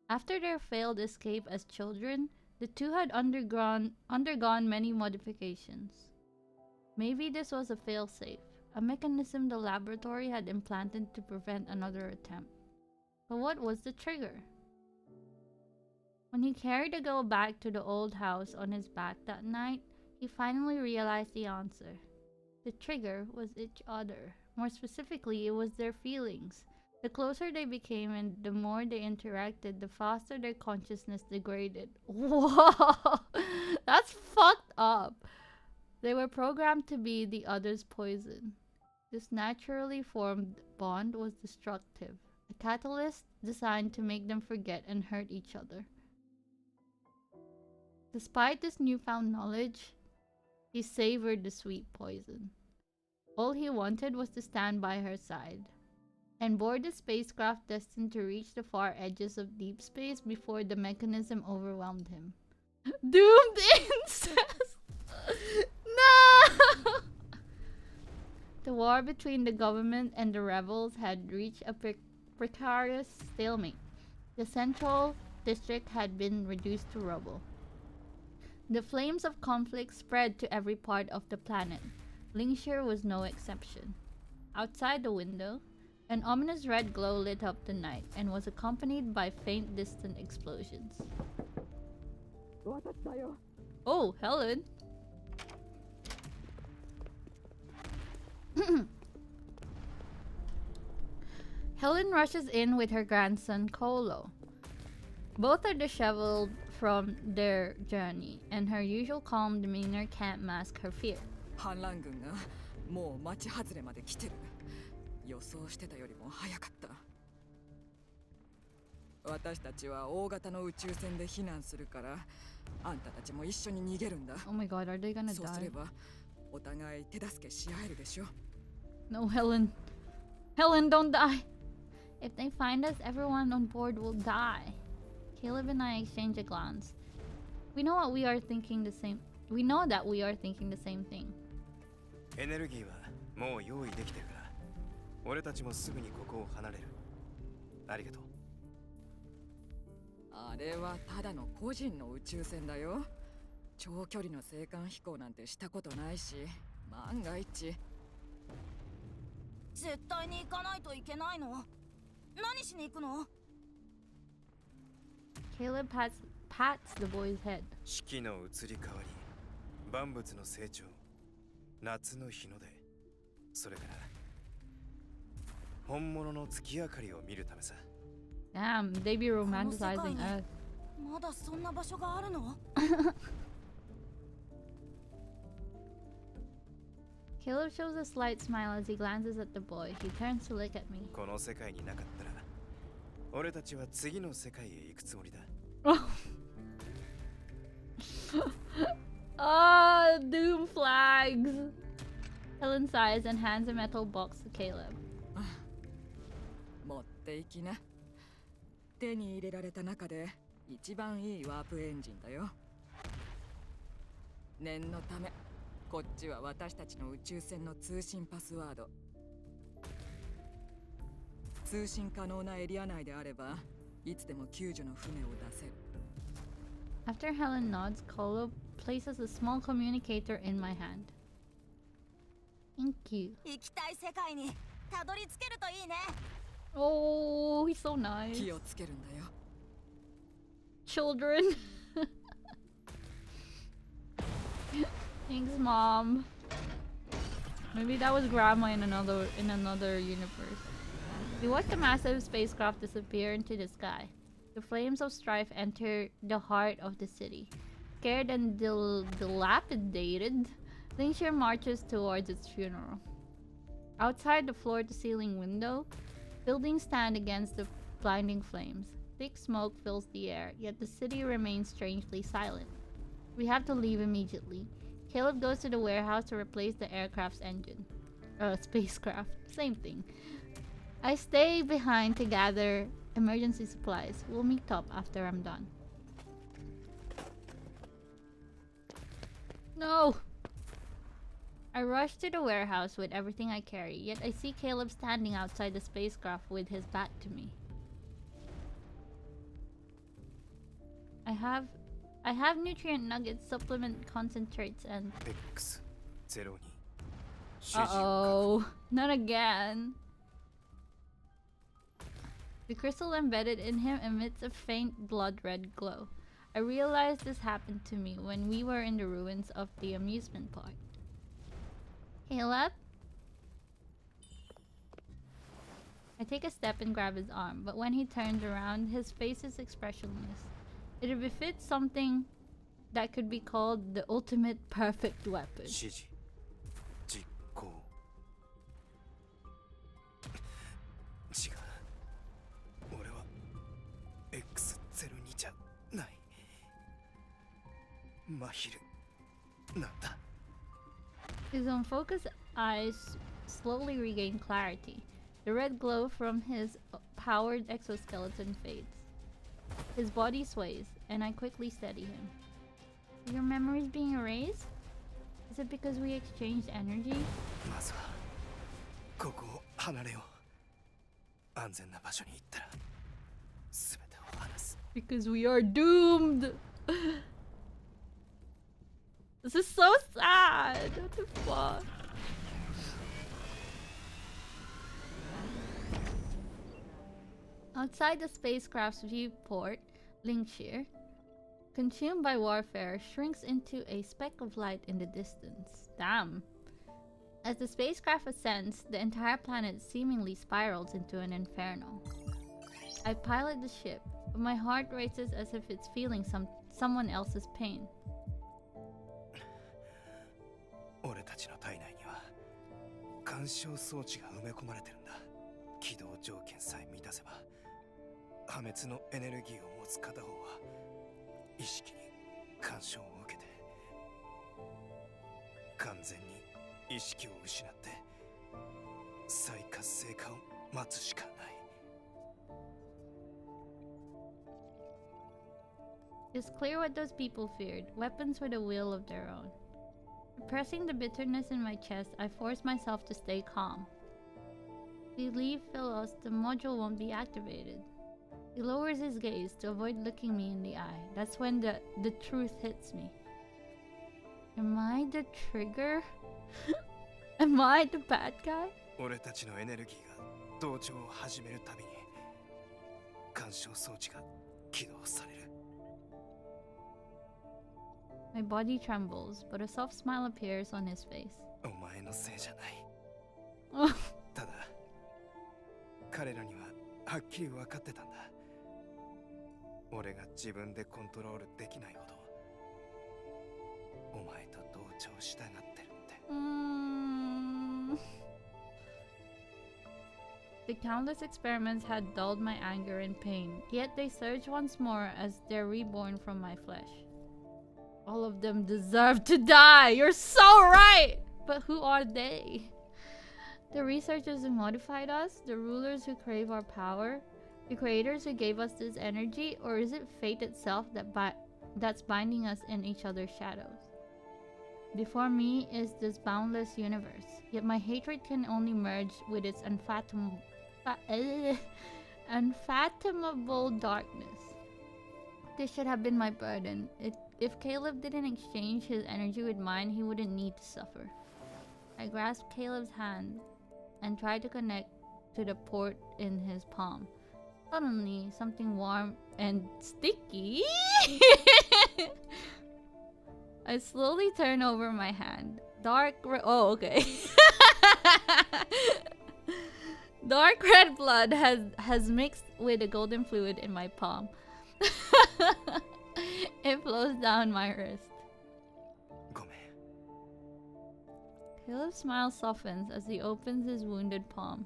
[SPEAKER 1] After their failed escape as children, the two had undergone many modifications. Maybe this was a failsafe, a mechanism the laboratory had implanted to prevent another attempt. But what was the trigger? When he carried the girl back to the old house on his back that night, he finally realized the answer. The trigger was each other. More specifically, it was their feelings. The closer they became and the more they interacted, the faster their consciousness degraded. Whoa! That's fucked up. They were programmed to be the other's poison. This naturally formed bond was destructive, a catalyst designed to make them forget and hurt each other. Despite this newfound knowledge, he savored the sweet poison. All he wanted was to stand by her side and board the spacecraft destined to reach the far edges of deep space before the mechanism overwhelmed him. Doomed incest! No! The war between the government and the rebels had reached a precarious stalemate. The central district had been reduced to rubble. The flames of conflict spread to every part of the planet. Lingshire was no exception. Outside the window, an ominous red glow lit up the night and was accompanied by faint distant explosions. Oh, Helen! Helen rushes in with her grandson Kolo. Both are disheveled from their journey, and her usual calm demeanor can't mask her fear.
[SPEAKER 6] 反乱軍がもう町外れまで来てる。予想してたよりも早かった。私たちは大型の宇宙船で避難するから、あんたたちも一緒に逃げるんだ。
[SPEAKER 1] Oh my god, are they gonna
[SPEAKER 6] そうす
[SPEAKER 1] die?
[SPEAKER 6] ればお互い手助けし合えるでしょ。
[SPEAKER 1] No, Helen. Helen, don't die! If they find us, everyone on board will die. Caleb and I exchange a glance. We know that we are thinking the same thing.
[SPEAKER 5] エネルギーはもう用意できてるから、俺たちもすぐにここを離れる。ありがとう。
[SPEAKER 6] あれはただの個人の宇宙船だよ。長距離の青函飛行なんてしたことないし、万が一。
[SPEAKER 2] 絶対に行かないといけないの？何しに行くの？
[SPEAKER 1] Caleb pats the boy's head.
[SPEAKER 5] 四季の移り変わり、万物の成長、夏の日の出、それから本物の月明かりを見るためさ。
[SPEAKER 1] Damn, they be romanticizing us.
[SPEAKER 2] まだそんな場所があるの
[SPEAKER 1] Caleb shows a slight smile as he glances at the boy. He turns to look at me.
[SPEAKER 5] この世界になかったら、俺たちは次の世界へ行くつもりだ。
[SPEAKER 1] Ah, doom flags. Helen sighs and hands a metal box to Caleb.
[SPEAKER 6] 持っていきな。手に入れられた中で一番いいワープエンジンだよ。念のため、こっちは私たちの宇宙船の通信パスワード。通信可能なエリア内であれば、いつでも救助の船を出せる。
[SPEAKER 1] After Helen nods, Kolo places a small communicator in my hand. Thank you.
[SPEAKER 2] 行きたい世界にたどり着けるといいね。
[SPEAKER 1] Oh, he's so nice.
[SPEAKER 6] 気をつけるんだよ。
[SPEAKER 1] Children. Thanks, Mom. Maybe that was Grandma in another universe. We watch the massive spacecraft disappear into the sky. The flames of strife enter the heart of the city. Scared and dilapidated, Lingshire marches towards its funeral. Outside the floor-to-ceiling window, buildings stand against the blinding flames. Thick smoke fills the air, yet the city remains strangely silent. We have to leave immediately. Caleb goes to the warehouse to replace the aircraft's engine. Spacecraft. Same thing. I stay behind to gather emergency supplies. We'll meet up after I'm done. No! I rush to the warehouse with everything I carry, yet I see Caleb standing outside the spacecraft with his back to me. I have nutrient nuggets, supplement concentrates, and... Uh-oh. Not again. The crystal embedded in him emits a faint blood-red glow. I realized this happened to me when we were in the ruins of the amusement park. Caleb? I take a step and grab his arm, but when he turns around, his face is expressionless. It befits something that could be called the ultimate perfect weapon.
[SPEAKER 5] 指示実行違う俺は X02 じゃないマヒルなんだ
[SPEAKER 1] His unfocused eyes slowly regain clarity. The red glow from his powered exoskeleton fades. His body sways, and I quickly steady him. Your memories being erased? Is it because we exchanged energy?
[SPEAKER 5] まずはここを離れよう安全な場所に行ったら全てを話す
[SPEAKER 1] Because we are doomed! This is so sad! What the fuck? Outside the spacecraft's viewport, Linkshire, consumed by warfare, shrinks into a speck of light in the distance. Damn. As the spacecraft ascends, the entire planet seemingly spirals into an inferno. I pilot the ship, but my heart races as if it's feeling someone else's pain.
[SPEAKER 5] 俺たちの体内には干渉装置が埋め込まれてるんだ起動条件さえ満たせば破滅のエネルギーを持つ片方は意識に干渉を受けて完全に意識を失って再活性化を待つしかない
[SPEAKER 1] It's clear what those people feared, weapons with a will of their own. Repressing the bitterness in my chest, I force myself to stay calm. If we leave Philos, the module won't be activated. He lowers his gaze to avoid looking me in the eye. That's when the truth hits me. Am I the trigger? Am I the bad guy?
[SPEAKER 5] 俺たちのエネルギーが同調を始めるたびに干渉装置が起動される
[SPEAKER 1] My body trembles, but a soft smile appears on his face.
[SPEAKER 5] お前のせいじゃないただ彼らにははっきり分かってたんだ俺が自分でコントロールできないほどお前と同調したがってるって
[SPEAKER 1] The countless experiments had dulled my anger and pain, yet they surge once more as they're reborn from my flesh. All of them deserve to die! You're so right! But who are they? The researchers who modified us? The rulers who crave our power? The creators who gave us this energy? Or is it fate itself that's binding us in each other's shadows? Before me is this boundless universe, yet my hatred can only merge with its unfathomable darkness. This should have been my burden. If Caleb didn't exchange his energy with mine, he wouldn't need to suffer. I grasped Caleb's hand and tried to connect to the port in his palm. Suddenly, something warm and sticky. I slowly turn over my hand. Oh, okay. Dark red blood has mixed with the golden fluid in my palm. It flows down my wrist.
[SPEAKER 5] ごめん
[SPEAKER 1] Caleb's smile softens as he opens his wounded palm.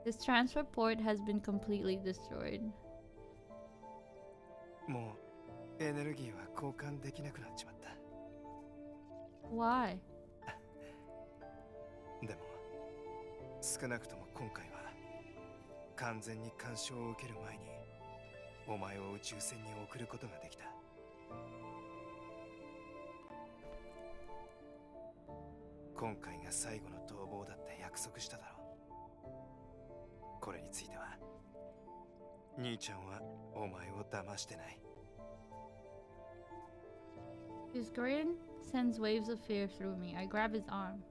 [SPEAKER 1] His transfer port has been completely destroyed.
[SPEAKER 5] もうエネルギーは交換できなくなっちまった
[SPEAKER 1] Why?
[SPEAKER 5] でも少なくとも今回は完全に干渉を受ける前にお前を宇宙船に送ることができた今回が最後の逃亡だって約束しただろうこれについては兄ちゃんはお前を騙してない
[SPEAKER 1] His grin sends waves of fear through me. I grab his arm.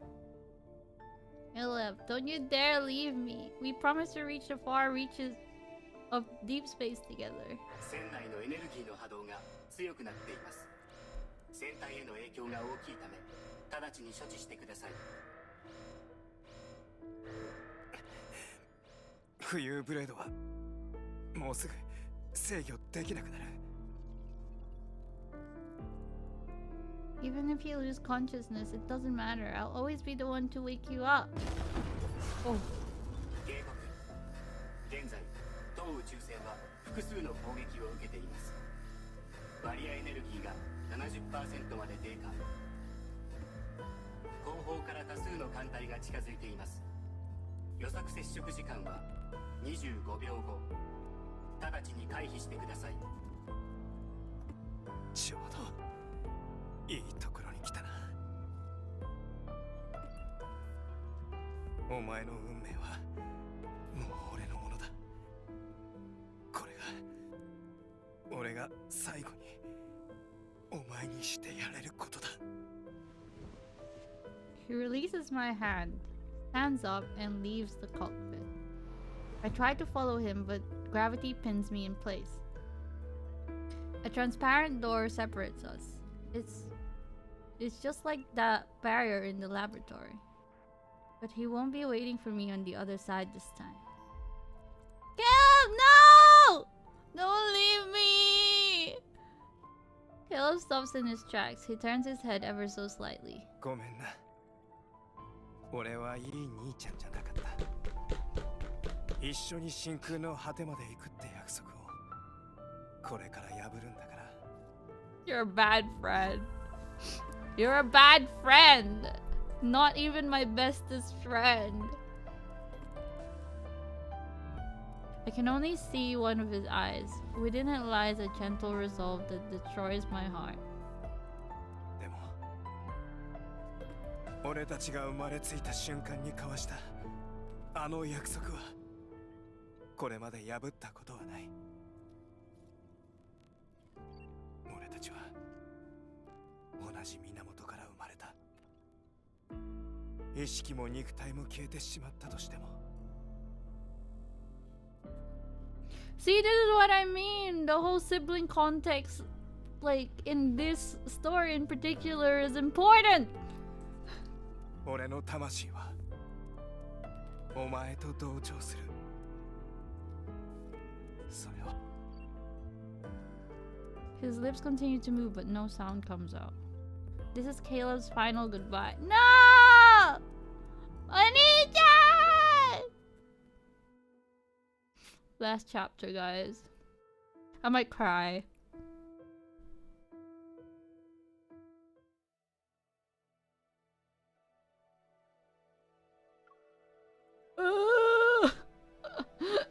[SPEAKER 1] Caleb, don't you dare leave me. We promised to reach the far reaches of deep space together.
[SPEAKER 7] 船内のエネルギーの波動が強くなっています。船体への影響が大きいため、直ちに処置してください。
[SPEAKER 5] 浮遊ブレードはもうすぐ制御できなくなる。
[SPEAKER 1] Even if you lose consciousness, it doesn't matter. I'll always be the one to wake you up. Oh.
[SPEAKER 7] 警告。現在当宇宙船は複数の攻撃を受けています。バリアエネルギーが 70% まで低下。後方から多数の艦隊が近づいています。予測接触時間は25秒後。直ちに回避してください。
[SPEAKER 5] ちょうどいいところに来たな。お前の運命はもう俺のものだ。これが俺が最後にお前にしてやれることだ。
[SPEAKER 1] He releases my hand, stands up, and leaves the cockpit. I try to follow him, but gravity pins me in place. A transparent door separates us. It's just like that barrier in the laboratory. But he won't be waiting for me on the other side this time. Caleb, no! Don't leave me! Caleb stops in his tracks. He turns his head ever so slightly.
[SPEAKER 5] ごめんな。俺はいい兄ちゃんじゃなかった。一緒に真空の果てまで行くって約束をこれから破るんだから。
[SPEAKER 1] You're a bad friend. You're a bad friend. Not even my bestest friend. I can only see one of his eyes. Within it lies a gentle resolve that destroys my heart.
[SPEAKER 5] でも俺たちが生まれついた瞬間に交わしたあの約束はこれまで破ったことはない。俺たちは同じ源から生まれた。意識も肉体も消えてしまったとしても。
[SPEAKER 1] See, this is what I mean. The whole sibling context, like in this story in particular, is important.
[SPEAKER 5] 俺の魂はお前と同調する。それは
[SPEAKER 1] His lips continue to move, but no sound comes out. This is Caleb's final goodbye. No! Oniichan! Last chapter, guys. I might cry.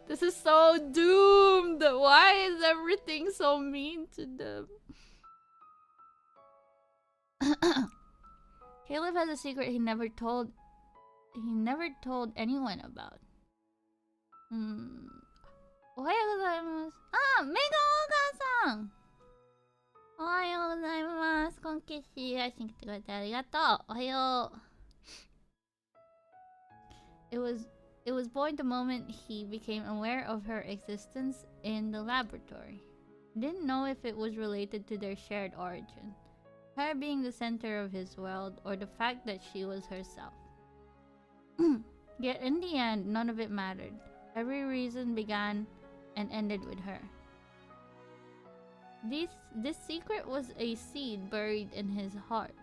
[SPEAKER 1] This is so doomed. Why is everything so mean to them? Caleb has a secret he never told anyone about. おはようございます。あ、メガオーガーさん。おはようございます。今決し配信来てくれてありがとう。おはよう。It was born the moment he became aware of her existence in the laboratory. He didn't know if it was related to their shared origin, her being the center of his world, or the fact that she was herself. Yet in the end, none of it mattered. Every reason began and ended with her. This secret was a seed buried in his heart,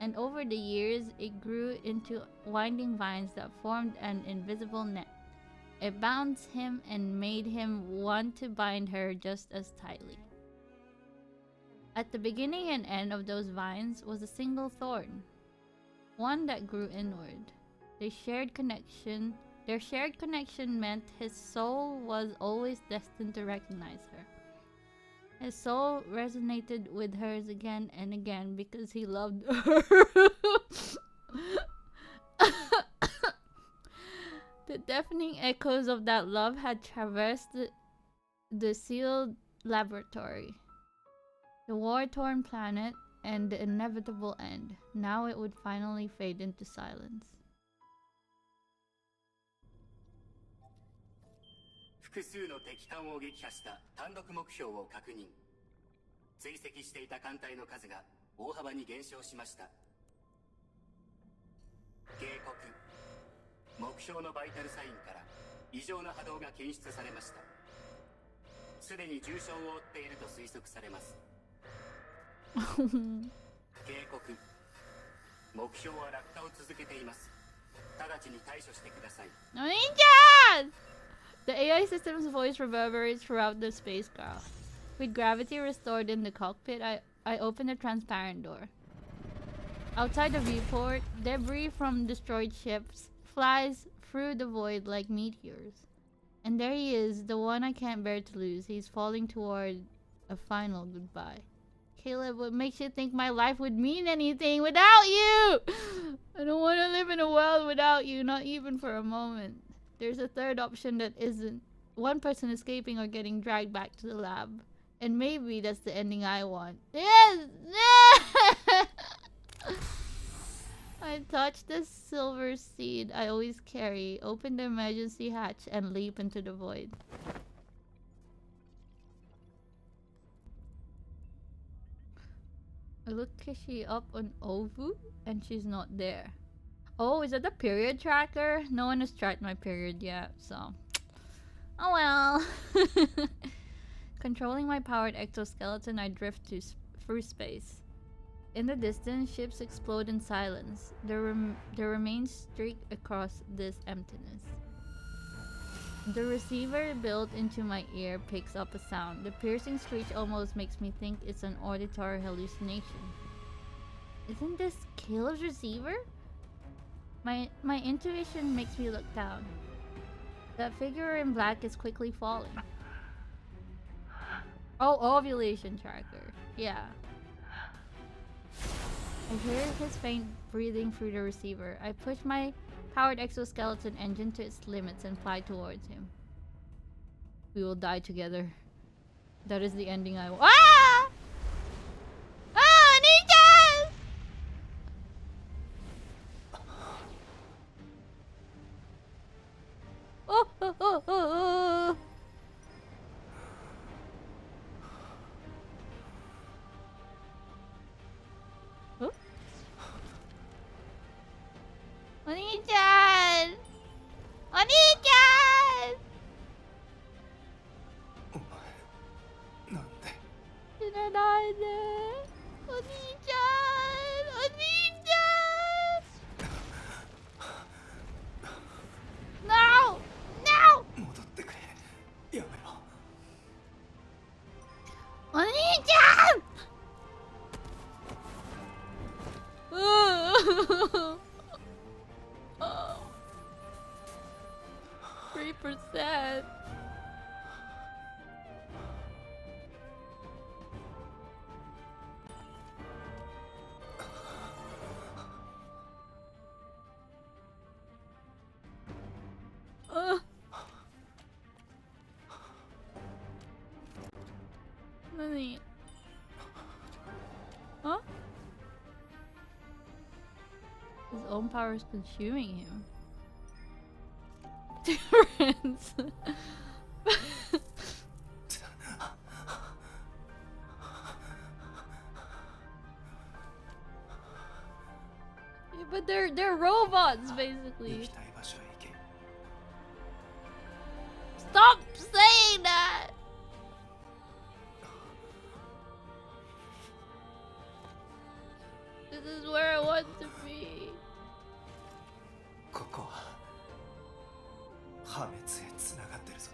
[SPEAKER 1] and over the years it grew into winding vines that formed an invisible net. It bound him and made him want to bind her just as tightly. At the beginning and end of those vines was a single thorn, one that grew inward. Their shared connection meant his soul was always destined to recognize her. His soul resonated with hers again and again because he loved her. The deafening echoes of that love had traversed the sealed laboratory, the war-torn planet, and the inevitable end. Now it would finally fade into silence.
[SPEAKER 7] 複数の敵艦を撃破した単独目標を確認。追跡していた艦隊の数が大幅に減少しました。警告。目標のバイタルサインから異常な波動が検出されました。すでに重傷を負っていると推測されます。警告。目標は落下を続けています。直ちに対処してください。
[SPEAKER 1] oniichan! The AI system's voice reverberates throughout the spacecraft. With gravity restored in the cockpit, I open the transparent door. Outside the viewport, debris from destroyed ships flies through the void like meteors. And there he is, the one I can't bear to lose. He's falling toward a final goodbye. Caleb, what makes you think my life would mean anything without you? I don't want to live in a world without you, not even for a moment. There's a third option that isn't one person escaping or getting dragged back to the lab. And maybe that's the ending I want. Yes! I touch the silver seed I always carry, open the emergency hatch, and leap into the void. I look Kishi up on Ovu, and she's not there. Oh, is that the period tracker? No one has tracked my period yet, so... Oh well. Controlling my powered exoskeleton, I drift through space. In the distance, ships explode in silence. The remains streak across this emptiness. The receiver built into my ear picks up a sound. The piercing screech almost makes me think it's an auditory hallucination. Isn't this Caleb's receiver? My intuition makes me look down. That figure in black is quickly falling. Oh, ovulation tracker. Yeah. I hear his faint breathing through the receiver. I push my powered exoskeleton engine to its limits and fly towards him. We will die together. That is the ending I want. Ah! Ah, ninjas! Oh, oh, oh, oh, oh. Oh? Oniichan! Oniichan! 死なないで。お兄ちゃん、お兄ちゃん。No! No!
[SPEAKER 5] 戻ってくれ。やめろ。
[SPEAKER 1] お兄ちゃん。3%. Nani? Huh? His own power is consuming him. Decoherence. Yeah, but they're robots basically. Stop saying that. This is where I want to be.
[SPEAKER 5] ここは破滅へつながってるぞ。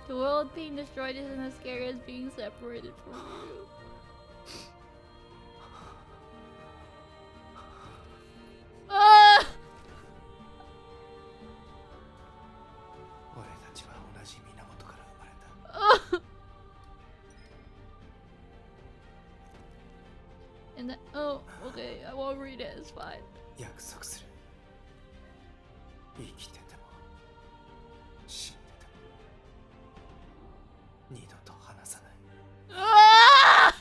[SPEAKER 1] The world being destroyed isn't as scary as being separated from you. Ah!
[SPEAKER 5] 俺たちは同じ源から生まれた。
[SPEAKER 1] Ah! And then, oh, okay, I won't read it, it's fine.
[SPEAKER 5] 約束する。生きてても死んでても二度と離さない。
[SPEAKER 1] Ah!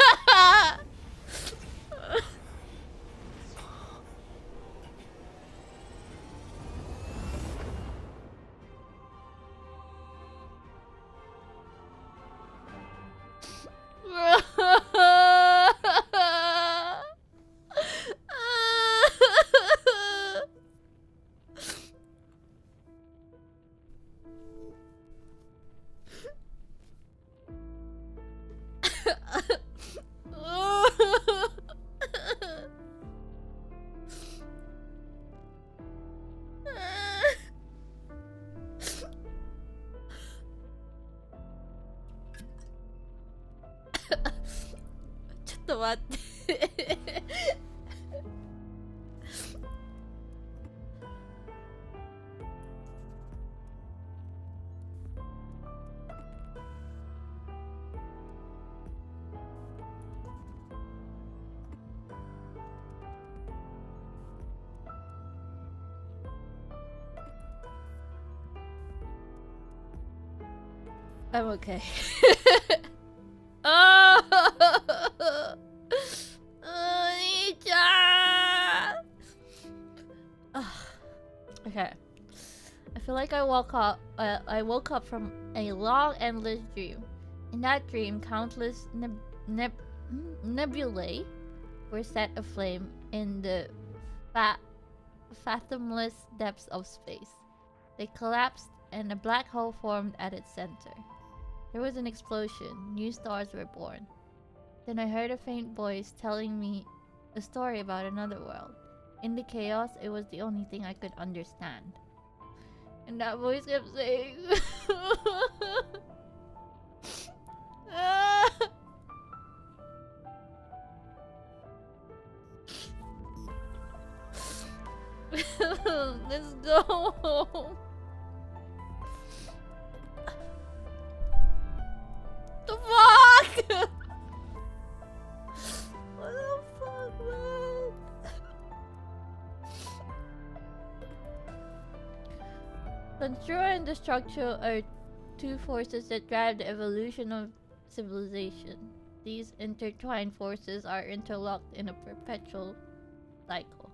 [SPEAKER 1] と待って。I'm okay. Oh, oniichan! Okay. I feel like I woke up from a long, endless dream. In that dream, countless nebulae were set aflame in the fathomless depths of space. They collapsed, and a black hole formed at its center. There was an explosion. New stars were born. Then I heard a faint voice telling me a story about another world. In the chaos, it was the only thing I could understand. And that voice kept saying... Let's go home. The fuck? What the fuck, man? Control and destruction are two forces that drive the evolution of civilization. These intertwined forces are interlocked in a perpetual cycle.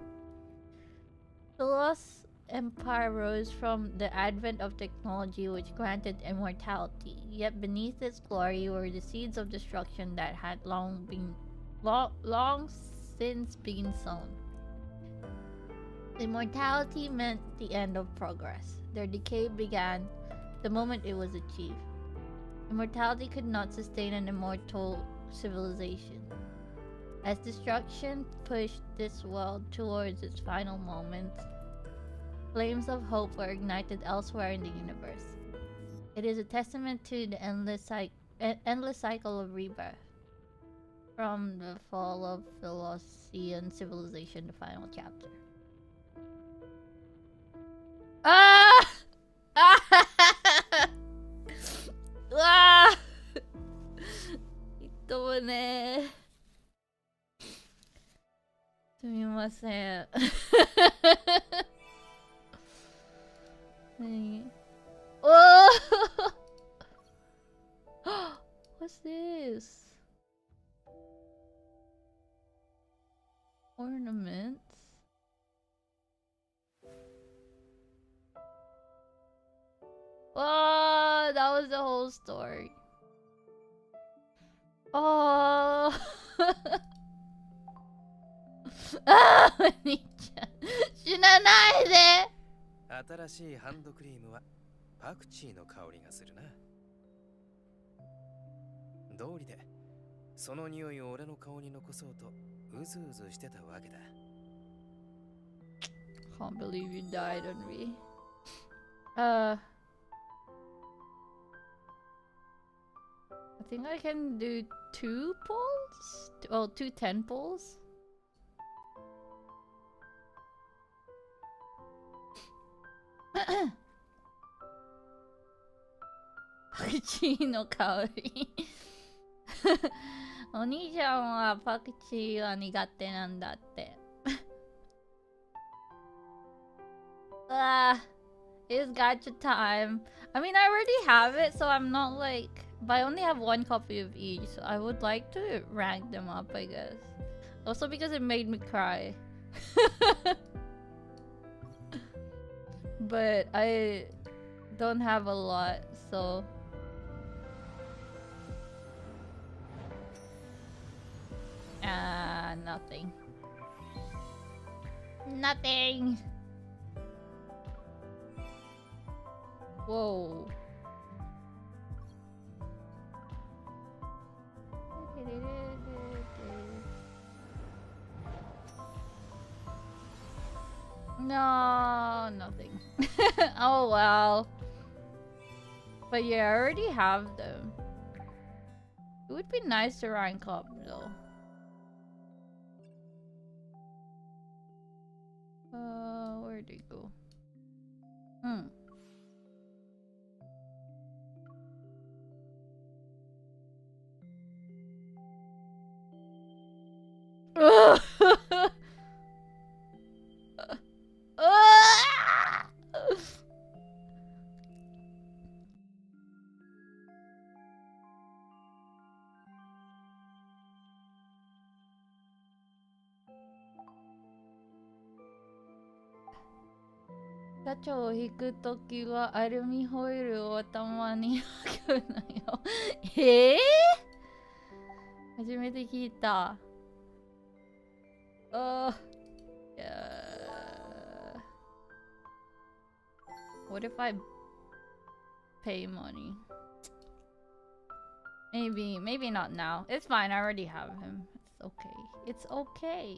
[SPEAKER 1] The lost empire rose from the advent of technology which granted immortality, yet beneath its glory were the seeds of destruction that had long since been sown. Immortality meant the end of progress. Their decay began the moment it was achieved. Immortality could not sustain an immortal civilization. As destruction pushed this world towards its final moments, flames of hope were ignited elsewhere in the universe. It is a testament to the endless cycle of rebirth. From the fall of philosophy and civilization, the final chapter. Ah! Ah! Ito mo ne. すみません。何? Oh! What's this? Ornaments? Oh, that was the whole story. Oh! Ah, Oni-chan. 死なないで!
[SPEAKER 5] 新しいハンドクリームはパクチーの香りがするな。道理でその匂いを俺の顔に残そうとうずうずしてたわけだ。
[SPEAKER 1] Can't believe you died on me. I think I can do 2 pulls? Well, 2 10 pulls?パクチーの香り。お兄ちゃんはパクチーは苦手なんだって。It's gacha time. I mean, I already have it, so I'm not like... But I only have 1 copy of each, so I would like to rank them up, I guess. Also because it made me cry. But I don't have a lot, so... Nothing. Nothing! Whoa. No, nothing. Oh well. But yeah, I already have them. It would be nice to rank up though. Where'd it go? Hmm. Ah! ガチャを引くときはアルミホイルを頭に巻くのよ。初めて聞いた。What if I pay money? Maybe not now. It's fine, I already have him. It's okay. It's okay.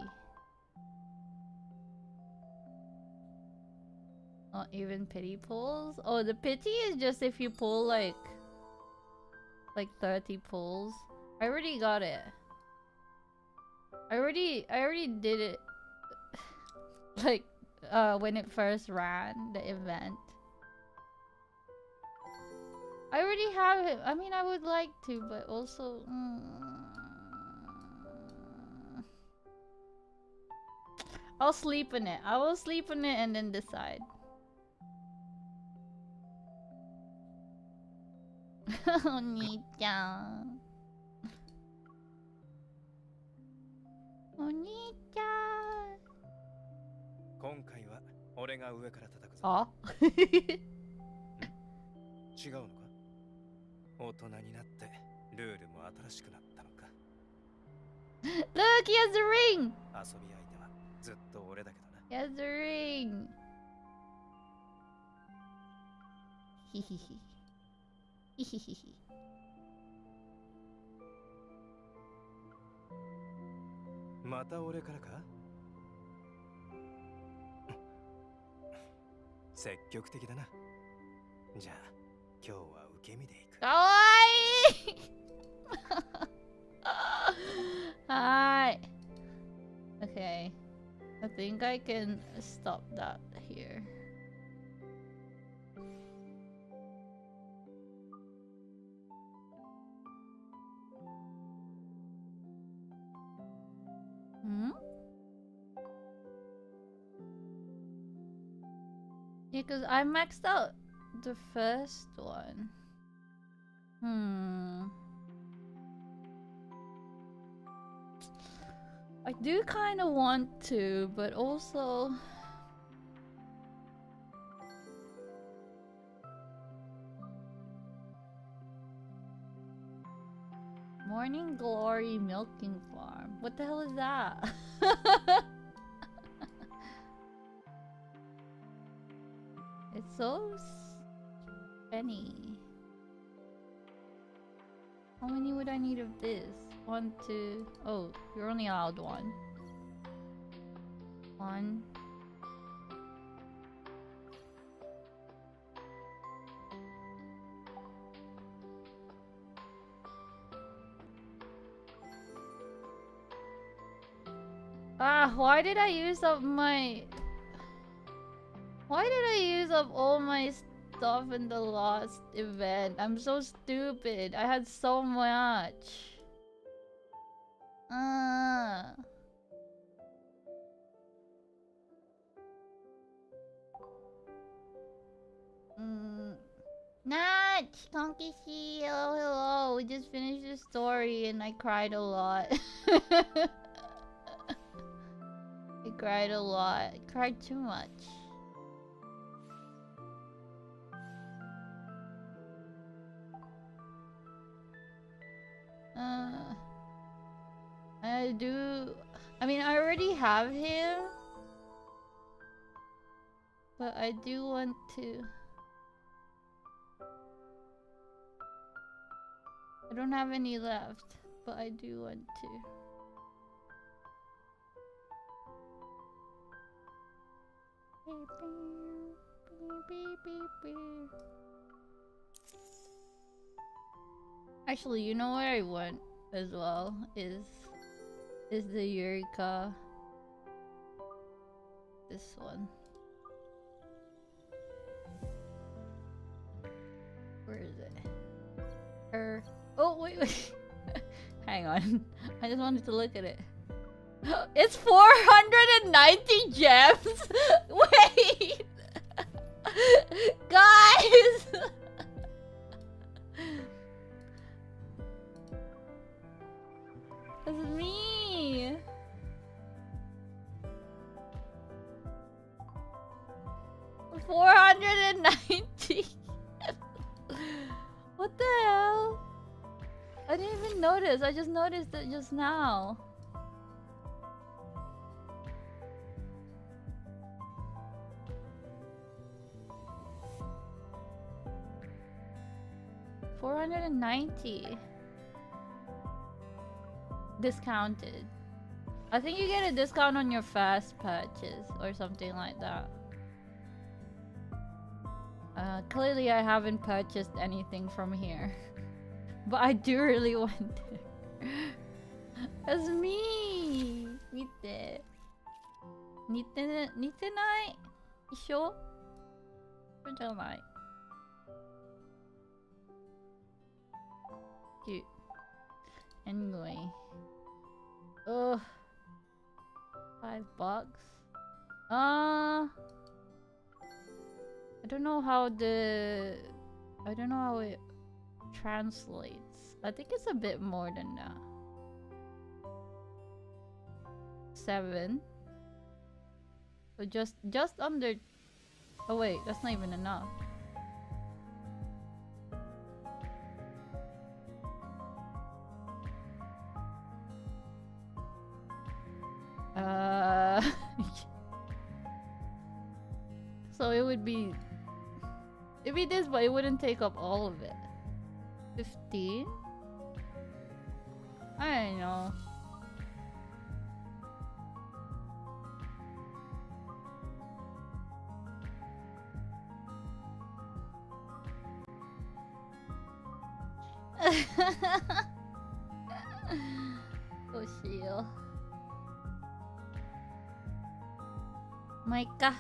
[SPEAKER 1] Not even pity pulls? Oh, the pity is just if you pull like 30 pulls. I already got it. I already did it. Like when it first ran the event. I already have it. I mean, I would like to, but also I'll sleep in it. I will sleep in it and then decide. Oniichan. Oniichan.
[SPEAKER 5] 今回は俺が上から叩くぞ。
[SPEAKER 1] あ
[SPEAKER 5] 違うのか？大人になってルールも新しくなったのか。
[SPEAKER 1] Look, he has the ring!
[SPEAKER 5] 遊び相手はずっと俺だけどな。
[SPEAKER 1] He has the ring! Hehehe. Hehehe.
[SPEAKER 5] また俺からか？積極的だな。じゃあ今日は受け身でいく。
[SPEAKER 1] かわいいはい。Okay. I think I can stop that here. Hmm? Yeah, because I maxed out the first one. I do kind of want to, but also... Morning Glory Milking Farm. What the hell is that? It's so spenny. How many would I need of this? 1, 2. Oh, you're only allowed 1. 1. Why did I use up my... Why did I use up all my stuff in the last event? I'm so stupid. I had so much. Natch! Konkishi! Hello, hello. We just finished the story and I cried a lot. I cried a lot. I cried too much. I mean, I already have him. But I do want to... I don't have any left, but I do want to. Actually, you know what I want as well is the Eureka. This one. Where is it? Oh, wait. Hang on. I just wanted to look at it. It's 490 gems? Wait! Guys! That's me! $490. What the hell? I didn't even notice. I just noticed it just now. $490. Discounted. I think you get a discount on your fast purchase or something like that. Clearly I haven't purchased anything from here. But I do really want it. That's me! 見て。似てない？一緒？そうじゃない。Cute. Anyway. Ugh. $5? I don't know how it translates. I think it's a bit more than that. 7. So just under. Oh wait, that's not even enough. So it would be. It'd be this, but it wouldn't take up all of it. 15? I don't know. Micah.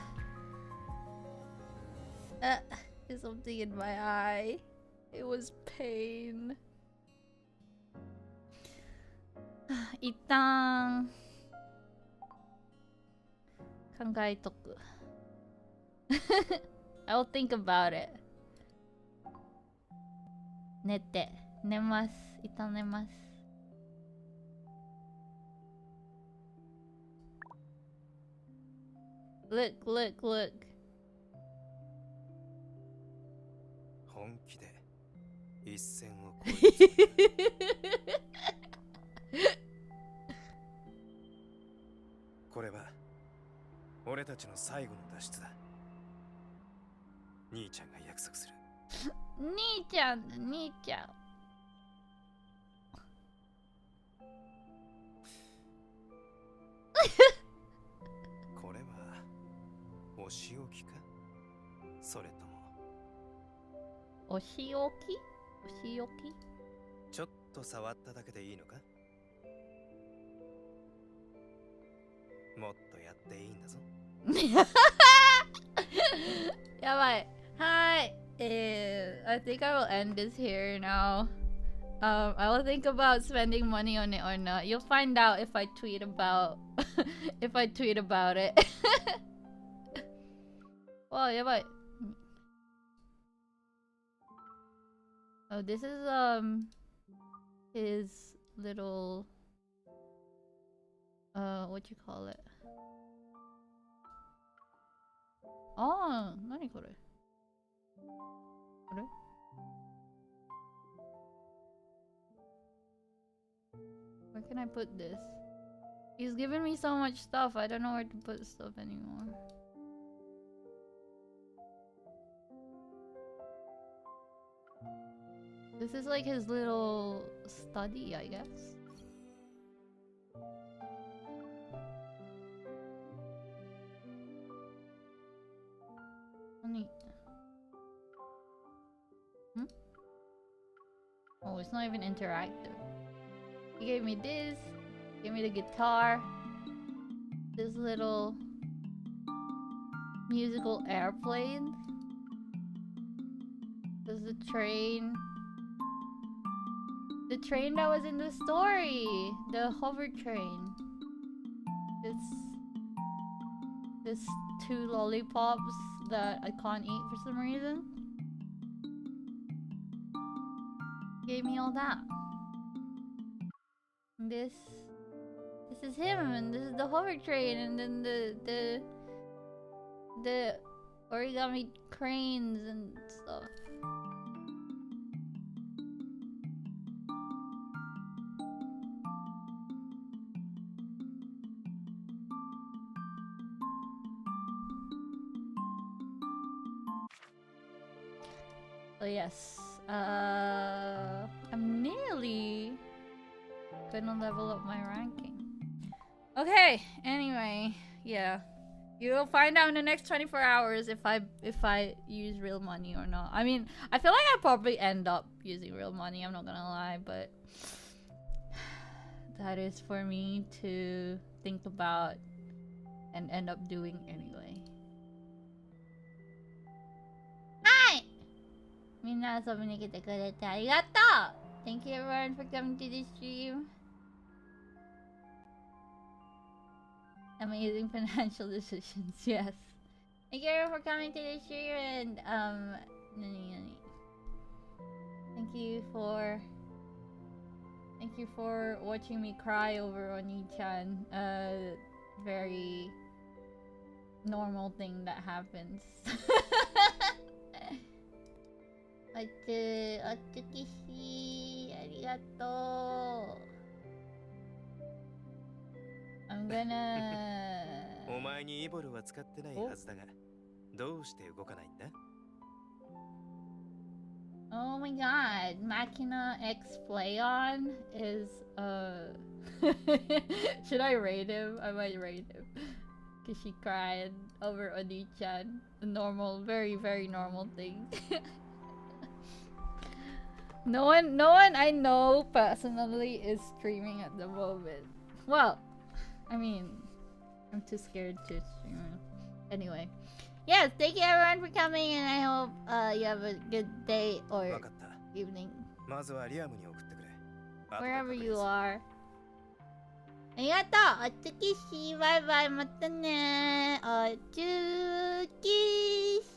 [SPEAKER 1] There's something in my eye. It was pain. 一旦考えとく。I'll think about it. 寝ます。一旦寝ます。Look.
[SPEAKER 5] 本気で一線を越える。これは俺たちの最後の脱出だ。兄ちゃんが約束する。
[SPEAKER 1] 兄ちゃん。
[SPEAKER 5] これはお仕置きか？それとも
[SPEAKER 1] お仕置き？
[SPEAKER 5] ちょっと触っただけでいいのか？もっとやっていいんだぞ。
[SPEAKER 1] やばい。はい。I think I will end this here now. I will think about spending money on it or not. You'll find out if I tweet about it. Wow, やばい。Oh, this is his little what you call it? Oh, 何これ？あれ？ Where can I put this? He's given me so much stuff, I don't know where to put stuff anymore. This is like his little study, I guess. Oh, it's not even interactive. He gave me this, gave me the guitar, this little Musical airplane. There's the train. The train that was in the story. The hover train. This two lollipops that I can't eat for some reason. Gave me all that. And this is him, and this is the hover train, and then the origami cranes and stuff. So yes, I'm nearly gonna level up my ranking. Okay, anyway, yeah. You'll find out in the next 24 hours if I use real money or not. I mean, I feel like I probably end up using real money, I'm not gonna lie, but that is for me to think about and end up doing anyway. Hi! みんな遊びに来てくれてありがとう! Thank you everyone for coming to the stream. Amazing financial decisions, yes. Thank you everyone for coming to the stream and thank you for watching me cry over oniichan. Very normal thing that happens. Otsukishi, arigato. I'm gonna...
[SPEAKER 5] お前にイボルは使ってないはずだが、どうして動かないんだ?
[SPEAKER 1] Oh my god, Machina X Playon is should I raid him? I might raid him. Cause she cried over oniichan. A normal, very, very normal thing. No one I know personally is streaming at the moment. Well, I mean, I'm too scared to stream. Anyway, yes, thank you everyone for coming, and I hope you have a good day or evening.
[SPEAKER 5] まずはリアムに送ってくれ。
[SPEAKER 1] Wherever you are. ありがとう。おつきし、バイバイ、またね。おつきし。